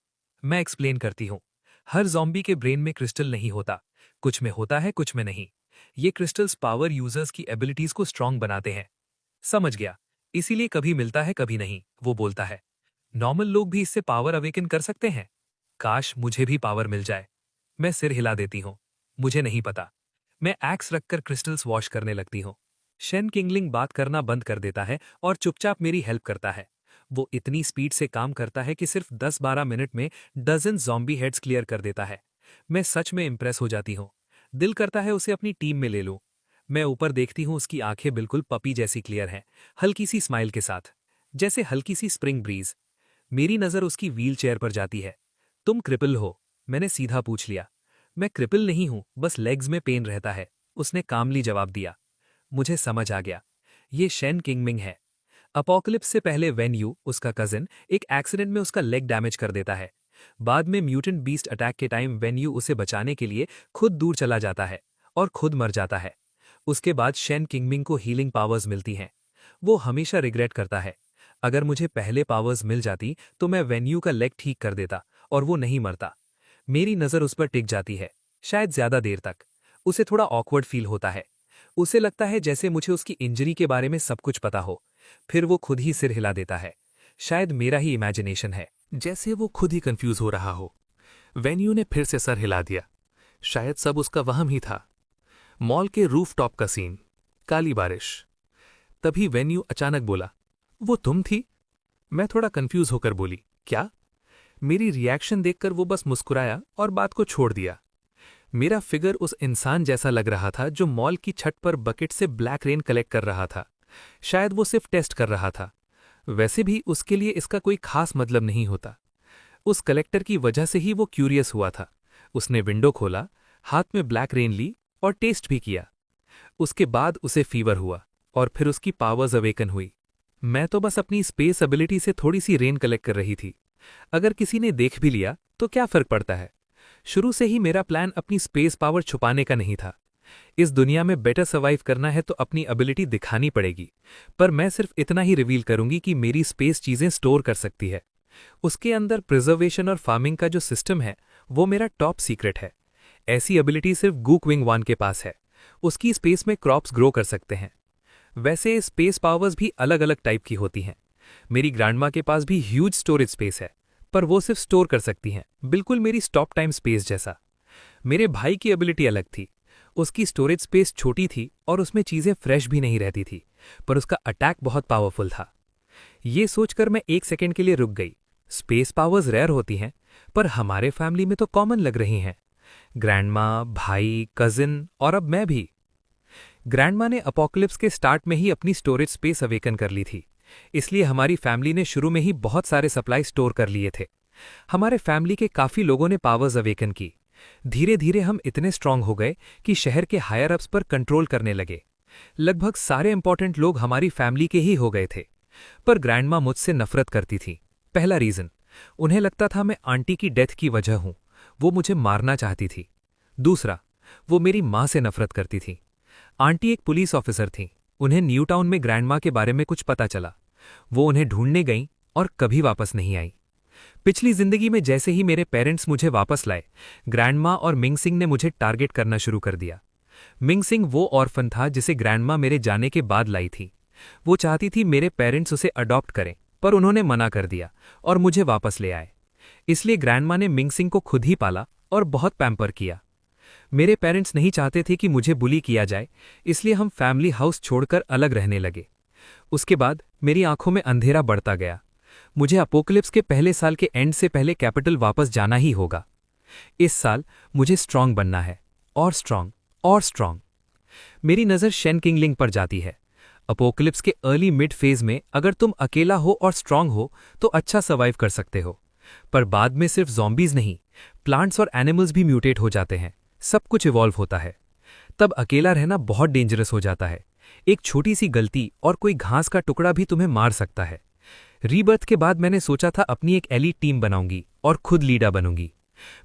मैं एक्सप्लेन करती हूँ, हर ज़ॉम्बी के ब्रेन में क्रिस्टल नहीं होता, कुछ में होता है कुछ में नहीं। ये क्रिस्टल्स पावर यूजर्स की एबिलिटीज को स्ट्रांग बनाते हैं। समझ गया, इसीलिए कभी मिलता है कभी नहीं, वो बोलता है। नॉर्मल लोग भी इससे पावर अवेकन कर सकते हैं। काश मुझे भी पावर मिल जाए। मैं सिर हिला देती हूँ, मुझे नहीं पता। मैं एक्स रखकर क्रिस्टल्स वॉश करने लगती हूँ। शेन किंगलिंग बात करना बंद कर देता है और चुपचाप मेरी हेल्प करता है। वो इतनी स्पीड से काम करता है कि सिर्फ 10-12 मिनट में डजन ज़ॉम्बी हेड्स क्लियर कर देता है। मैं सच में इंप्रेस हो जाती हूँ। दिल करता है उसे अपनी टीम में ले लूं। मैं ऊपर देखती हूँ, उसकी आंखें बिल्कुल पपी जैसी क्लियर हैं, हल्की सी स्माइल के साथ, जैसे हल्की सी स्प्रिंग ब्रीज। मेरी नज़र उसकी व्हील चेयर पर जाती है। तुम क्रिपल हो? मैंने सीधा पूछ लिया। मैं क्रिपल नहीं हूं, बस लेग्स में पेन रहता है, उसने कामली जवाब दिया। मुझे समझ आ गया, ये शेन किंगमिंग है। अपोकलिप्स से पहले वेन्यू, उसका कजिन, एक एक्सीडेंट में उसका लेग डैमेज कर देता है। बाद में म्यूटेंट बीस्ट अटैक के टाइम वेन्यू उसे बचाने के लिए खुद दूर चला जाता है और खुद मर जाता है। उसके बाद शेन किंगमिंग को हीलिंग पावर्स मिलती हैं। वो हमेशा रिग्रेट करता है, अगर मुझे पहले पावर्स मिल जाती तो मैं वेन्यू का लेग ठीक कर देता और वो नहीं मरता। मेरी नज़र उस पर टिक जाती है, शायद ज्यादा देर तक। उसे थोड़ा ऑकवर्ड फील होता है। उसे लगता है जैसे मुझे उसकी इंजरी के बारे में सब कुछ पता हो। फिर वो खुद ही सिर हिला देता है। शायद मेरा ही इमेजिनेशन है। जैसे वो खुद ही कंफ्यूज हो रहा हो। वेन्यू ने फिर से सर हिला दिया। शायद सब उसका वहम ही था। मॉल के रूफटॉप का सीन, काली बारिश। तभी वेन्यू अचानक बोला, वो तुम थी? मैं थोड़ा कंफ्यूज होकर बोली, क्या? मेरी रिएक्शन देखकर वो बस मुस्कुराया और बात को छोड़ दिया। मेरा फिगर उस इंसान जैसा लग रहा था जो मॉल की छत पर बकेट से ब्लैक रेन कलेक्ट कर रहा था। शायद वो सिर्फ टेस्ट कर रहा था। वैसे भी उसके लिए इसका कोई खास मतलब नहीं होता। उस कलेक्टर की वजह से ही वो क्यूरियस हुआ था। उसने विंडो खोला, हाथ में ब्लैक रेन ली और टेस्ट भी किया। उसके बाद उसे फीवर हुआ और फिर उसकी पावर्स अवेकन हुई। मैं तो बस अपनी स्पेस एबिलिटी से थोड़ी सी रेन कलेक्ट कर रही थी। अगर किसी ने देख भी लिया तो क्या फर्क पड़ता है। शुरू से ही मेरा प्लान अपनी स्पेस पावर छुपाने का नहीं था। इस दुनिया में बेटर सर्वाइव करना है तो अपनी एबिलिटी दिखानी पड़ेगी। पर मैं सिर्फ इतना ही रिवील करूंगी कि मेरी स्पेस चीजें स्टोर कर सकती है। उसके अंदर प्रिजर्वेशन और फार्मिंग का जो सिस्टम है वो मेरा टॉप सीक्रेट है। ऐसी एबिलिटी सिर्फ गू क्विंग वान के पास है। उसकी स्पेस में क्रॉप्स ग्रो कर सकते हैं। वैसे स्पेस पावर्स भी अलग अलग टाइप की होती हैं। मेरी ग्रैंडमा के पास भी ह्यूज स्टोरेज स्पेस है, पर वो सिर्फ स्टोर कर सकती हैं, बिल्कुल मेरी स्टॉप टाइम स्पेस जैसा। मेरे भाई की एबिलिटी अलग थी। उसकी स्टोरेज स्पेस छोटी थी और उसमें चीजें फ्रेश भी नहीं रहती थी, पर उसका अटैक बहुत पावरफुल था। ये सोचकर मैं एक सेकंड के लिए रुक गई। स्पेस पावर्स रेयर होती हैं, पर हमारे फैमिली में तो कॉमन लग रही हैं। ग्रैंडमा, भाई, कजिन और अब मैं भी। ग्रैंडमा ने अपोकलिप्स के स्टार्ट में ही अपनी स्टोरेज स्पेस अवेकन कर ली थी, इसलिए हमारी फैमिली ने शुरू में ही बहुत सारे सप्लाई स्टोर कर लिए थे। हमारे फैमिली के काफी लोगों ने पावर्स अवेकन की। धीरे धीरे हम इतने स्ट्रांग हो गए कि शहर के हायर अप्स पर कंट्रोल करने लगे। लगभग सारे इंपॉर्टेंट लोग हमारी फैमिली के ही हो गए थे। पर ग्रैंडमा मुझसे नफरत करती थी। पहला रीजन, उन्हें लगता था मैं आंटी की डेथ की वजह हूं, वो मुझे मारना चाहती थी। दूसरा, वो मेरी मां से नफरत करती थी। आंटी एक पुलिस ऑफिसर थी। उन्हें न्यू टाउन में ग्रैंडमा के बारे में कुछ पता चला। वो उन्हें ढूंढने गईं और कभी वापस नहीं आई। पिछली जिंदगी में जैसे ही मेरे पेरेंट्स मुझे वापस लाए, ग्रैंडमा और मिंग सिंह ने मुझे टारगेट करना शुरू कर दिया। मिंग सिंह वो ऑर्फन था जिसे ग्रैंडमा मेरे जाने के बाद लाई थी। वो चाहती थी मेरे पेरेंट्स उसे अडॉप्ट करें, पर उन्होंने मना कर दिया और मुझे वापस ले आए। इसलिए ग्रैंडमा ने मिंग सिंह को खुद ही पाला और बहुत पैम्पर किया। मेरे पेरेंट्स नहीं चाहते थे कि मुझे बुली किया जाए, इसलिए हम फैमिली हाउस छोड़कर अलग रहने लगे। उसके बाद मेरी आंखों में अंधेरा बढ़ता गया। मुझे अपोकलिप्स के पहले साल के एंड से पहले कैपिटल वापस जाना ही होगा। इस साल मुझे स्ट्रांग बनना है, और स्ट्रांग और स्ट्रांग। मेरी नज़र शेन किंगलिंग पर जाती है। अपोकलिप्स के अर्ली मिड फेज में अगर तुम अकेला हो और स्ट्रांग हो तो अच्छा सर्वाइव कर सकते हो, पर बाद में सिर्फ ज़ॉम्बीज नहीं, प्लांट्स और एनिमल्स भी म्यूटेट हो जाते हैं। सब कुछ इवॉल्व होता है। तब अकेला रहना बहुत डेंजरस हो जाता है। एक छोटी सी गलती और कोई घास का टुकड़ा भी तुम्हें मार सकता है। रीबर्थ के बाद मैंने सोचा था अपनी एक एलीट टीम बनाऊंगी और खुद लीडर बनूंगी।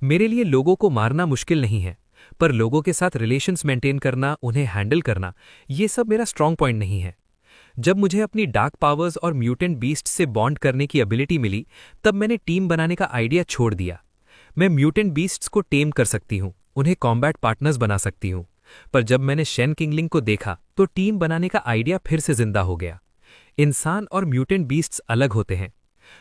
मेरे लिए लोगों को मारना मुश्किल नहीं है, पर लोगों के साथ रिलेशंस मेंटेन करना, उन्हें हैंडल करना, ये सब मेरा स्ट्रांग पॉइंट नहीं है। जब मुझे अपनी डार्क पावर्स और म्यूटेंट बीस्ट से बॉन्ड करने की एबिलिटी मिली, तब मैंने टीम बनाने का आइडिया छोड़ दिया। मैं म्यूटेंट बीस्ट्स को टेम कर सकती हूँ, उन्हें कॉम्बैट पार्टनर्स बना सकती हूँ। पर जब मैंने शेन किंगलिंग को देखा तो टीम बनाने का आइडिया फिर से जिंदा हो गया। इंसान और म्यूटेंट बीस्ट्स अलग होते हैं।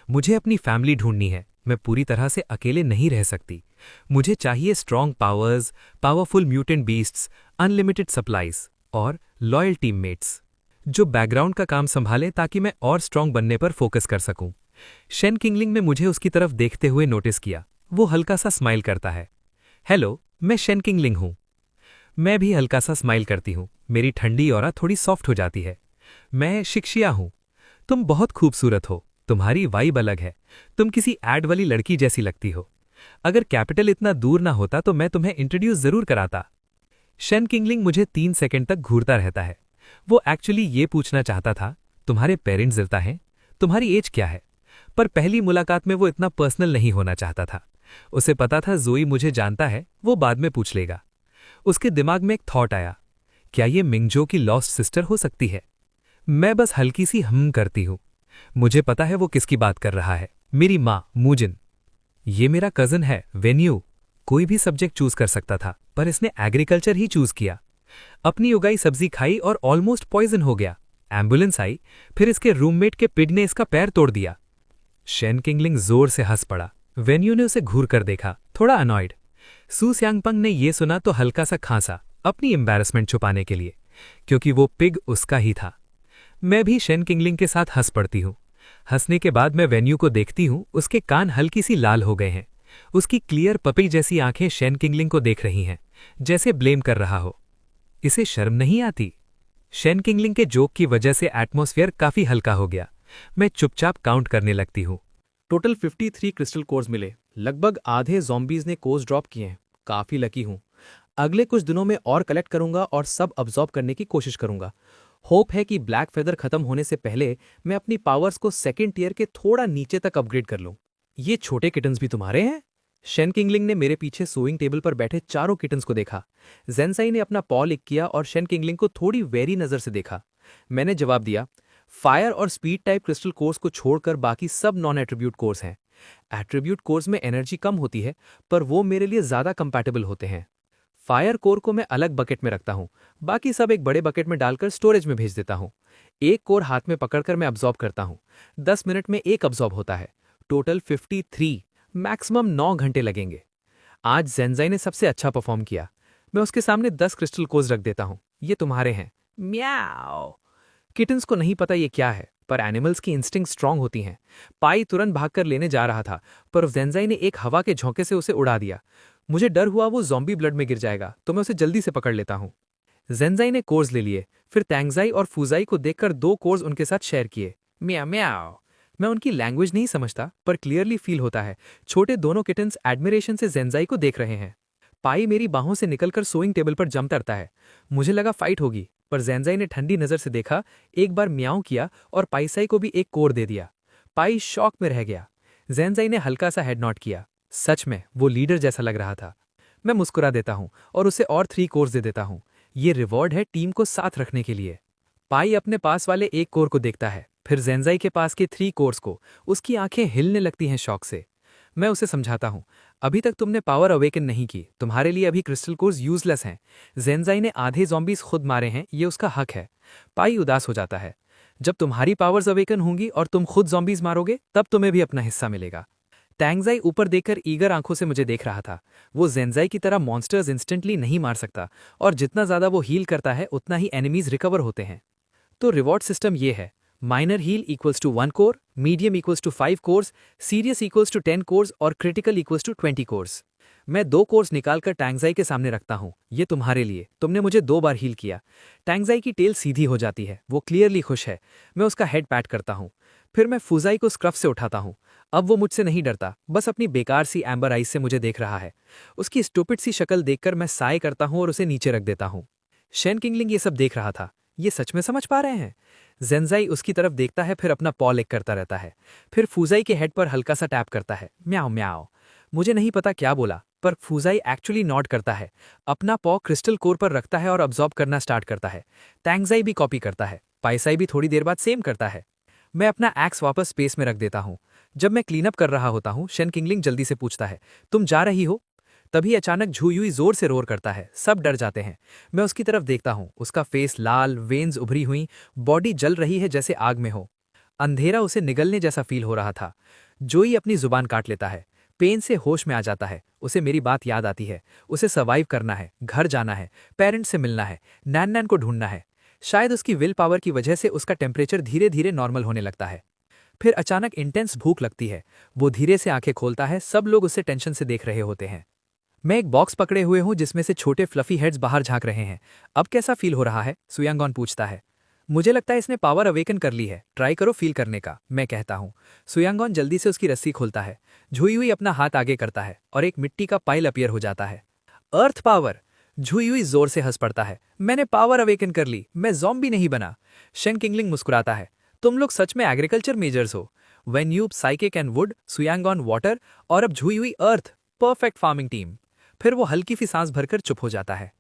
मुझे अपनी फैमिली ढूंढनी है। मैं पूरी तरह से अकेले नहीं रह सकती। मुझे चाहिए strong powers, powerful mutant beasts, unlimited supplies और लॉयल टीममेट्स जो बैकग्राउंड का काम संभालें ताकि मैं और स्ट्रॉन्ग बनने पर फोकस कर सकूं। शेन किंगलिंग ने मुझे उसकी तरफ देखते हुए नोटिस किया। वो हल्का सा स्माइल करता है। हेलो, मैं शेन किंगलिंग हूं। मैं भी हल्का सा स्माइल करती हूं। मेरी ठंडी ऑरा थोड़ी सॉफ्ट हो जाती है। मैं शिक्षिया हूं। तुम बहुत खूबसूरत हो। तुम्हारी वाइब अलग है। तुम किसी एड वाली लड़की जैसी लगती हो। अगर कैपिटल इतना दूर ना होता तो मैं तुम्हें इंट्रोड्यूस जरूर कराता। शेन किंगलिंग मुझे 3 सेकंड तक घूरता रहता है। वो एक्चुअली ये पूछना चाहता था, तुम्हारे पेरेंट्स जिंदा हैं? तुम्हारी एज क्या है? पर पहली मुलाकात में वो इतना पर्सनल नहीं होना चाहता था। उसे पता था जोई मुझे जानता है, वो बाद में पूछ लेगा। उसके दिमाग में एक थॉट आया, क्या ये मिंगजो की लॉस्ट सिस्टर हो सकती है? मैं बस हल्की सी करती हूं। मुझे पता है वो किसकी बात कर रहा है, मेरी माँ मूजिन। ये मेरा कजन है वेन्यू। कोई भी सब्जेक्ट चूज कर सकता था, पर इसने एग्रीकल्चर ही चूज किया। अपनी उगाई सब्जी खाई और ऑलमोस्ट पॉइजन हो गया। एम्बुलेंस आई, फिर इसके रूममेट के पिग ने इसका पैर तोड़ दिया। शेन किंगलिंग जोर से हंस पड़ा। वेन्यू ने उसे घूर कर देखा, थोड़ा अनॉयड। सू स्यांगपंग ने यह सुना तो हल्का सा खांसा, अपनी एम्बैरसमेंट छुपाने के लिए, क्योंकि वो पिग उसका ही था। मैं भी शेन किंगलिंग के साथ हंस पड़ती हूँ। हंसने के बाद मैं वेन्यू को देखती हूँ। उसके कान हल्की सी लाल हो गए हैं। उसकी क्लियर पपी जैसी आंखें शेन किंगलिंग को देख रही हैं, जैसे ब्लेम कर रहा हो। इसे शर्म नहीं आती? शेन किंगलिंग के जोक की वजह से एटमॉस्फेयर काफी हल्का हो गया। मैं चुपचाप काउंट करने लगती हूँ। टोटल 53 क्रिस्टल कोर्स मिले। लगभग आधे ज़ॉम्बीज ने कोर्स ड्रॉप किए हैं। काफी लकी हूं। अगले कुछ दिनों में और कलेक्ट करूंगा और सब अब्सॉर्ब करने की कोशिश करूंगा। होप है कि ब्लैक फेदर खत्म होने से पहले मैं अपनी पावर्स को सेकंड टियर के थोड़ा नीचे तक अपग्रेड कर लूं। ये छोटे किटन्स भी तुम्हारे हैं? शेन किंगलिंग ने मेरे पीछे सोइंग टेबल पर बैठे चारों किटन्स को देखा। जेंसाई ने अपना पॉ लिक किया और शेन किंगलिंग को थोड़ी वेरी नजर से देखा। मैंने जवाब दिया, फायर और स्पीड टाइप क्रिस्टल कोर्स को छोड़कर बाकी सब नॉन एट्रीब्यूट कोर्स हैं। एट्रीब्यूट कोर्स में एनर्जी कम होती है, पर वो मेरे लिए ज्यादा कंपैटिबल होते हैं। फायर कोर को मैं अलग बकेट में रखता हूँ, बाकी सब एक बड़े बकेट में डालकर स्टोरेज में भेज देता हूँ। एक कोर हाथ में पकड़कर मैं अब्जॉर्ब करता हूँ। 10 मिनट में एक अब्जॉर्ब होता है। टोटल 53, मैक्सिमम 9 घंटे लगेंगे। आज ज़ेनज़ाई ने सबसे अच्छा परफॉर्म किया। मैं उसके सामने 10 क्रिस्टल कोर्स रख देता हूँ। ये तुम्हारे हैं। म्याओ। किटन्स को नहीं पता ये क्या है, पर एनिमल्स की इंस्टिंक्ट स्ट्रांग होती हैं। पाई तुरंत भागकर लेने जा रहा था, पर ज़ेनज़ाई ने एक हवा के झोंके से उसे उड़ा दिया। मुझे डर हुआ वो ज़ॉम्बी ब्लड में गिर जाएगा, तो मैं उसे जल्दी से पकड़ लेता हूँ। ज़ेनज़ाई ने कोर्स ले लिए, फिर तैंगज़ाई और फूज़ाई को देखकर 2 कोर्स उनके साथ शेयर किए। म्याओ म्याओ। मैं उनकी लैंग्वेज नहीं समझता, पर क्लियरली फील होता है छोटे दोनों किटन्स एडमिरेशन से ज़ेनज़ाई को देख रहे हैं। पाई मेरी बाहों से निकलकर सोइंग टेबल पर जम तरता है। मुझे लगा फाइट होगी, पर ज़ेनज़ाई ने ठंडी नज़र से देखा, एक बार म्याऊं किया और पाईसाई को भी एक कोर दे दिया। पाई शॉक में रह गया। ज़ेनज़ाई ने हल्का सा हेड नॉट किया। सच में वो लीडर जैसा लग रहा था। मैं मुस्कुरा देता हूँ और उसे और 3 कोर्स दे देता हूँ। ये रिवॉर्ड है टीम को साथ रखने के लिए। पाई अपने पास वाले एक कोर को देखता है, फिर ज़ेनज़ाई के पास के 3 कोर्स को। उसकी आंखें हिलने लगती हैं शौक से। मैं उसे समझाता हूँ, अभी तक तुमने पावर अवेकन नहीं की, तुम्हारे लिए अभी क्रिस्टल कोर्स यूजलेस हैं। ज़ेनज़ाई ने आधे ज़ॉम्बीज खुद मारे हैं, ये उसका हक है। पाई उदास हो जाता है। जब तुम्हारी पावर्स अवेकन होंगी और तुम खुद ज़ॉम्बीज मारोगे, तब तुम्हें भी अपना हिस्सा मिलेगा। तैंगज़ाई ऊपर देखकर ईगर आंखों से मुझे देख रहा था। वो ज़ेनज़ाई की तरह मॉन्स्टर्स इंस्टेंटली नहीं मार सकता, और जितना ज़्यादा वो हील करता है उतना ही एनिमीज रिकवर होते हैं। तो रिवॉर्ड सिस्टम ये है: minor heal equals to 1 core, medium equals to 5 cores, serious equals to 10 cores और क्रिटिकल इक्वल्स टू 20 कोर्स। मैं 2 कोर्स निकालकर टैंगज़ाई के सामने रखता हूँ। ये तुम्हारे लिए, तुमने मुझे 2 बार हील किया। टैंगज़ाई की टेल सीधी हो जाती है, वो क्लियरली खुश है। मैं उसका हेड पैट करता हूँ। फिर मैं फूज़ाई को स्क्रफ से उठाता हूँ। अब वो मुझसे नहीं डरता, बस अपनी बेकार सी एम्बर आइज से मुझे देख रहा है। उसकी स्टूपिड सी शक्ल देखकर मैं साय करता हूँ और उसे नीचे रख देता हूँ। शेन किंगलिंग ये सब देख रहा था। ये सच में समझ पा रहे हैं? ज़ेनज़ाई उसकी तरफ देखता है, फिर अपना पॉ लिक करता रहता है। फिर फूज़ाई के हेड पर हल्का सा टैप करता है। म्याओ म्याओ। मुझे नहीं पता क्या बोला, पर फूज़ाई एक्चुअली नॉड करता है। अपना पॉ क्रिस्टल कोर पर रखता है और अब्जॉर्ब करना स्टार्ट करता है। तैंगज़ाई भी कॉपी करता है। पाईसाई भी थोड़ी देर बाद सेम करता है। मैं अपना एक्स वापस स्पेस में रख देता हूँ। जब मैं क्लीनअप कर रहा होता हूँ, शेन किंगलिंग जल्दी से पूछता है, तुम जा रही हो? तभी अचानक झुयुई जोर से रोर करता है। सब डर जाते हैं। मैं उसकी तरफ देखता हूँ। उसका फेस लाल, वेन्स उभरी हुई, बॉडी जल रही है जैसे आग में हो। अंधेरा उसे निगलने जैसा फील हो रहा था। जोई अपनी जुबान काट लेता है। पेन से होश में आ जाता है। उसे मेरी बात याद आती है। उसे सर्वाइव करना है, घर जाना है, पेरेंट्स से मिलना है, नैन नैन को ढूंढना है। शायद उसकी विल पावर की वजह से उसका टेम्परेचर धीरे धीरे नॉर्मल होने लगता है। फिर अचानक इंटेंस भूख लगती है। वो धीरे से आंखें खोलता है। सब लोग उसे टेंशन से देख रहे होते हैं। मैं एक बॉक्स पकड़े हुए हूँ जिसमें से छोटे फ्लफी हेड्स बाहर झांक रहे हैं। अब कैसा फील हो रहा है? सुयांगॉन पूछता है। मुझे लगता है इसने पावर अवेकन कर ली है, ट्राई करो फील करने का, मैं कहता हूँ। सुयांगॉन जल्दी से उसकी रस्सी खोलता है। झुयुई अपना हाथ आगे करता है और एक मिट्टी का पाइल अपीयर हो जाता है। अर्थ पावर! झुयुई जोर से हंस पड़ता है। मैंने पावर अवेकन कर ली, मैं ज़ॉम्बी नहीं बना। शेन किंगलिंग मुस्कुराता है। तुम लोग सच में एग्रीकल्चर मेजर्स हो। वेन्यूब साइकिक एंड वुड, सुयांगॉन वाटर और अब झुयुई अर्थ। Perfect farming team. फिर वो हल्की सी सांस भरकर चुप हो जाता है।